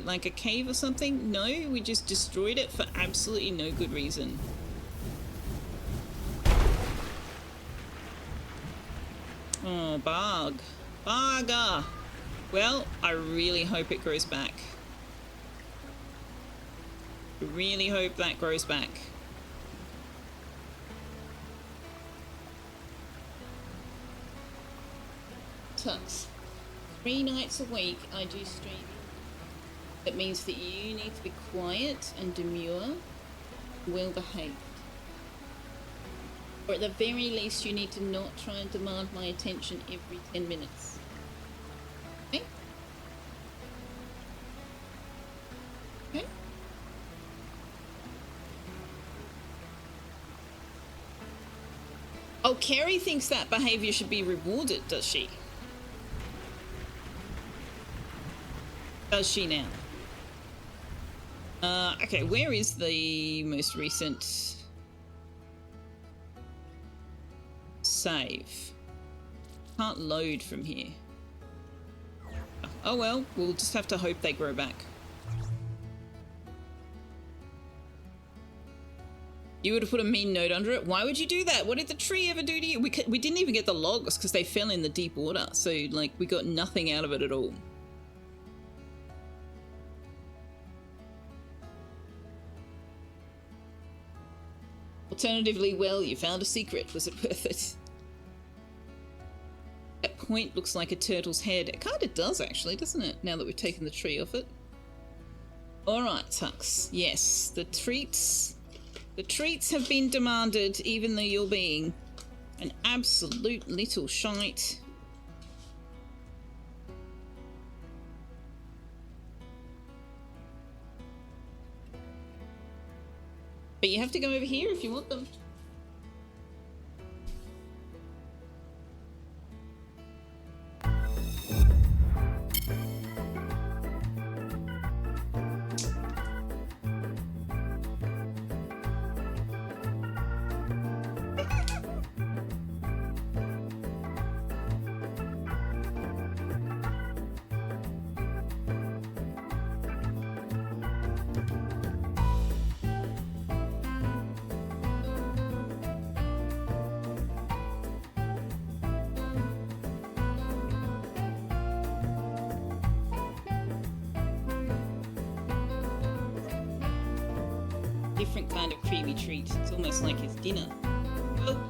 like a cave or something? No, we just destroyed it for absolutely no good reason. Oh, bug. Bugger. Well, I really hope it grows back. I really hope that grows back. Tux. 3 nights a week I do streaming. That means that you need to be quiet and demure, well behaved. Or at the very least, you need to not try and demand my attention every 10 minutes. Okay? Okay? Oh, Carrie thinks that behaviour should be rewarded, does she? Does she now? Okay, where is the most recent save? Can't load from here. Oh well, we'll just have to hope they grow back. You would have put a mean note under it. Why would you do that? What did the tree ever do to you? We didn't even get the logs because they fell in the deep water. So, like, we got nothing out of it at all. Alternatively, well, you found a secret. Was it worth it? That point looks like a turtle's head. It kind of does, actually, doesn't it? Now that we've taken the tree off it. Alright, Tux. Yes, the treats have been demanded, even though you're being an absolute little shite. But you have to go over here if you want them. Different kind of creamy treat. It's almost like his dinner. Oh.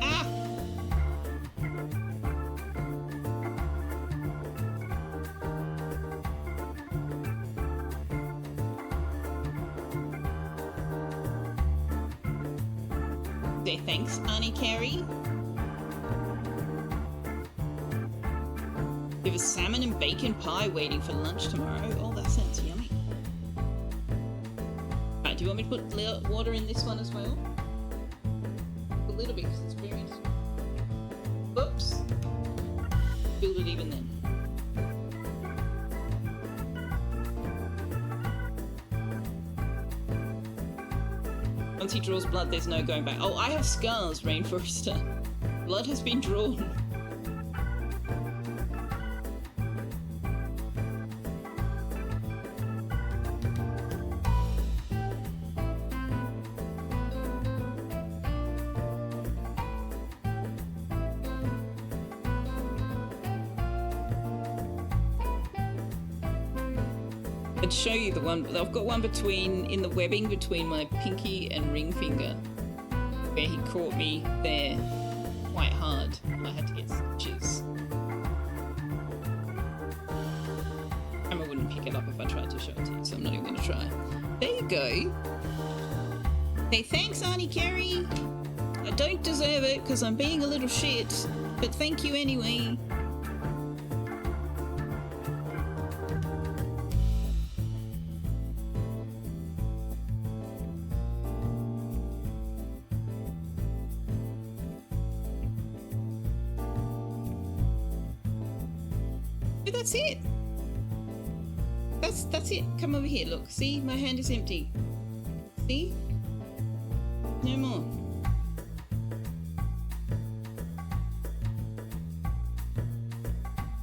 Ah! Say thanks, Auntie Carrie. We have a salmon and bacon pie waiting for lunch tomorrow. Oh, that sounds yummy. Do you want me to put water in this one as well? A little bit because it's very... Whoops. Build it even then. Once he draws blood, there's no going back. Oh, I have scars, Rainforester. Blood has been drawn. I'd show you the one. I've got one in the webbing between my pinky and ring finger, where he caught me there quite hard. I had to get stitches. I wouldn't pick it up if I tried to show it to you, so I'm not even going to try. There you go. Hey, thanks, Auntie Carrie. I don't deserve it because I'm being a little shit, but thank you anyway. That's it. That's it. Come over here. Look. See, my hand is empty. See? No more.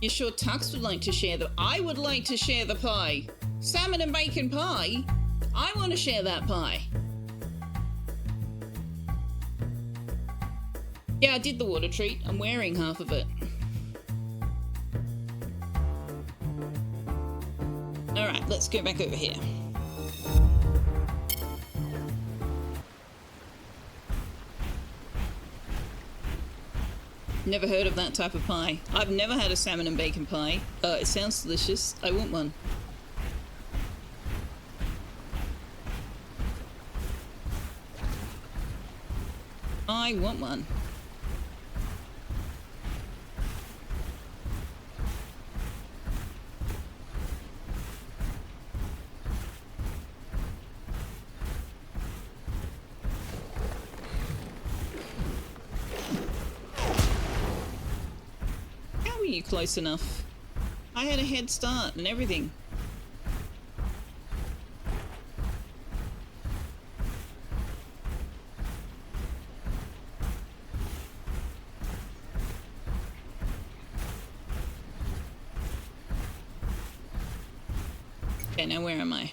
You sure Tux would like to share the... I would like to share the pie. Salmon and bacon pie? I want to share that pie. Yeah, I did the water treat. I'm wearing half of it. Alright, let's go back over here. Never heard of that type of pie. I've never had a salmon and bacon pie. It sounds delicious. I want one. I want one. How were you close enough? I had a head start and everything. Okay, now where am I?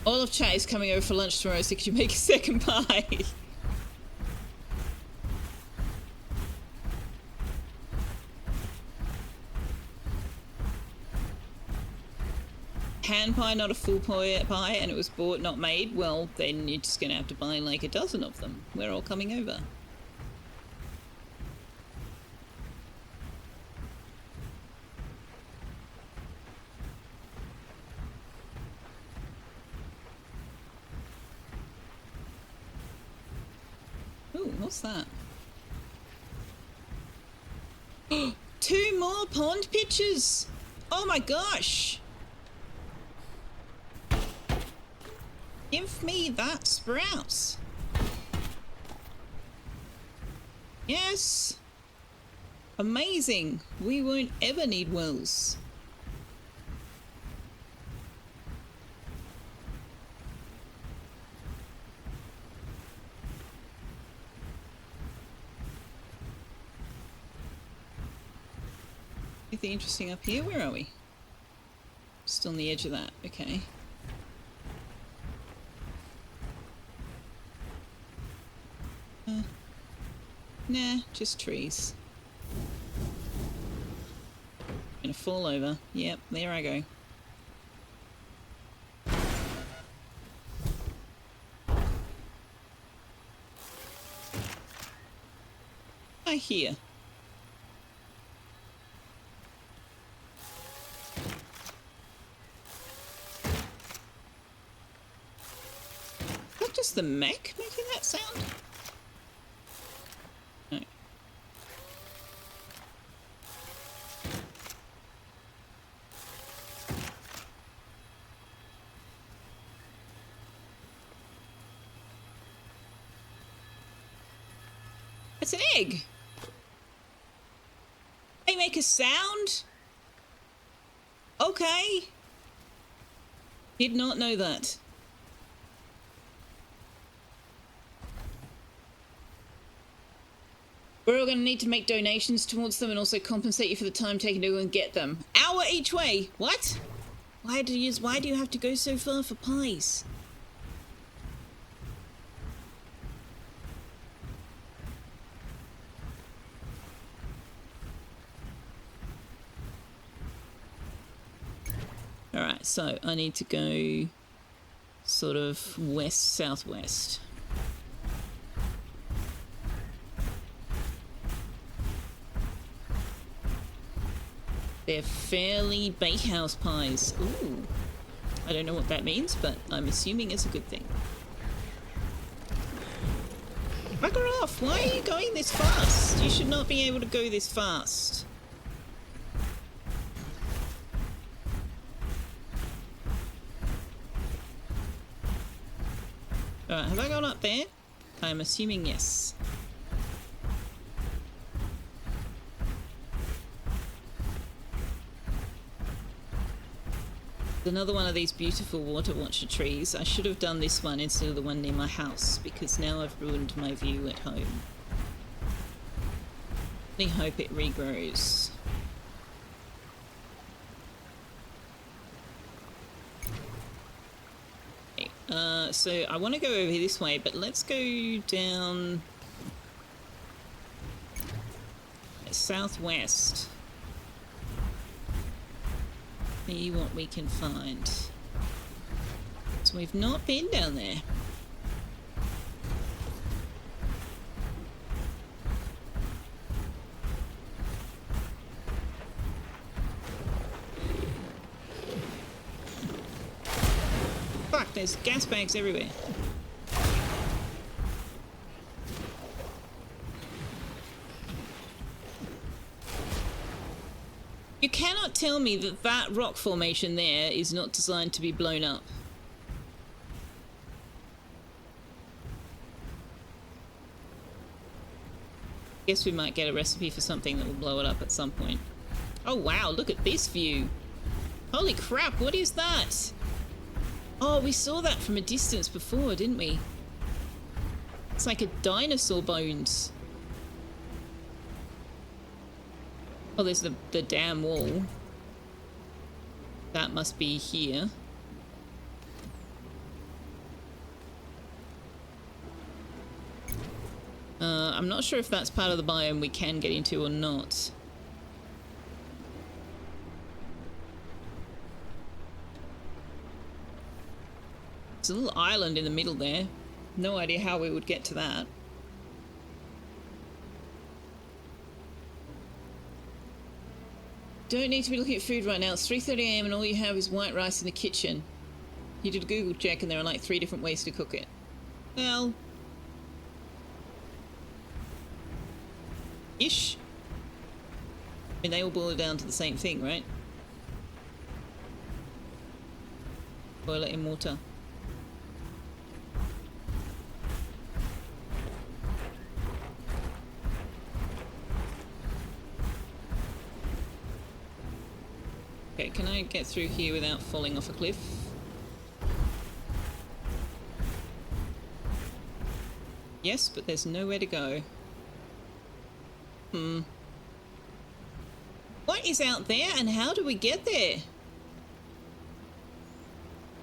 All of chat is coming over for lunch tomorrow, so could you make a second pie? Hand pie, not a full pie, and it was bought, not made. Well, then you're just gonna have to buy like a dozen of them. We're all coming over. Ooh, what's that? 2 more pond pitchers! Oh my gosh! Give me that sprout! Yes! Amazing! We won't ever need wells. Anything interesting up here? Where are we? Still on the edge of that. Okay. Nah, just trees. Gonna fall over. Yep, there I go. I hear. Is that just the mech making that sound? No. It's an egg. They make a sound? Okay. Did not know that. We're all going to need to make donations towards them and also compensate you for the time taken to go and get them. Hour each way. What? Why do you have to go so far for pies? Alright, so I need to go sort of west-southwest. They're fairly bakehouse pies. Ooh. I don't know what that means, but I'm assuming it's a good thing. Bugger off! Why are you going this fast? You should not be able to go this fast. Alright, have I gone up there? I'm assuming yes. Another one of these beautiful water watcher trees. I should have done this one instead of the one near my house, because now I've ruined my view at home. I hope it regrows. Okay, so I want to go over this way, but let's go down southwest. See what we can find. So we've not been down there. Fuck, there's gas bags everywhere. You cannot tell me that that rock formation there is not designed to be blown up. Guess we might get a recipe for something that will blow it up at some point. Oh wow, look at this view. Holy crap, what is that? Oh, we saw that from a distance before, didn't we? It's like a dinosaur bones. Oh, there's the dam wall. That must be here. I'm not sure if that's part of the biome we can get into or not. There's a little island in the middle there. No idea how we would get to that. Don't need to be looking at food right now. It's 3:30 AM and all you have is white rice in the kitchen. You did a Google check and there are like 3 different ways to cook it. Well... ish. I mean, they all boil down to the same thing, right? Boil it in water. Okay, can I get through here without falling off a cliff? Yes, but there's nowhere to go. What is out there and how do we get there?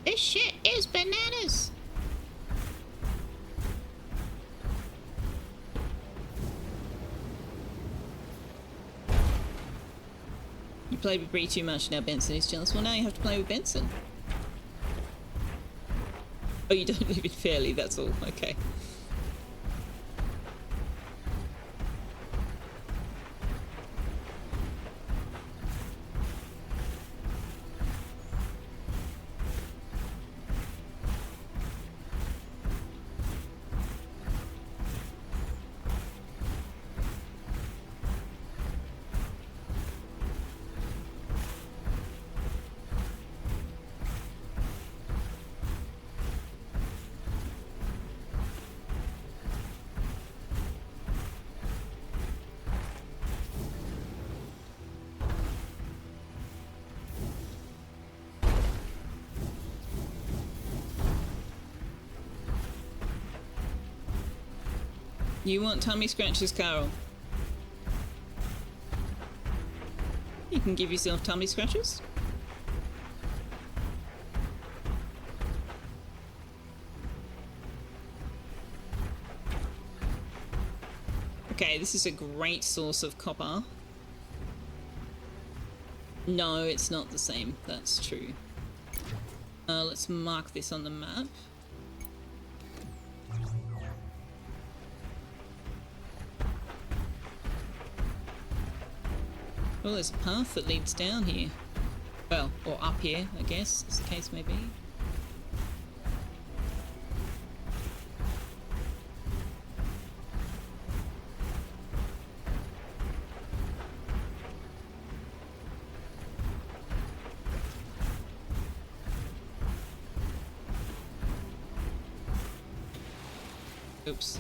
This shit is bananas! You played with Bree too much, now Benson is jealous. Well, now you have to play with Benson. Oh, you don't live in Fairley, that's all. Okay. You want tummy scratches, Carol? You can give yourself tummy scratches. Okay, this is a great source of copper. No, it's not the same. That's true. Let's mark this on the map. Well, there's a path that leads down here. Well, or up here, I guess, as the case may be. Oops.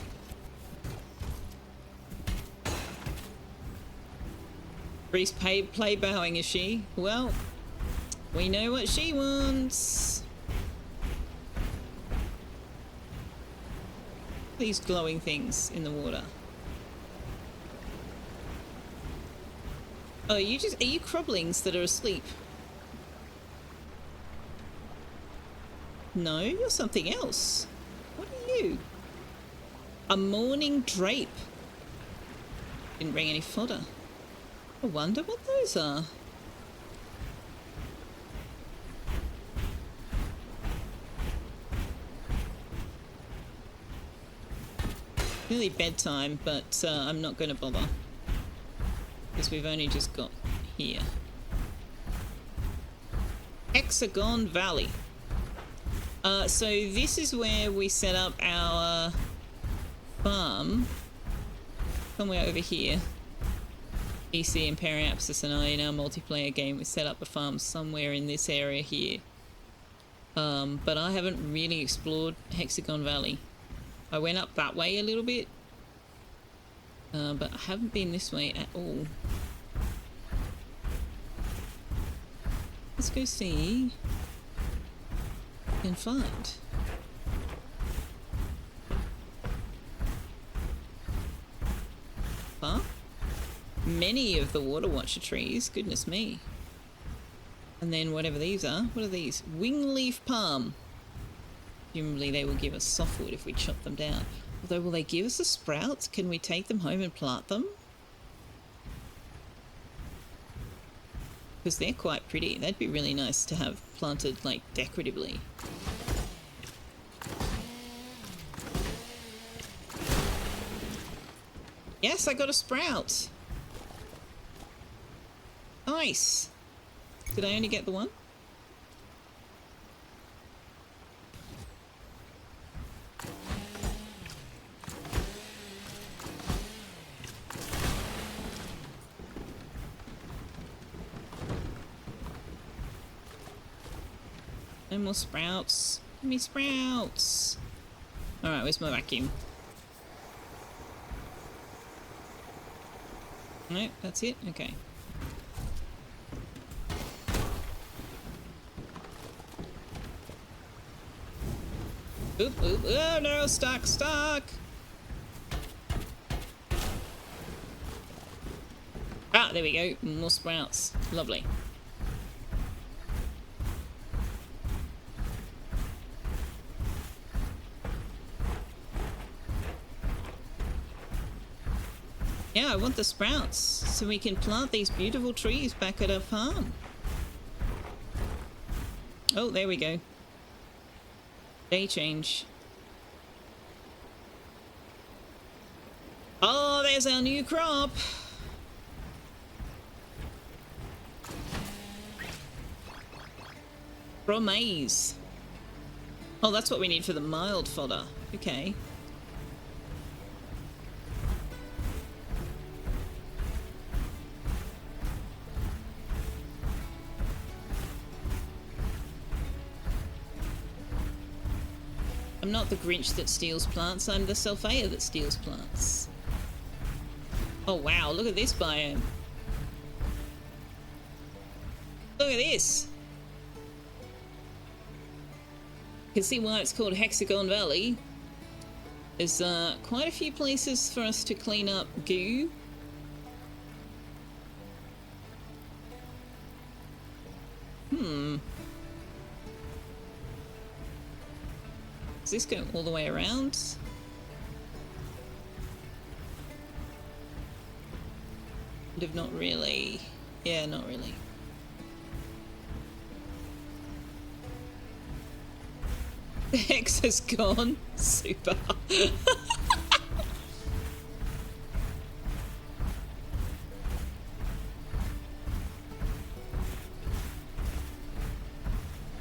Bree's play bowing, is she? Well, we know what she wants. These glowing things in the water. Oh, are you croblings that are asleep? No, you're something else. What are you? A morning drape. Didn't bring any fodder. I wonder what those are. Nearly bedtime, but I'm not going to bother. Because we've only just got here. Hexagon Valley. So this is where we set up our farm. Somewhere over here. EC and Periapsis and I, in our multiplayer game, we set up a farm somewhere in this area here. But I haven't really explored Hexagon Valley. I went up that way a little bit. But I haven't been this way at all. Let's go see what we can find. Huh? Many of the Water Watcher trees, goodness me. And then whatever these are, what are these? Wingleaf palm. Presumably they will give us softwood if we chop them down. Although, will they give us the sprouts? Can we take them home and plant them? Because they're quite pretty. That'd be really nice to have planted, like, decoratively. Yes, I got a sprout! Nice! Did I only get the one? No more sprouts. Give me sprouts! Alright, where's my vacuum? No, that's it? Okay. Oop, oop, oh no, stuck, stuck! Ah, there we go, more sprouts. Lovely. Yeah, I want the sprouts so we can plant these beautiful trees back at our farm. Oh, there we go. Day change. Oh, there's our new crop. From maize. Oh, that's what we need for the mild fodder. Okay. I'm not the Grinch that steals plants, I'm the Selfeya that steals plants. Oh wow, look at this biome. Look at this. You can see why it's called Hexagon Valley. There's quite a few places for us to clean up goo. Does this go all the way around? Not really. Yeah, not really. The hex has gone. Super.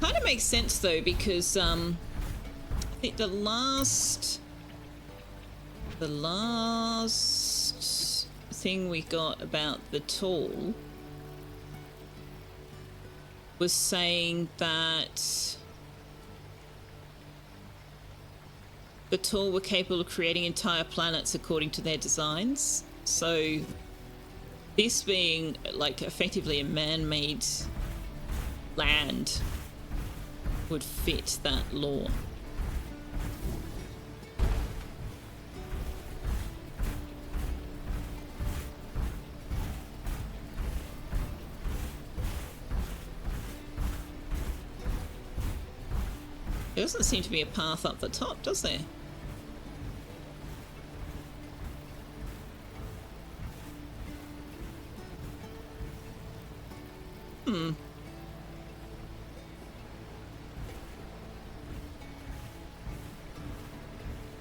Kind of makes sense though, because I think the last thing we got about the tool was saying that the tool were capable of creating entire planets according to their designs. So this being like effectively a man-made land would fit that law. There doesn't seem to be a path up the top, does there?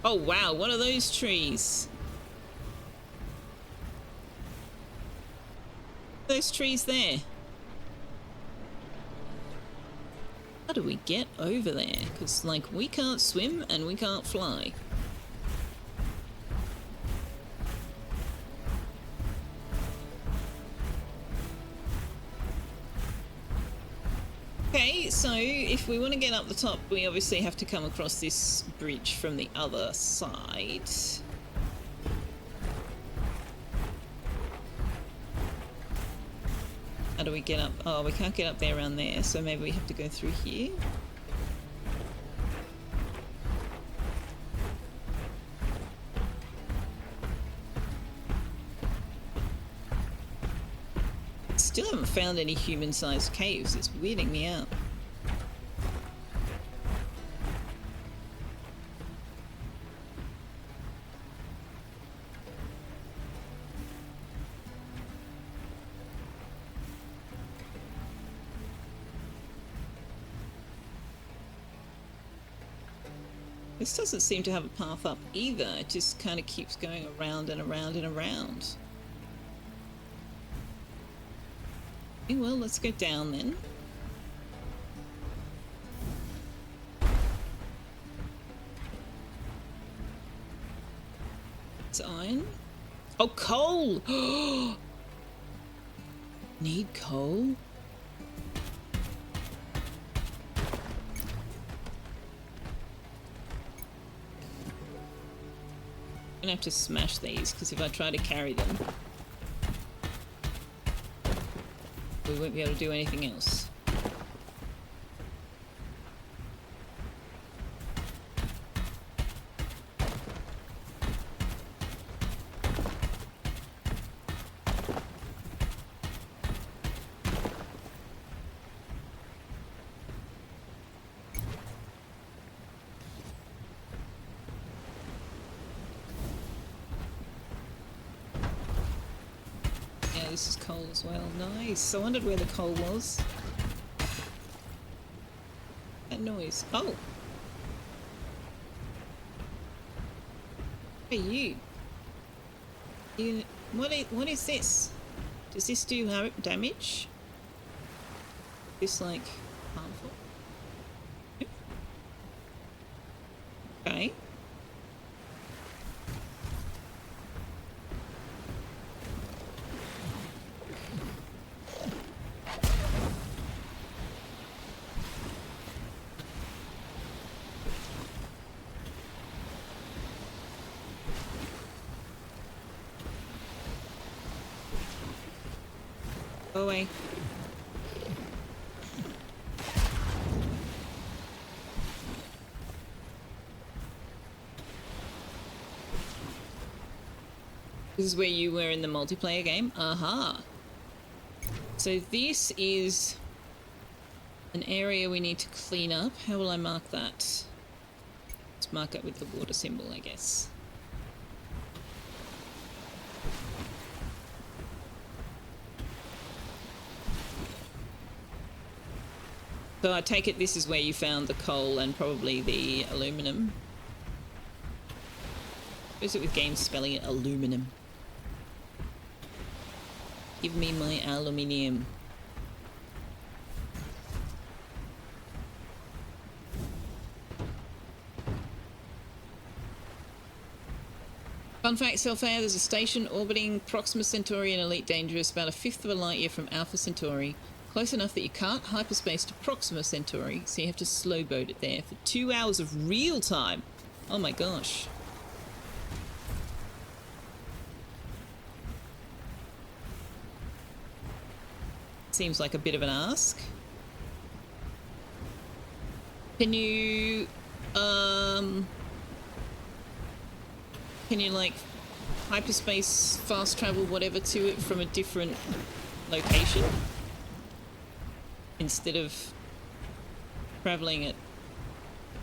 Oh wow, what are those trees? Those trees there. How do we get over there? Because, like, we can't swim and we can't fly. Okay, so if we want to get up the top, we obviously have to come across this bridge from the other side. How do we get up? Oh, we can't get up there around there, so maybe we have to go through here. Still haven't found any human-sized caves. It's weirding me out. This doesn't seem to have a path up either. It just kind of keeps going around and around and around. Okay, well, let's go down then. It's iron. Oh, coal! Need coal? I'm gonna have to smash these, because if I try to carry them, we won't be able to do anything else. This is coal as well. Nice. I wondered where the coal was. That noise. Oh. Hey, you. What is this? Does this do damage? This, like, harmful? Okay. Go away. This is where you were in the multiplayer game? Aha. So this is an area we need to clean up. How will I mark that? Let's mark it with the water symbol, I guess. So I take it this is where you found the coal and probably the aluminum. What is it with games spelling it aluminum? Give me my aluminium. Fun fact, Selfeya, there's a station orbiting Proxima Centauri and Elite Dangerous, about a fifth of a light year from Alpha Centauri. Close enough that you can't hyperspace to Proxima Centauri, so you have to slow boat it there for 2 hours of real time. Oh my gosh. Seems like a bit of an ask. Can you like hyperspace, fast travel, whatever to it from a different location? Instead of traveling at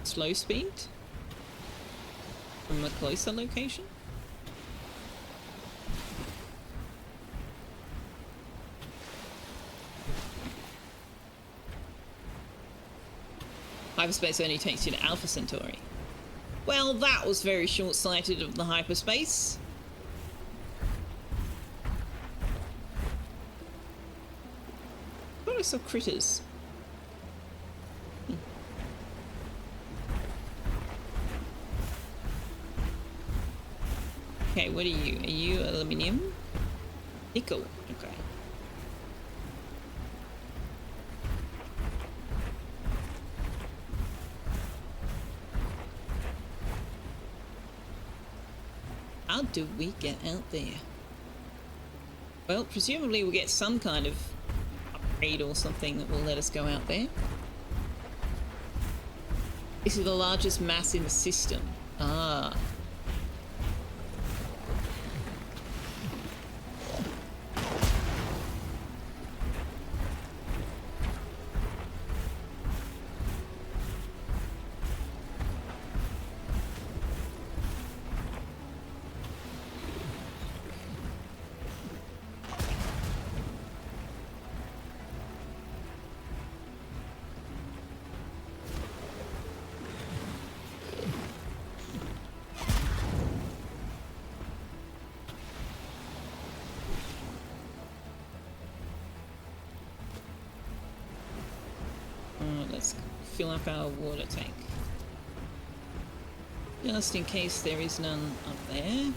slow speed from a closer location. Hyperspace only takes you to Alpha Centauri. Well, that was very short-sighted of the hyperspace. I thought I saw critters. Okay, what are you? Are you aluminium? Nickel. Okay. How do we get out there? Well, presumably we'll get some kind of upgrade or something that will let us go out there. This is the largest mass in the system. Ah. Let's fill up our water tank. Just in case there is none up there.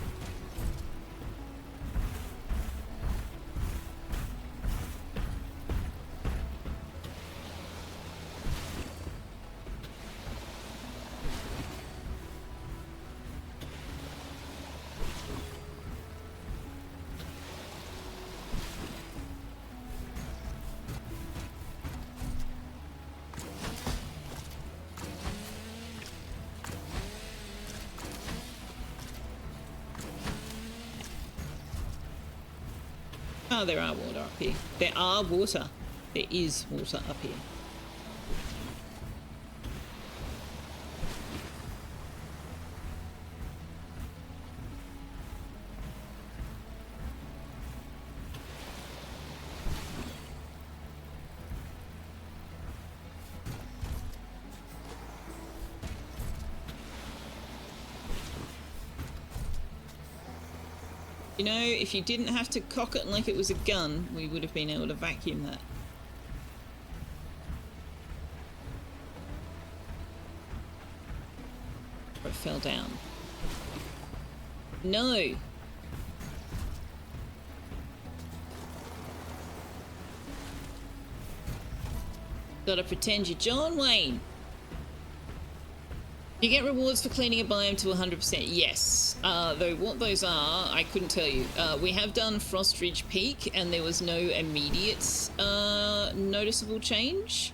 Oh, there are water up here. There are water. There is water up here. You know, if you didn't have to cock it like it was a gun, we would have been able to vacuum that. Or it fell down. No! Gotta pretend you're John Wayne. You get rewards for cleaning a biome to 100%. Yes. Though what those are, I couldn't tell you. We have done Frost Ridge Peak, and there was no immediate noticeable change.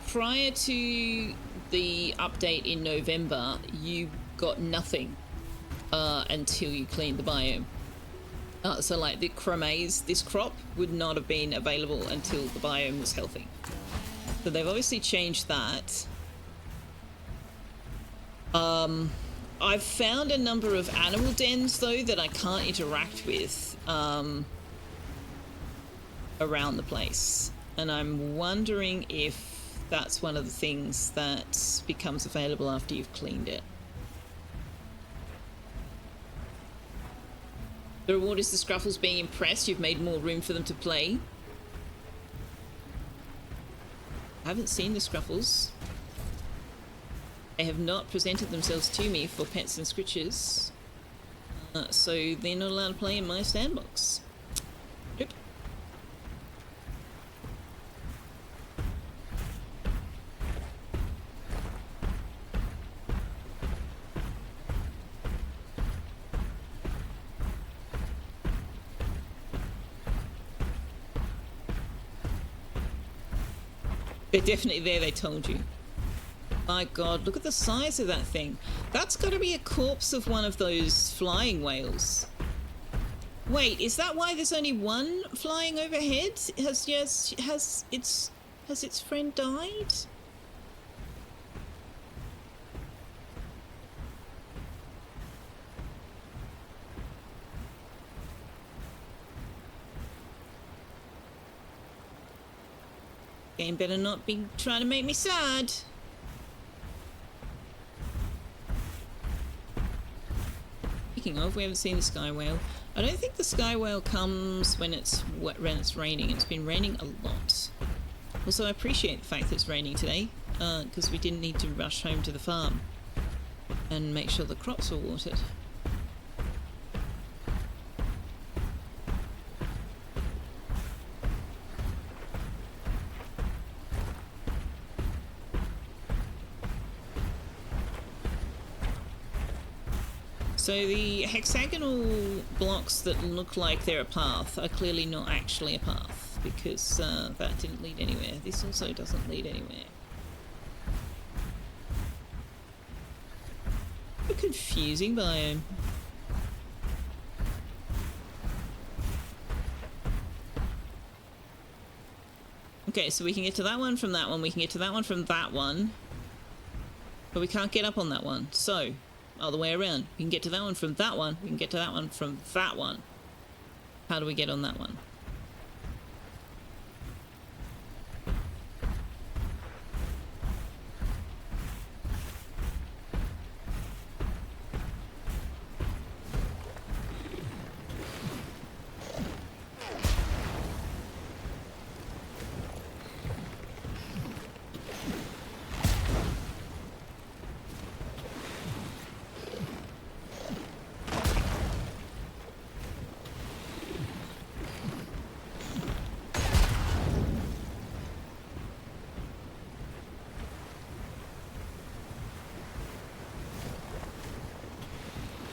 Prior to the update in November, you got nothing until you cleaned the biome. So like the chromaze, this crop, would not have been available until the biome was healthy. So they've obviously changed that. I've found a number of animal dens, though, that I can't interact with around the place. And I'm wondering if that's one of the things that becomes available after you've cleaned it. The reward is the Scruffles being impressed. You've made more room for them to play. I haven't seen the Scruffles. They have not presented themselves to me for pets and scritches, so they're not allowed to play in my sandbox. Nope. They're definitely there, they told you. My god, look at the size of that thing. That's got to be a corpse of one of those flying whales. Wait, is that why there's only one flying overhead? Has its friend died? Game better not be trying to make me sad. Speaking of, we haven't seen the sky whale. I don't think the sky whale comes when it's raining. It's been raining a lot. Also, I appreciate the fact that it's raining today, because we didn't need to rush home to the farm and make sure the crops were watered. So the hexagonal blocks that look like they're a path are clearly not actually a path, because that didn't lead anywhere. This also doesn't lead anywhere. A confusing biome. Okay, so we can get to that one from that one, we can get to that one from that one, but we can't get up on that one, so other way around. We can get to that one from that one. We can get to that one from that one. How do we get on that one?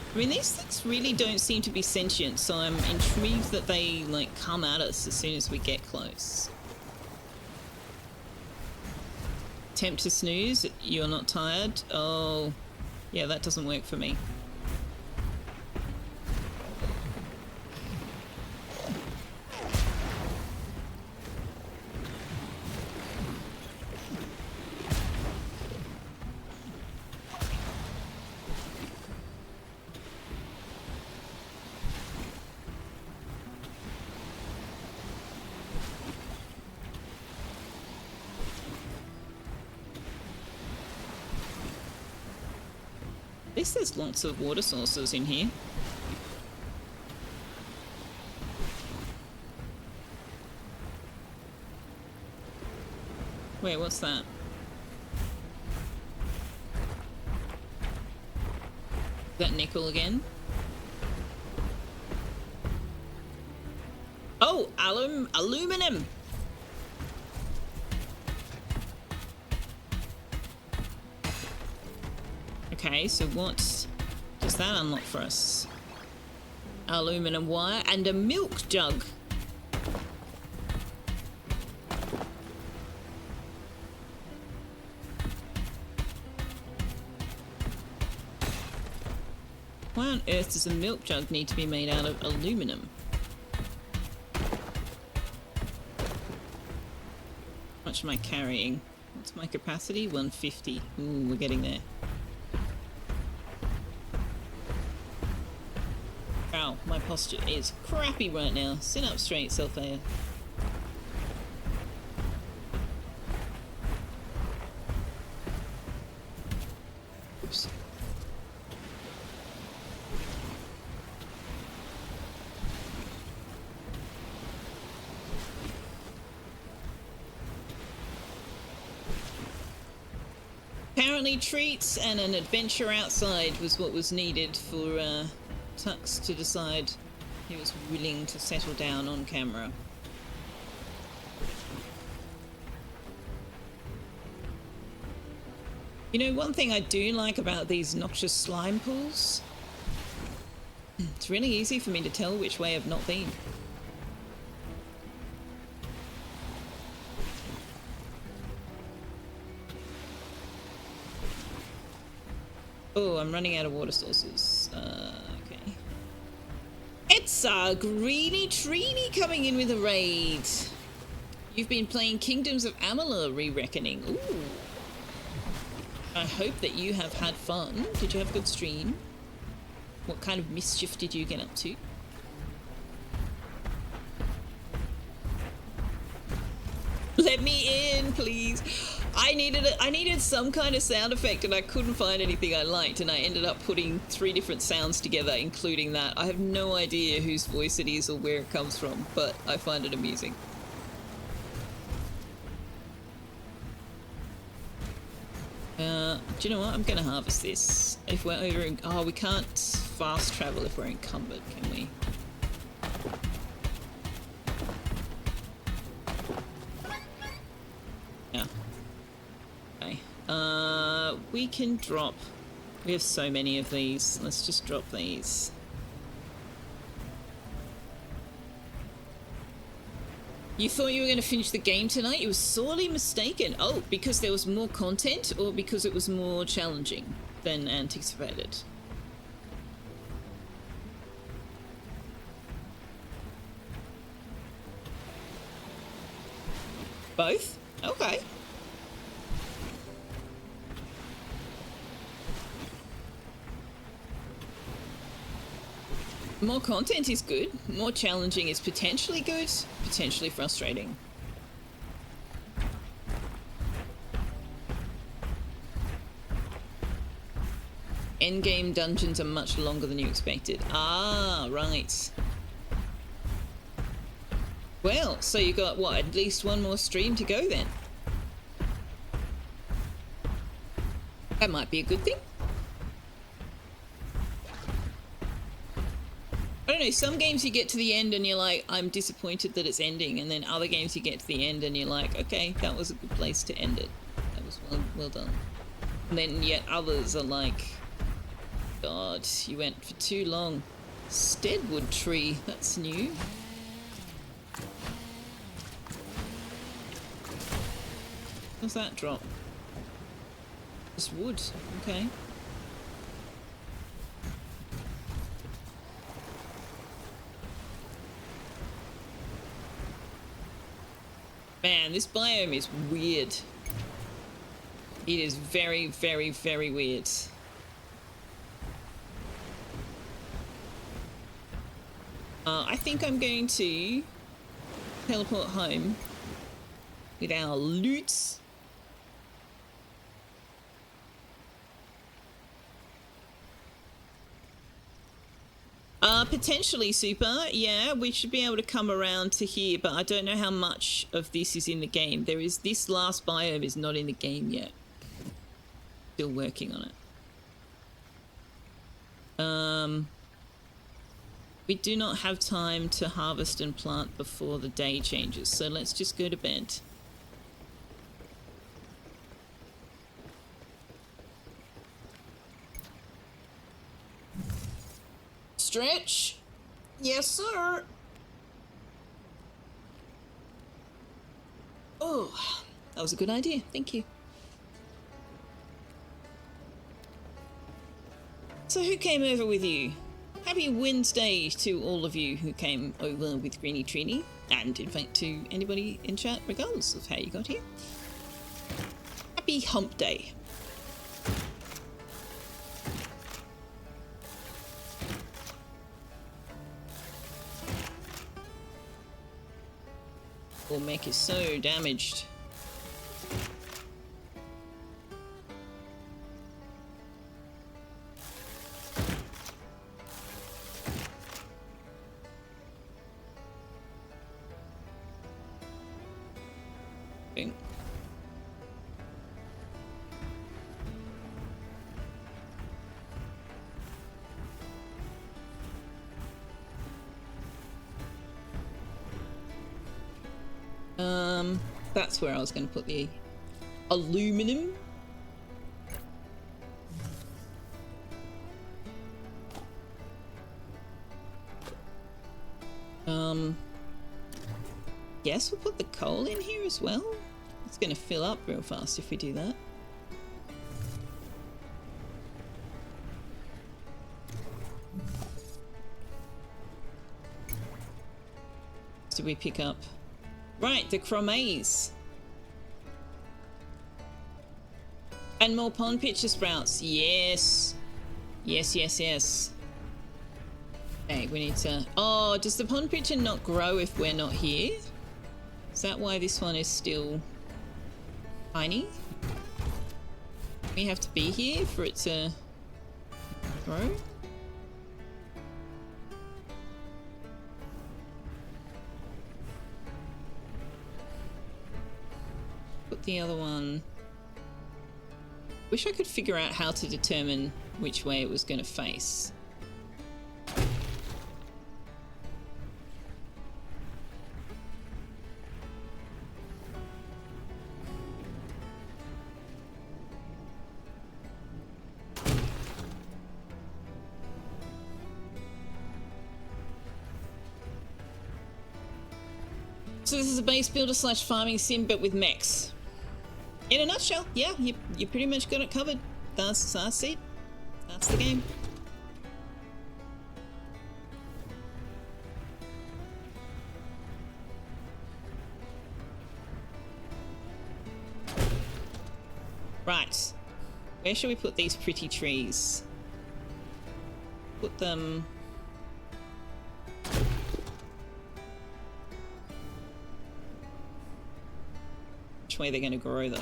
I mean, these things really don't seem to be sentient, so I'm intrigued that they, like, come at us as soon as we get close. Attempt to snooze? You're not tired? Oh, yeah, that doesn't work for me. At least there's lots of water sources in here. Wait, what's that? Is that nickel again? Oh, aluminum! Okay, so what does that unlock for us? Aluminum wire and a milk jug. Why on earth does a milk jug need to be made out of aluminum? How much am I carrying? What's my capacity? 150. Ooh, we're getting there. Wow, my posture is crappy right now. Sit up straight, Selfeya. Oops. Apparently treats and an adventure outside was what was needed for Tux to decide he was willing to settle down on camera. You know, one thing I do like about these noxious slime pools, it's really easy for me to tell which way I've not been. Oh, I'm running out of water sources. Okay. It's Greeny Treeny coming in with a raid. You've been playing Kingdoms of Amalur Re-Reckoning. Ooh. I hope that you have had fun. Did you have a good stream? What kind of mischief did you get up to? Let me in, please. I needed some kind of sound effect and I couldn't find anything I liked, and I ended up putting 3 different sounds together, including that. I have no idea whose voice it is or where it comes from, but I find it amusing. Do you know what? I'm gonna harvest this. If we're over in... Oh, we can't fast travel if we're encumbered, can we? Yeah. Okay. We can drop... We have so many of these. Let's just drop these. You thought you were going to finish the game tonight? You were sorely mistaken. Oh, because there was more content or because it was more challenging than anticipated? Both? Okay. More content is good. More challenging is potentially good, potentially frustrating. Endgame dungeons are much longer than you expected. Ah, right. Well, so you got, what, at least one more stream to go then? That might be a good thing. I don't know, some games you get to the end and you're like, I'm disappointed that it's ending, and then other games you get to the end and you're like, okay, that was a good place to end it. That was well done. And then yet others are like, God, you went for too long. Steadwood tree, that's new. What's that drop? Just wood, okay. Man, this biome is weird. It is very, very, very weird. I think I'm going to teleport home with our loot. Potentially, Super. Yeah, we should be able to come around to here, but I don't know how much of this is in the game. There is... This last biome is not in the game yet. Still working on it. We do not have time to harvest and plant before the day changes, so let's just go to bed. Stretch. Yes, sir. Oh, that was a good idea. Thank you. So who came over with you? Happy Wednesday to all of you who came over with Greenie Trini, and in fact to anybody in chat, regardless of how you got here. Happy Hump Day. Our mech is so damaged. Okay. That's where I was going to put the aluminum. Guess we'll put the coal in here as well. It's going to fill up real fast if we do that. So we pick up... Right, the chromates. And more pond pitcher sprouts. Yes. Yes, yes, yes. Okay, we need to... Oh, does the pond pitcher not grow if we're not here? Is that why this one is still tiny? We have to be here for it to grow? Put the other one... Wish I could figure out how to determine which way it was going to face. So this is a base builder slash farming sim, but with mechs. In a nutshell, yeah, you pretty much got it covered. That's it. That's the game. Right. Where should we put these pretty trees? Put them... Which way they're going to grow, though?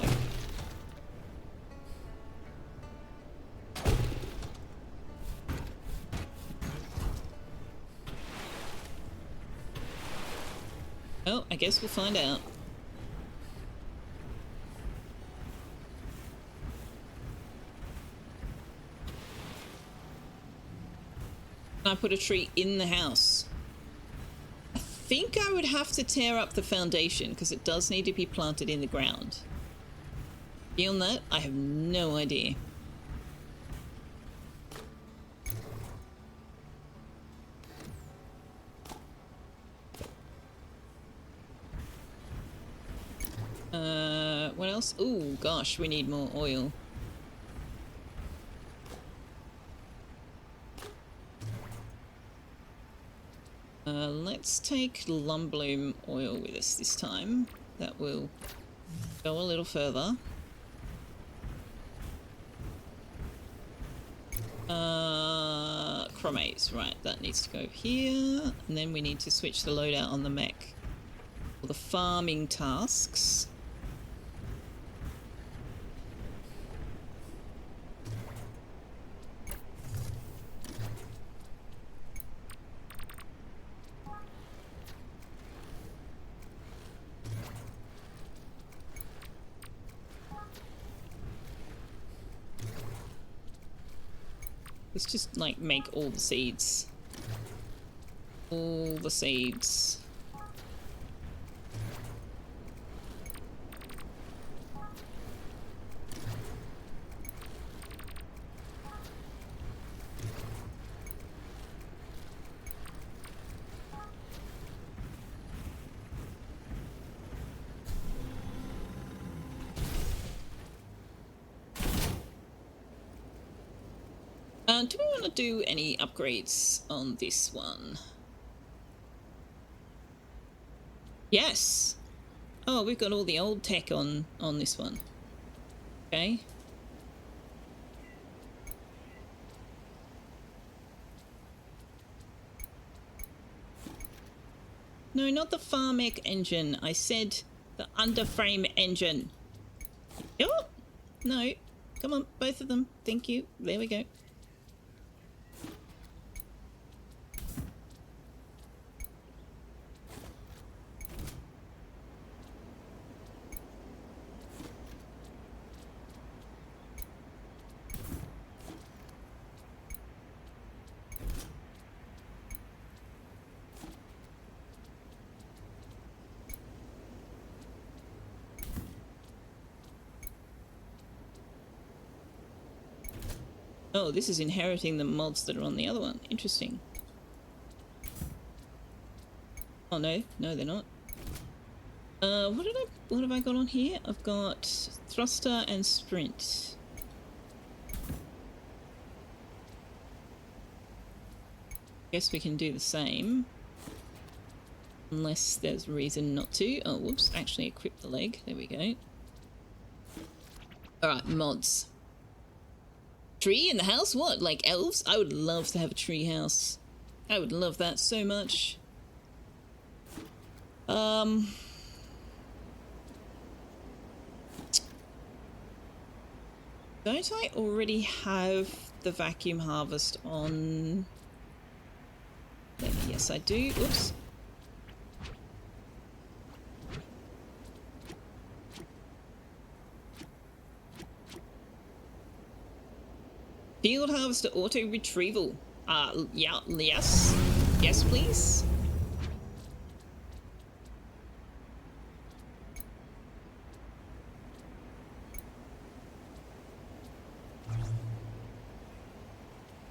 Oh, I guess we'll find out. Can I put a tree in the house? I think I would have to tear up the foundation because it does need to be planted in the ground. Beyond that, I have no idea. What else? Ooh, gosh, we need more oil. Let's take lumbloom oil with us this time. That will go a little further. Chromates, right, that needs to go here. And then we need to switch the loadout on the mech for the farming tasks. Let's just, like, make all the seeds. All the seeds. Do we want to do any upgrades on this one? Yes! Oh, we've got all the old tech on this one. Okay. No, not the Farmec engine. I said the underframe engine. Oh! No. Come on, both of them. Thank you. There we go. Oh, this is inheriting the mods that are on the other one. Interesting. Oh no, no they're not. What have I got on here? I've got thruster and sprint. Guess we can do the same. Unless there's a reason not to. Oh, whoops, actually equip the leg. There we go. Alright, mods. Tree in the house? What, like elves? I would love to have a tree house. I would love that so much. Don't I already have the vacuum harvest on? Yes, I do. Oops. Field harvester auto retrieval. Yeah, yes. Yes, please.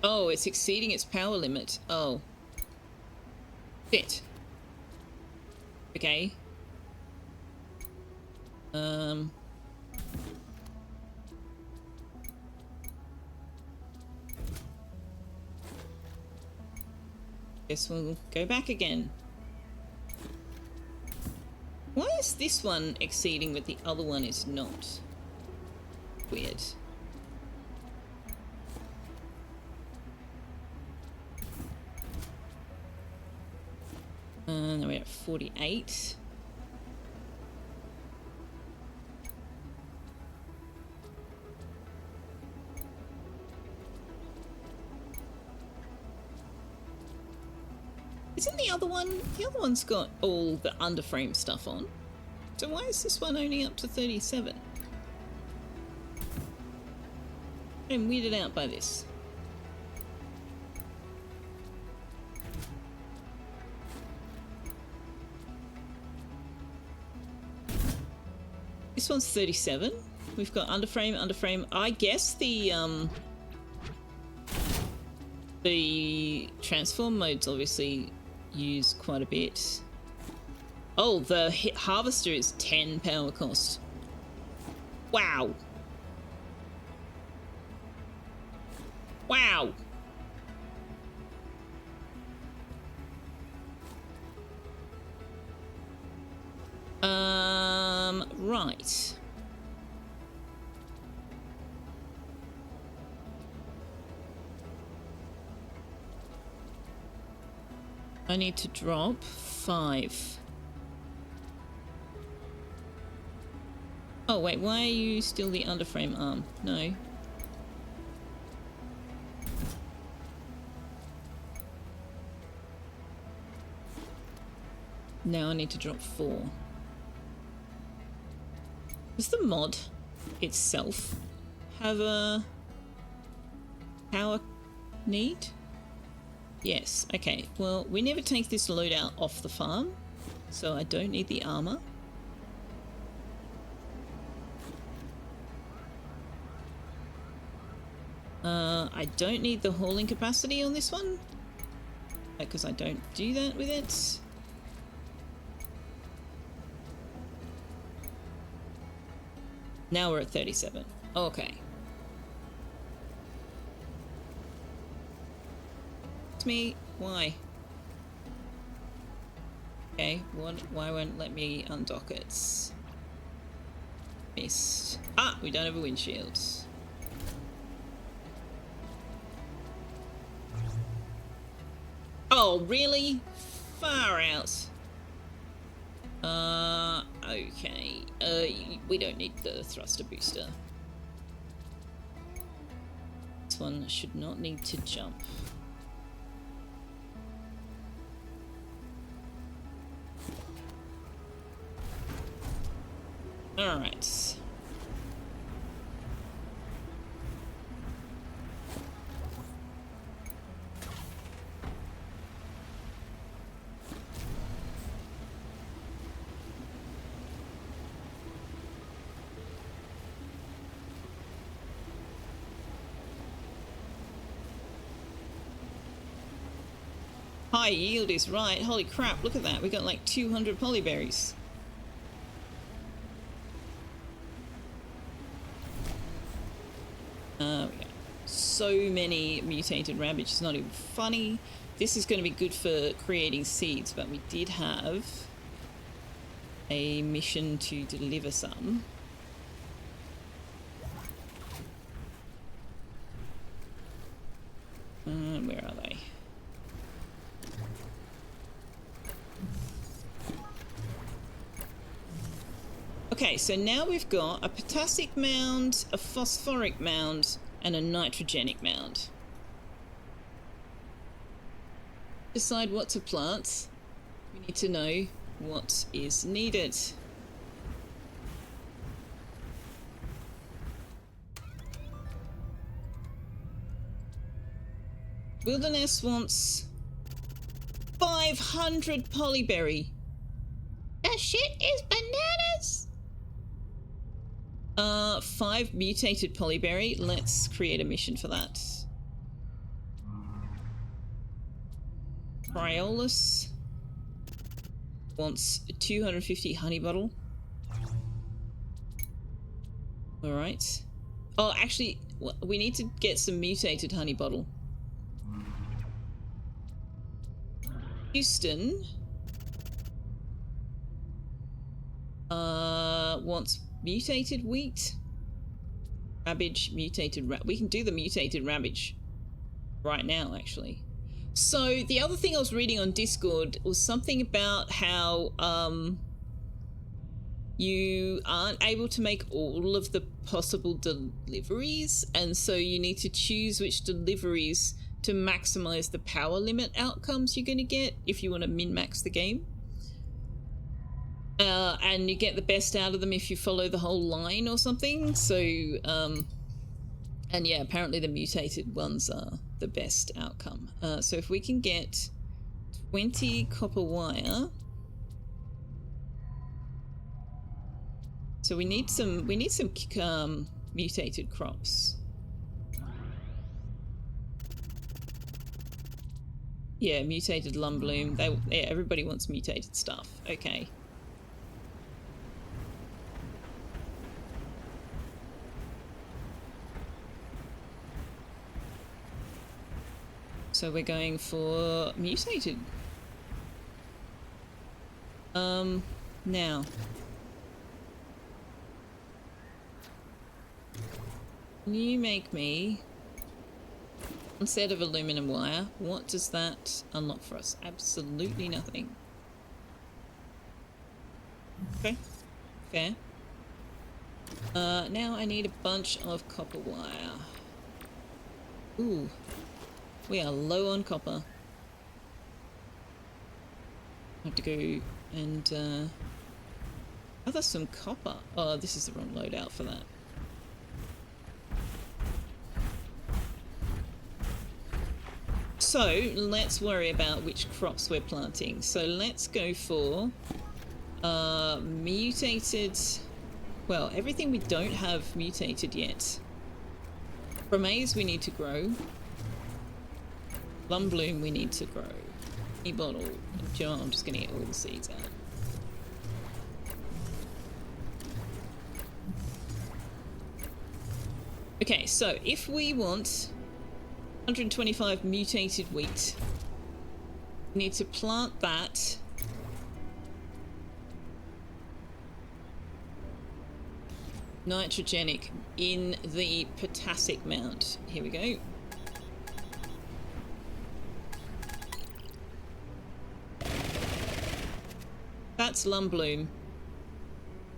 Oh, it's exceeding its power limit. Oh. Shit. Okay. Guess we'll go back again. Why is this one exceeding but the other one is not? Weird. Now we're at 48. Isn't the other one? The other one's got all the underframe stuff on. So why is this one only up to 37? I'm weirded out by this. This one's 37. We've got underframe. I guess the transform modes obviously use quite a bit. Oh, the harvester is 10 power cost. Wow. Wow. Right. I need to drop 5. Oh, wait, why are you still the underframe arm? No. Now I need to drop 4. Does the mod itself have a power need? Yes, okay. Well, we never take this loadout off the farm, so I don't need the armor. I don't need the hauling capacity on this one, because I don't do that with it. Now we're at 37. Okay. It's me. Why? Okay, why won't let me undock it? Missed. Ah, we don't have a windshield. Oh, really? Far out. Okay. We don't need the thruster booster. This one should not need to jump. Alright. High yield is right. Holy crap, look at that. We got like 200 polyberries. We got so many mutated rabbits, it's not even funny. This is going to be good for creating seeds, but we did have a mission to deliver some. Where are they? Okay, so now we've got a potassic mound, a phosphoric mound, and a nitrogenic mound. Decide what to plant. We need to know what is needed. Wilderness wants 500 polyberry. That shit is bananas! 5 mutated polyberry. Let's create a mission for that. Cryolus wants 250 honey bottle. Alright. Oh, actually, we need to get some mutated honey bottle. Houston wants mutated wheat. Rabbage, mutated we can do the mutated rabbage right now, actually. So the other thing I was reading on Discord was something about how you aren't able to make all of the possible deliveries, and so you need to choose which deliveries to maximize the power limit outcomes you're going to get if you want to min-max the game. And you get the best out of them if you follow the whole line or something. So, and yeah, apparently the mutated ones are the best outcome. So if we can get 20 copper wire. So we need some mutated crops. Yeah, mutated lumbloom. Yeah, everybody wants mutated stuff. Okay. So we're going for mutated. Now. Can you make me one set of aluminum wire? What does that unlock for us? Absolutely nothing. Okay. Fair. Now I need a bunch of copper wire. Ooh. We are low on copper. I have to go and oh, there's some copper. Oh, this is the wrong loadout for that. So let's worry about which crops we're planting. So let's go for mutated. Well, everything we don't have mutated yet. Maize we need to grow. Lumbloom we need to grow. E-bottle. Do you know what? I'm just going to get all the seeds out. Okay, so if we want 125 mutated wheat, we need to plant that nitrogenic in the potassic mound. Here we go. That's lumbloom.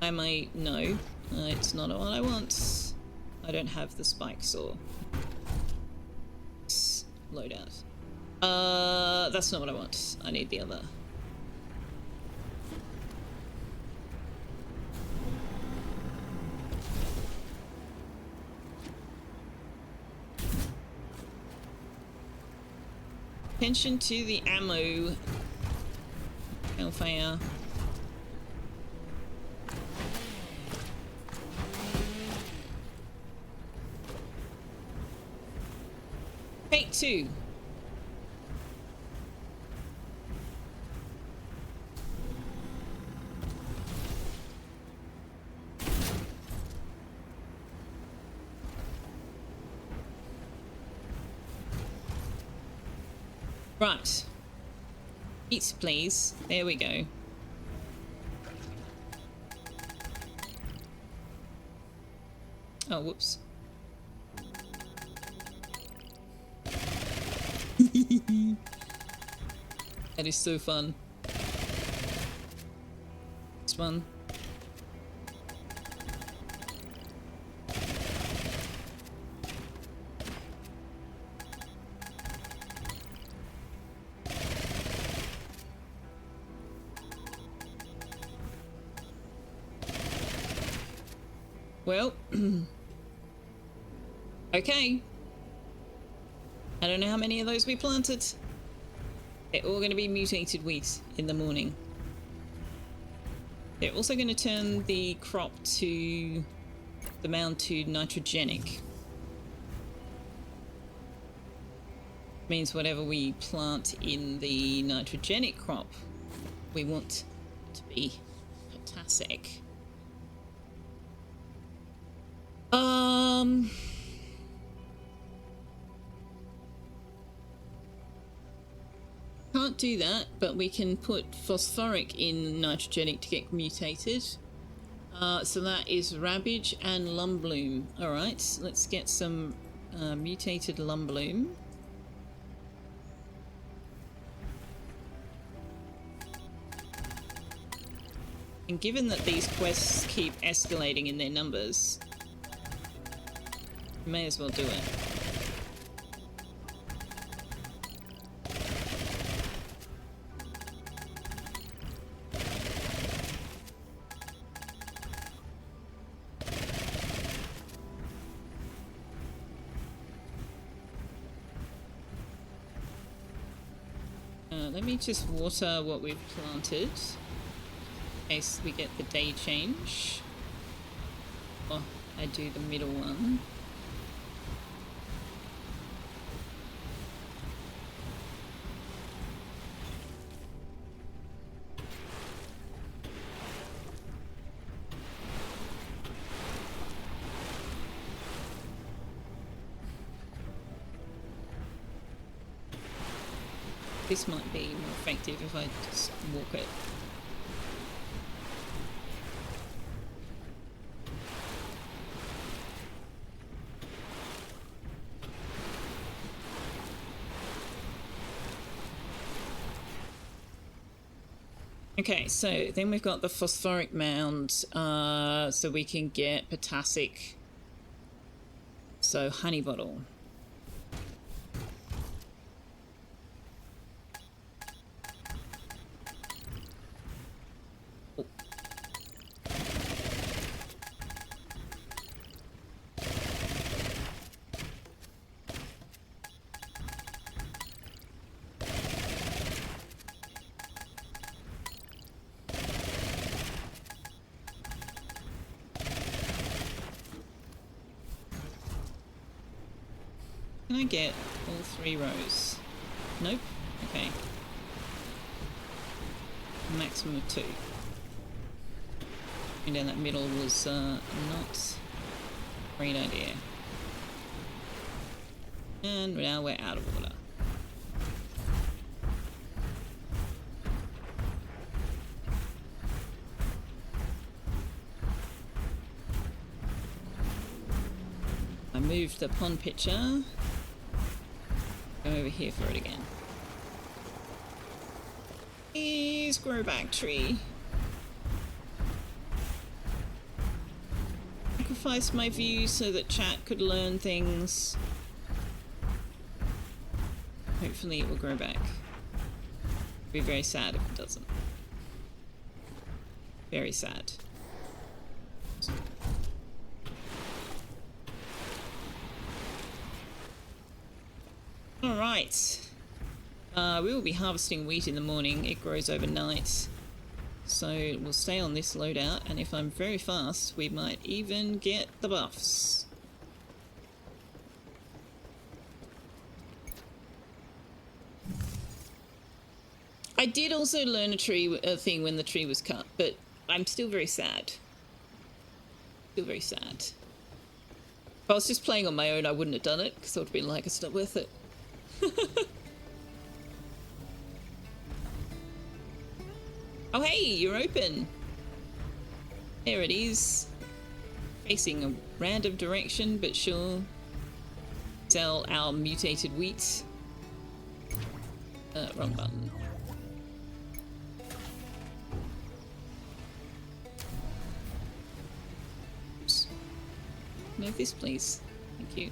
I might know. It's not what I want. I don't have the spike saw. Loadout. That's not what I want. I need the other. Attention to the ammo. Selfeya. Fate 2. Right. Eat, please. There we go. Oh, whoops. That is so fun. This one. Well, okay. I don't know how many of those we planted. They're all going to be mutated wheat in the morning. They're also going to turn the crop to the mound to nitrogenic. Means whatever we plant in the nitrogenic crop, we want to be potassic. Can't do that, but we can put phosphoric in nitrogenic to get mutated. So that is Rabbage and Lumbloom. Alright, let's get some mutated Lumbloom. And given that these quests keep escalating in their numbers, we may as well do it. Let me just water what we've planted in case we get the day change. Oh, I do the middle one. This might be more effective if I just walk it. Okay, so then we've got the phosphoric mound, so we can get potassic. So honey bottle. Can I get all 3 rows? Nope. Okay. Maximum of 2. And down that middle was not a great idea. And now we're out of order. I moved the pond pitcher. Go over here for it again. Please grow back, tree. Sacrifice my view so that chat could learn things. Hopefully it will grow back. Be very sad if it doesn't. Very sad. Alright. We will be harvesting wheat in the morning. It grows overnight. So we'll stay on this loadout, and if I'm very fast, we might even get the buffs. I did also learn a thing when the tree was cut, but I'm still very sad. Still very sad. If I was just playing on my own, I wouldn't have done it, because I would have been like, it's not worth it. Oh hey, you're open. There it is. Facing a random direction, but sure. Sell our mutated wheat. Wrong button. Oops. No, this please. Thank you.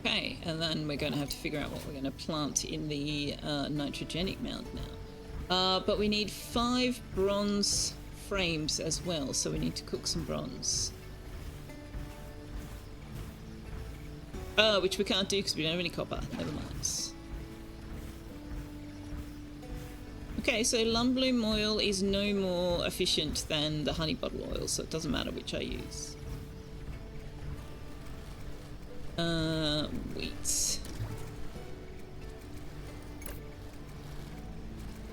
Okay, and then we're going to have to figure out what we're going to plant in the nitrogenic mound now. But we need 5 bronze frames as well, so we need to cook some bronze. Which we can't do because we don't have any copper. Never mind. Okay, so lumbloom oil is no more efficient than the honey bottle oil, so it doesn't matter which I use. Wheat.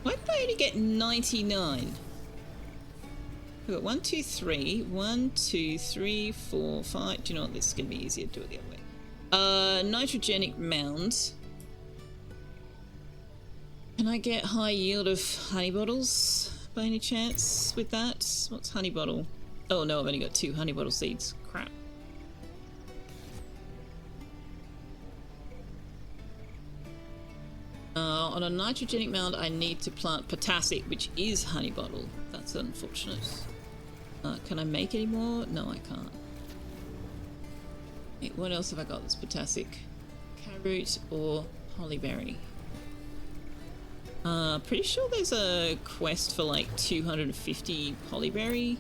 Why did I only get 99? We've got 1, 2, 3. 1, 2, 3, 4, 5. Do you know what? This is going to be easier to do it the other way. Nitrogenic mound. Can I get high yield of honey bottles by any chance with that? What's honey bottle? Oh no, I've only got 2 honey bottle seeds. Crap. On a nitrogenic mound, I need to plant potassic, which is honey bottle. That's unfortunate. Can I make any more? No, I can't. Wait, what else have I got that's potassic? Carrot or hollyberry? Pretty sure there's a quest for like 250 hollyberry.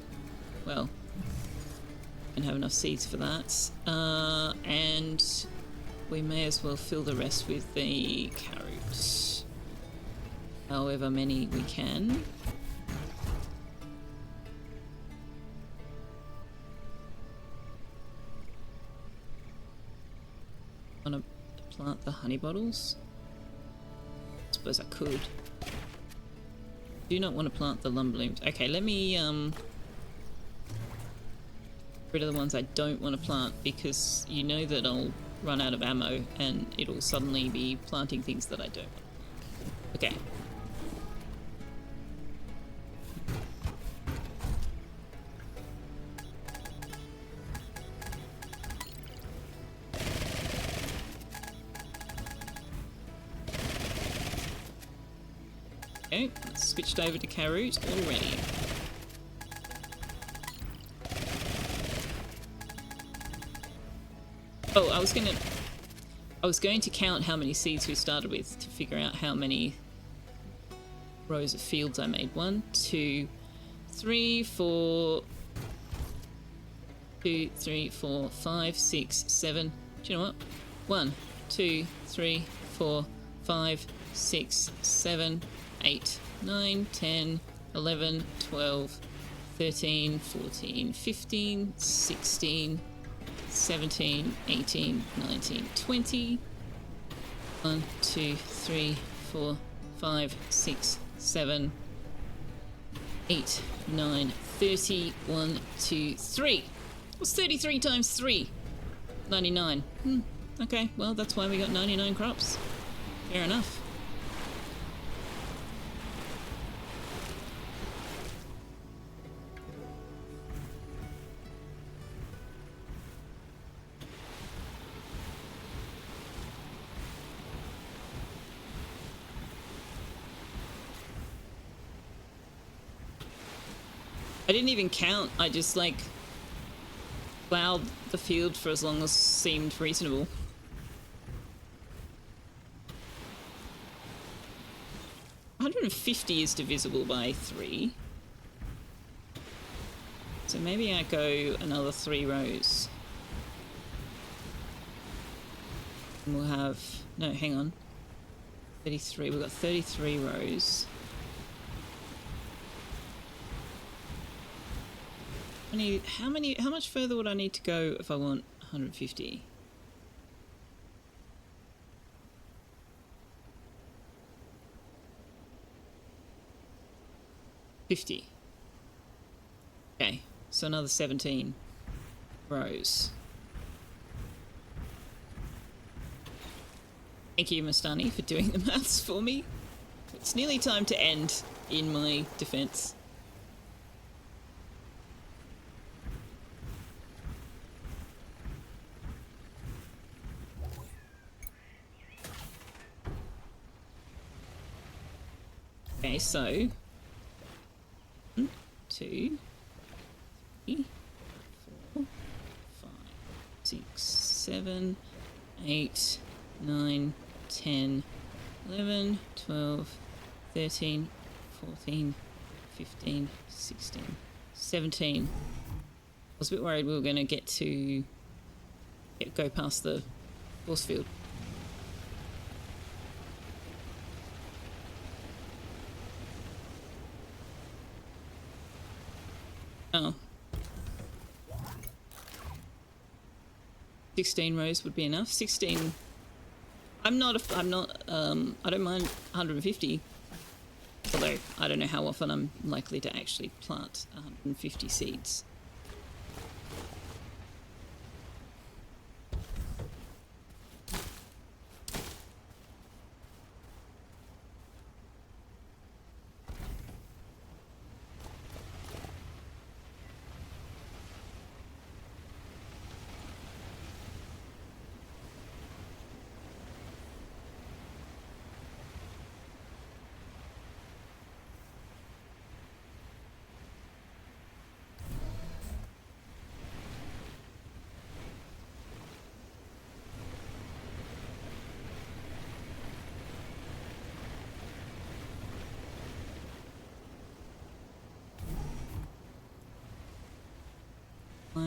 Well, I don't have enough seeds for that. And we may as well fill the rest with the carrot. However many we can. Want to plant the honey bottles? I suppose I could. Do not want to plant the lumberlooms. Okay, let me rid of the ones I don't want to plant, because you know that I'll run out of ammo and it'll suddenly be planting things that I don't want. Okay. Okay, switched over to carrot already. Oh, I was going to count how many seeds we started with to figure out how many rows of fields I made. 1, 2, 3, 4, 2, 3, 4, 5, 6, 7. Do you know what? 1, 2, 3, 4, 5, 6, 7, 8, 9, 10, 11, 12, 13, 14, 15, 16, 17, 18, 19, 20. 1, 2, 3, 4, 5, 6, 7, 8, 9, 30. 1, 2, 3. What's 33 times 3? 99. Okay, well, that's why we got 99 crops. Fair enough. I didn't even count, I just like plowed the field for as long as seemed reasonable. $150 is divisible by 3. So maybe I go another 3 rows. And we'll have, no, hang on. 33, we've got 33 rows. How much further would I need to go if I want 150? $50. Okay, so another 17 rows. Thank you, Mastani, for doing the maths for me. It's nearly time to end, in my defense. Okay, so 1, 2, 3, 4, 5, 6, 7, 8, 9, 10, 11, 12, 13, 14, 15, 16, 17. I was a bit worried we were going to get to go past the force field. Oh. 16 rows would be enough. 16. I don't mind 150. Although I don't know how often I'm likely to actually plant 150 seeds.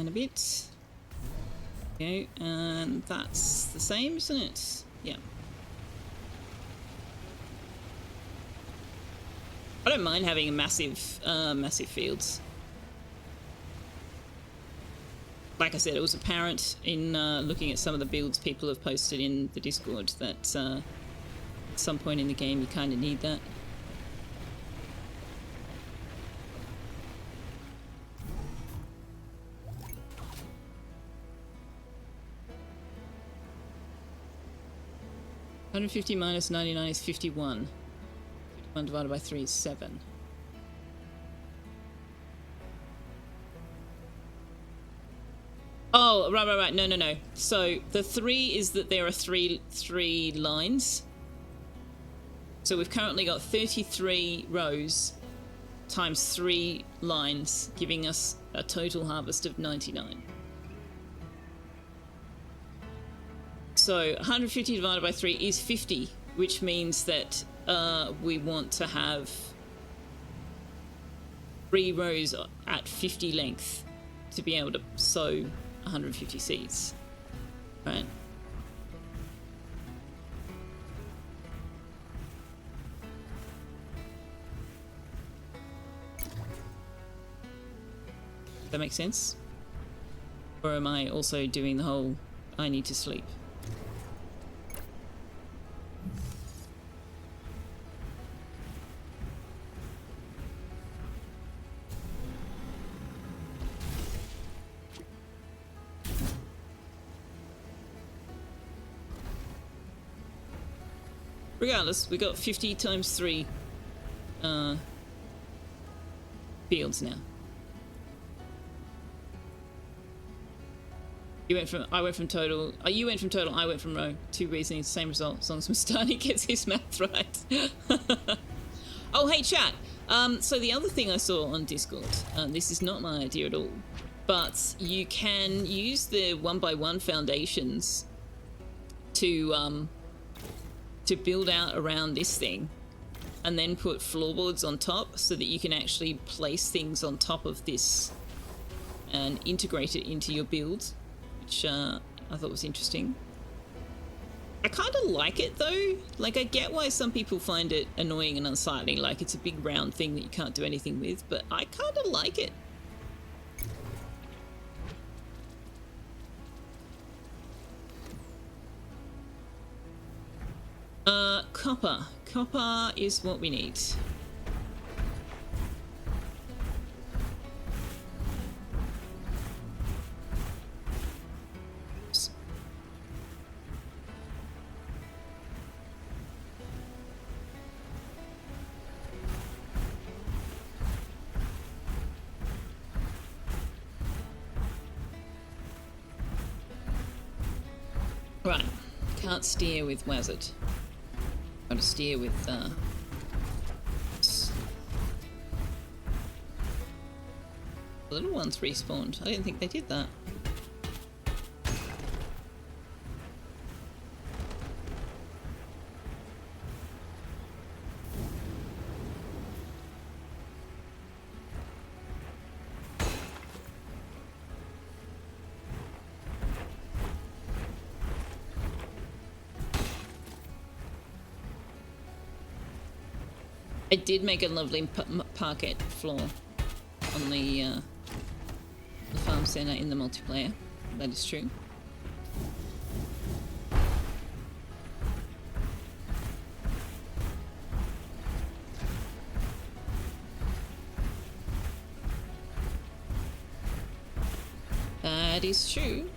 A bit. Okay, and that's the same, isn't it? Yeah. I don't mind having a massive fields. Like I said, it was apparent in looking at some of the builds people have posted in the Discord that at some point in the game you kind of need that. $150 minus 99 is 51. 51 divided by 3 is 7. Oh, right. No. So the 3 is that there are three lines. So we've currently got 33 rows times 3 lines, giving us a total harvest of 99. So 150 divided by 3 is 50, which means that we want to have 3 rows at 50 length to be able to sow 150 seeds, right? That makes sense? Or am I also doing the whole I need to sleep? Regardless, we got 50 times 3 fields now. You went from, I went from total, you went from total, I went from row. 2 reasons, same result, as long as Mustani gets his math right. Oh, hey chat. So the other thing I saw on Discord, this is not my idea at all, but you can use the 1x1 foundations to build out around this thing and then put floorboards on top so that you can actually place things on top of this and integrate it into your build, which I thought was interesting. I kind of like it though. Like, I get why some people find it annoying and unsightly, like it's a big round thing that you can't do anything with, but I kind of like it. Copper. Copper is what we need. Right. Can't steer with Wazard. Got to steer with the little ones respawned. I didn't think they did that. I did make a lovely parquet floor on the farm center in the multiplayer. That is true. That is true.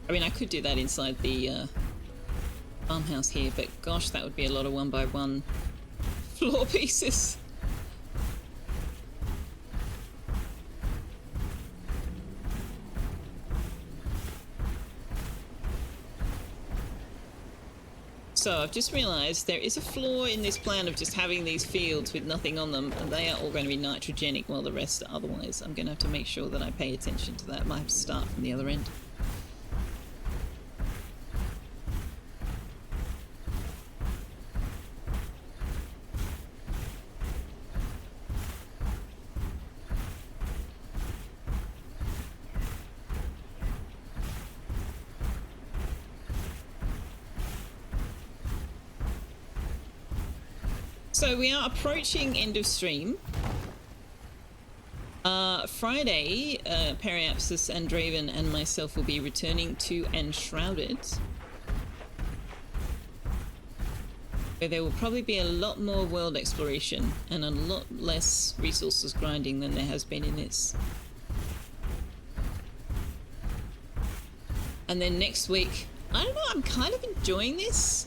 I mean, I could do that inside the farmhouse here, but gosh, that would be a lot of 1x1 floor pieces. So I've just realised there is a flaw in this plan of just having these fields with nothing on them, and they are all going to be nitrogenic while the rest are otherwise. I'm going to have to make sure that I pay attention to that. I might have to start from the other end. So we are approaching end of stream. Friday, Periapsis and Draven and myself will be returning to Enshrouded, where there will probably be a lot more world exploration and a lot less resources grinding than there has been in this. And then next week, I don't know, I'm kind of enjoying this.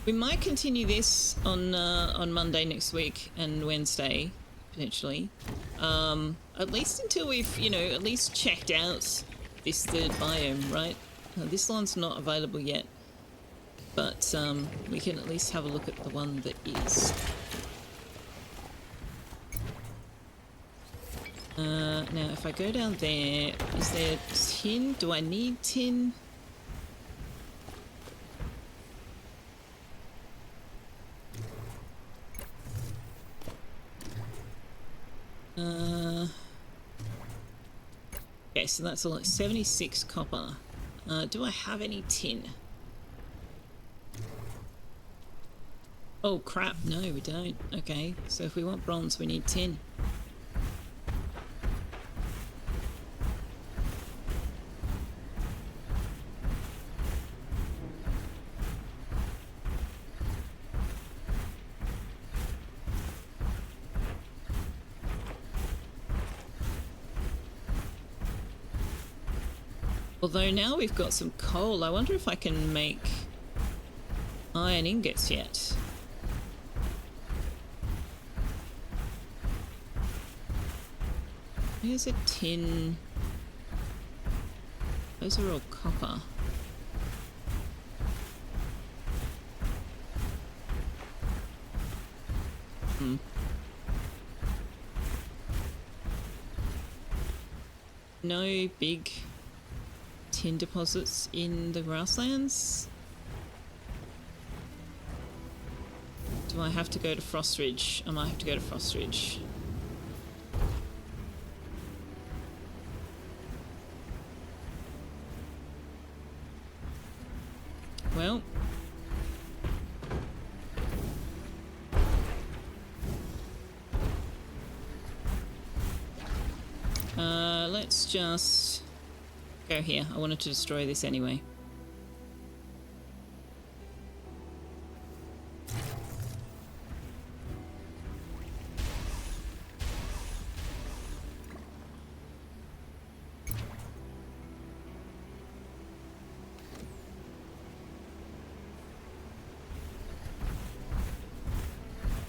We might continue this on Monday next week and Wednesday, potentially. At least until we've, you know, at least checked out this third biome, right? This one's not available yet, but we can at least have a look at the one that is. Now, if I go down there, is there tin? Do I need tin? Okay, so that's all 76 copper. Do I have any tin? Oh crap, no we don't. Okay, so if we want bronze we need tin. Although now we've got some coal, I wonder if I can make iron ingots yet. Here's a tin. Those are all copper. No big tin deposits in the grasslands. Do I have to go to Frostridge? I might have to go to Frostridge. Well, let's just go here. I wanted to destroy this anyway.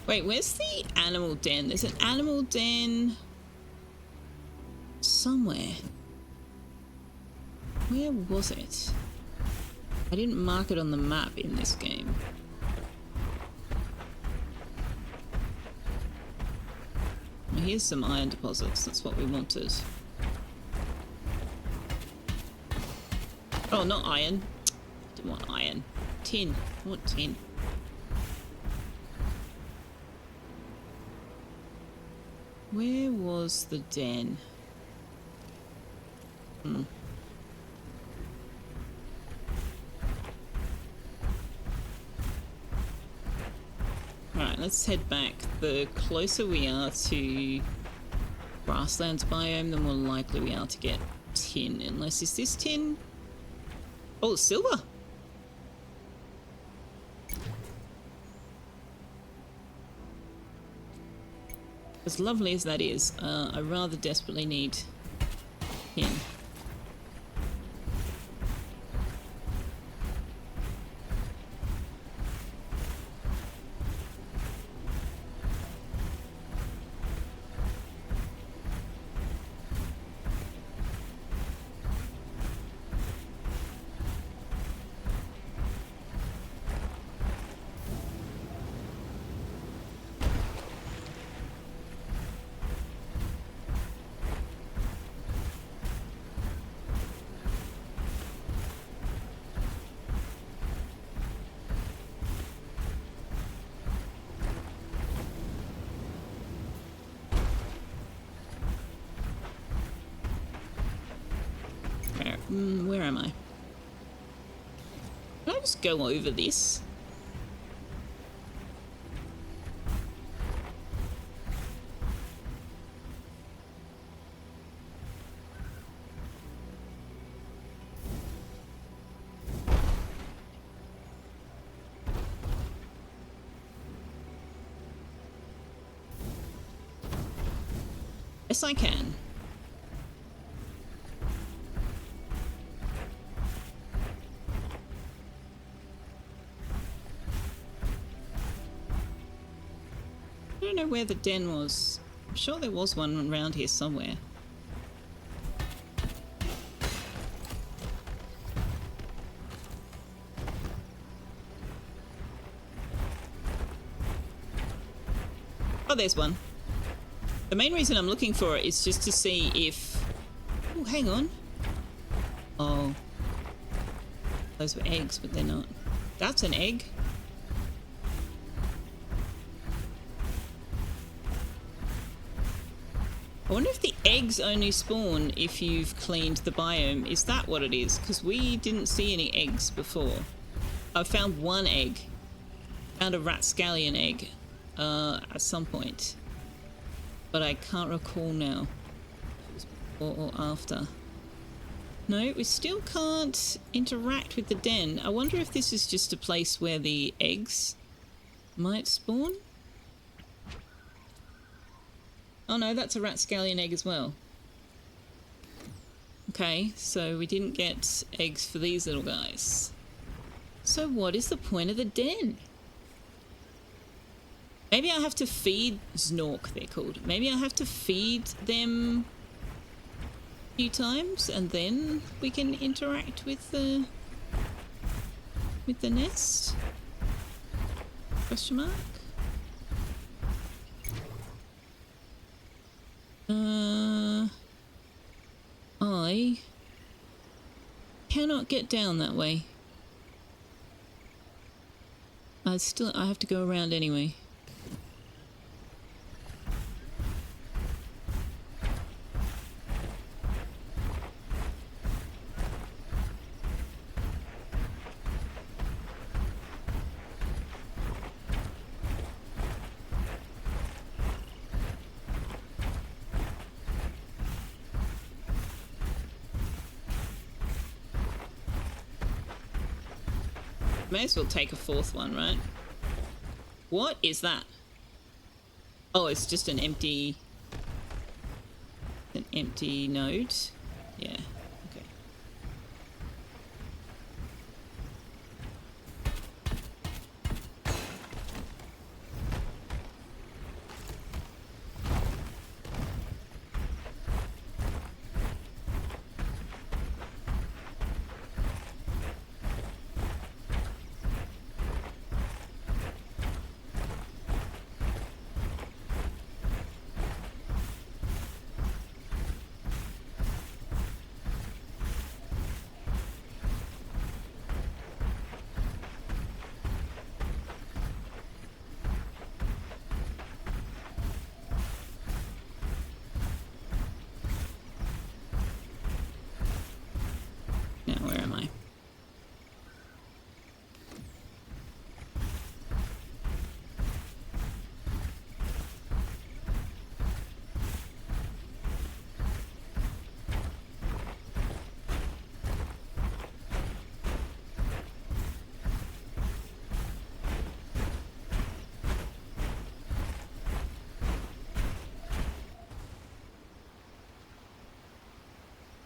Wait, where's the animal den? There's an animal den somewhere. Where was it? I didn't mark it on the map in this game. Well, here's some iron deposits. That's what we wanted. Oh, not iron. I didn't want iron. Tin. I want tin. Where was the den? let's head back. The closer we are to grasslands biome, the more likely we are to get tin. Unless, is this tin? Oh, it's silver. As lovely as that is, I rather desperately need tin. Where am I? Can I just go over this? Yes, I can. I don't know where the den was. I'm sure there was one around here somewhere. Oh, there's one. The main reason I'm looking for it is just to see if... Oh, hang on. Oh. Those were eggs, but they're not. That's an egg. I wonder if the eggs only spawn if you've cleaned the biome. Is that what it is? Because we didn't see any eggs before. I found one egg. Found a rapscallion egg at some point. But I can't recall now. If it was before or after. No, we still can't interact with the den. I wonder if this is just a place where the eggs might spawn? Oh no, that's a rapscallion egg as well. Okay, so we didn't get eggs for these little guys. So what is the point of the den? Maybe I have to feed Znork, they're called. Maybe I have to feed them a few times and then we can interact with the nest? Question mark? I cannot get down that way. I have to go around anyway. May as well take a fourth one, right? What is that? Oh, it's just an empty node. Yeah. Okay.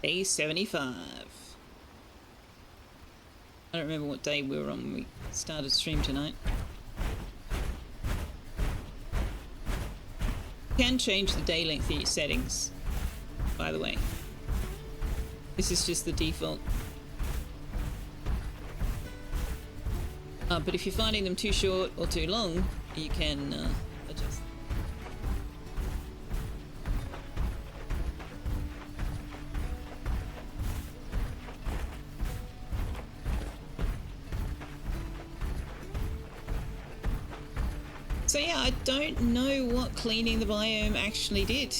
Day 75. I don't remember what day we were on when we started stream tonight. You can change the day length of your settings, by the way. This is just the default. But if you're finding them too short or too long, you can adjust. So yeah, I don't know what cleaning the biome actually did.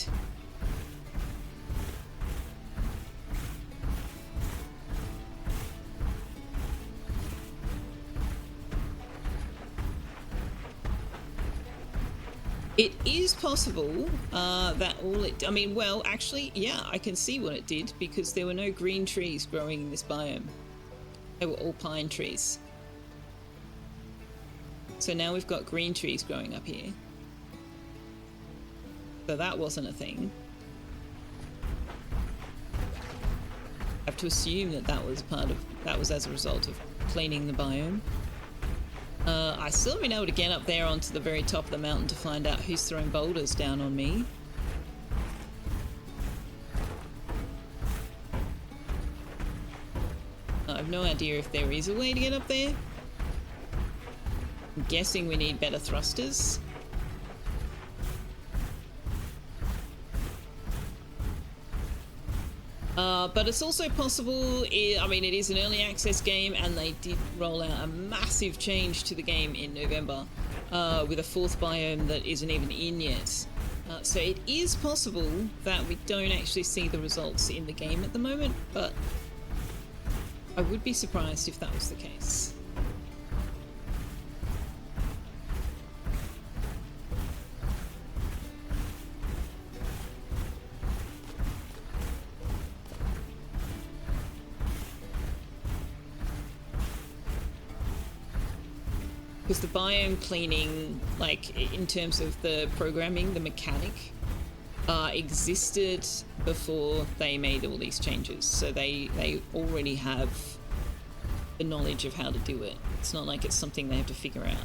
It is possible that all it... I mean, well, actually, yeah, I can see what it did because there were no green trees growing in this biome. They were all pine trees. So now we've got green trees growing up here. So that wasn't a thing. I have to assume that that was as a result of cleaning the biome. I still haven't been able to get up there onto the very top of the mountain to find out who's throwing boulders down on me. I have no idea if there is a way to get up there. I'm guessing we need better thrusters. But it's also possible, I mean, it is an early access game and they did roll out a massive change to the game in November with a fourth biome that isn't even in yet. So it is possible that we don't actually see the results in the game at the moment, but I would be surprised if that was the case. Because the biome cleaning, like in terms of the programming, the mechanic, existed before they made all these changes. So they already have the knowledge of how to do it. It's not like it's something they have to figure out.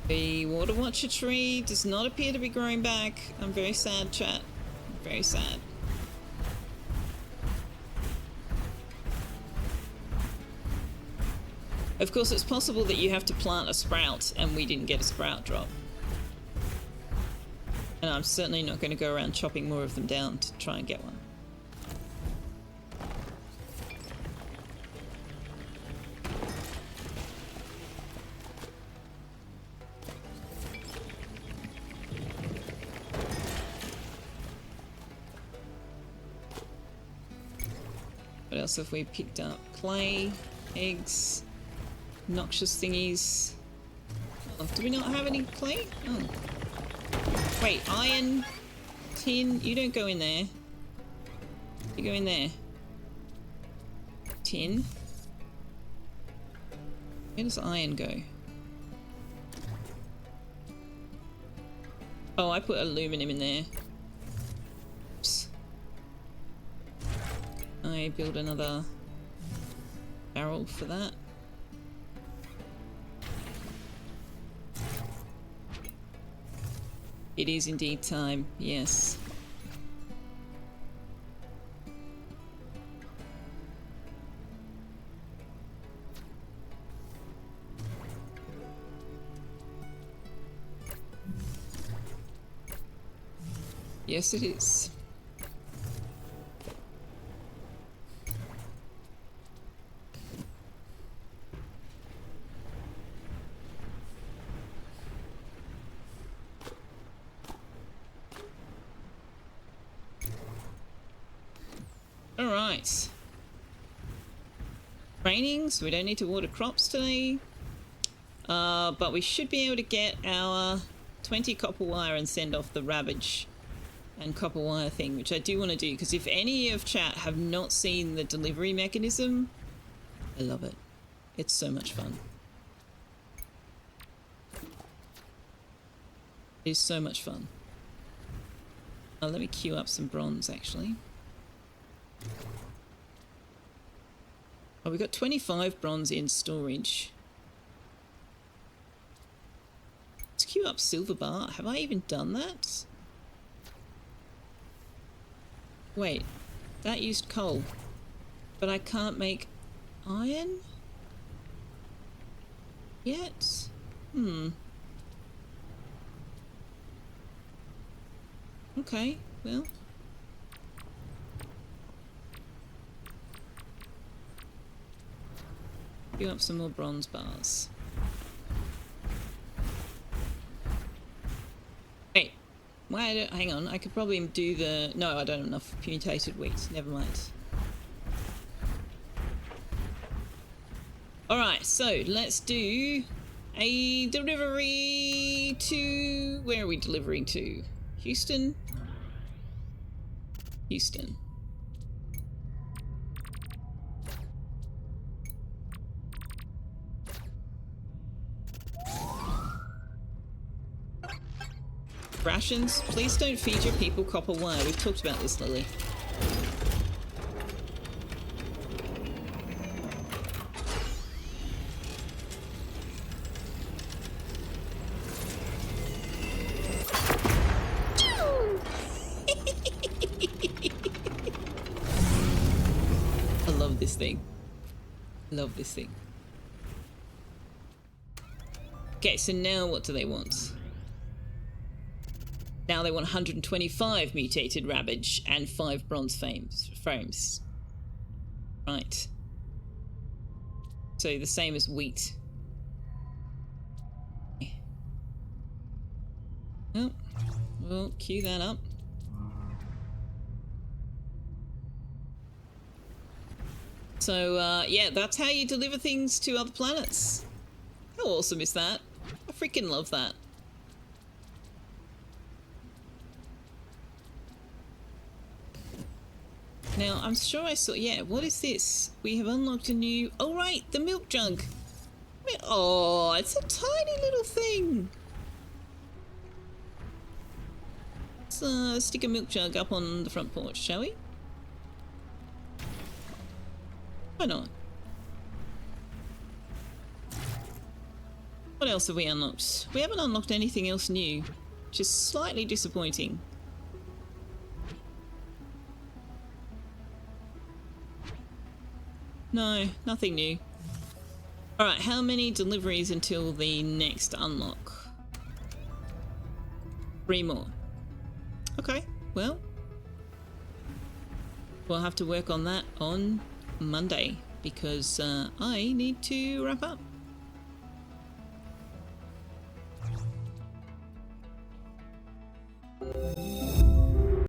The water watcher tree does not appear to be growing back. I'm very sad, chat. I'm very sad. Of course, it's possible that you have to plant a sprout and we didn't get a sprout drop. And I'm certainly not going to go around chopping more of them down to try and get one. What else have we picked up? Clay, eggs, noxious thingies. Oh, do we not have any clay? Oh. Wait, iron, tin, you don't go in there. You go in there. Tin. Where does iron go? Oh, I put aluminum in there. Oops. I build another barrel for that. It is indeed time, yes. Yes, it is. Alright. Raining, so we don't need to water crops today. But we should be able to get our 20 copper wire and send off the Ravage and copper wire thing, which I do want to do, because if any of chat have not seen the delivery mechanism, I love it. It's so much fun. It's so much fun. Let me queue up some bronze, actually. Oh, we've got 25 bronze in storage. Let's queue up silver bar. Have I even done that? Wait, that used coal. But I can't make iron yet? Okay, well. Queue up some more bronze bars. Hey, why don't, hang on, I could probably do the... No, I don't have enough mutated wheat. Never mind. Alright, so let's do a delivery to... Where are we delivering to? Houston? Houston. Rations? Please don't feed your people copper wire. We've talked about this, Lily. I love this thing. Love this thing. Okay, so now what do they want? Now they want 125 mutated ravage and 5 bronze frames. Right. So the same as wheat. Well, we'll queue that up. So, yeah, that's how you deliver things to other planets. How awesome is that? I freaking love that. Now, I'm sure I saw... Yeah, what is this? We have unlocked a new... Oh, right, the milk jug. Oh, it's a tiny little thing. Let's stick a milk jug up on the front porch, shall we? Why not? What else have we unlocked? We haven't unlocked anything else new, which is slightly disappointing. No, nothing new. Alright, how many deliveries until the next unlock? 3 more. Okay, well, we'll have to work on that on Monday because I need to wrap up.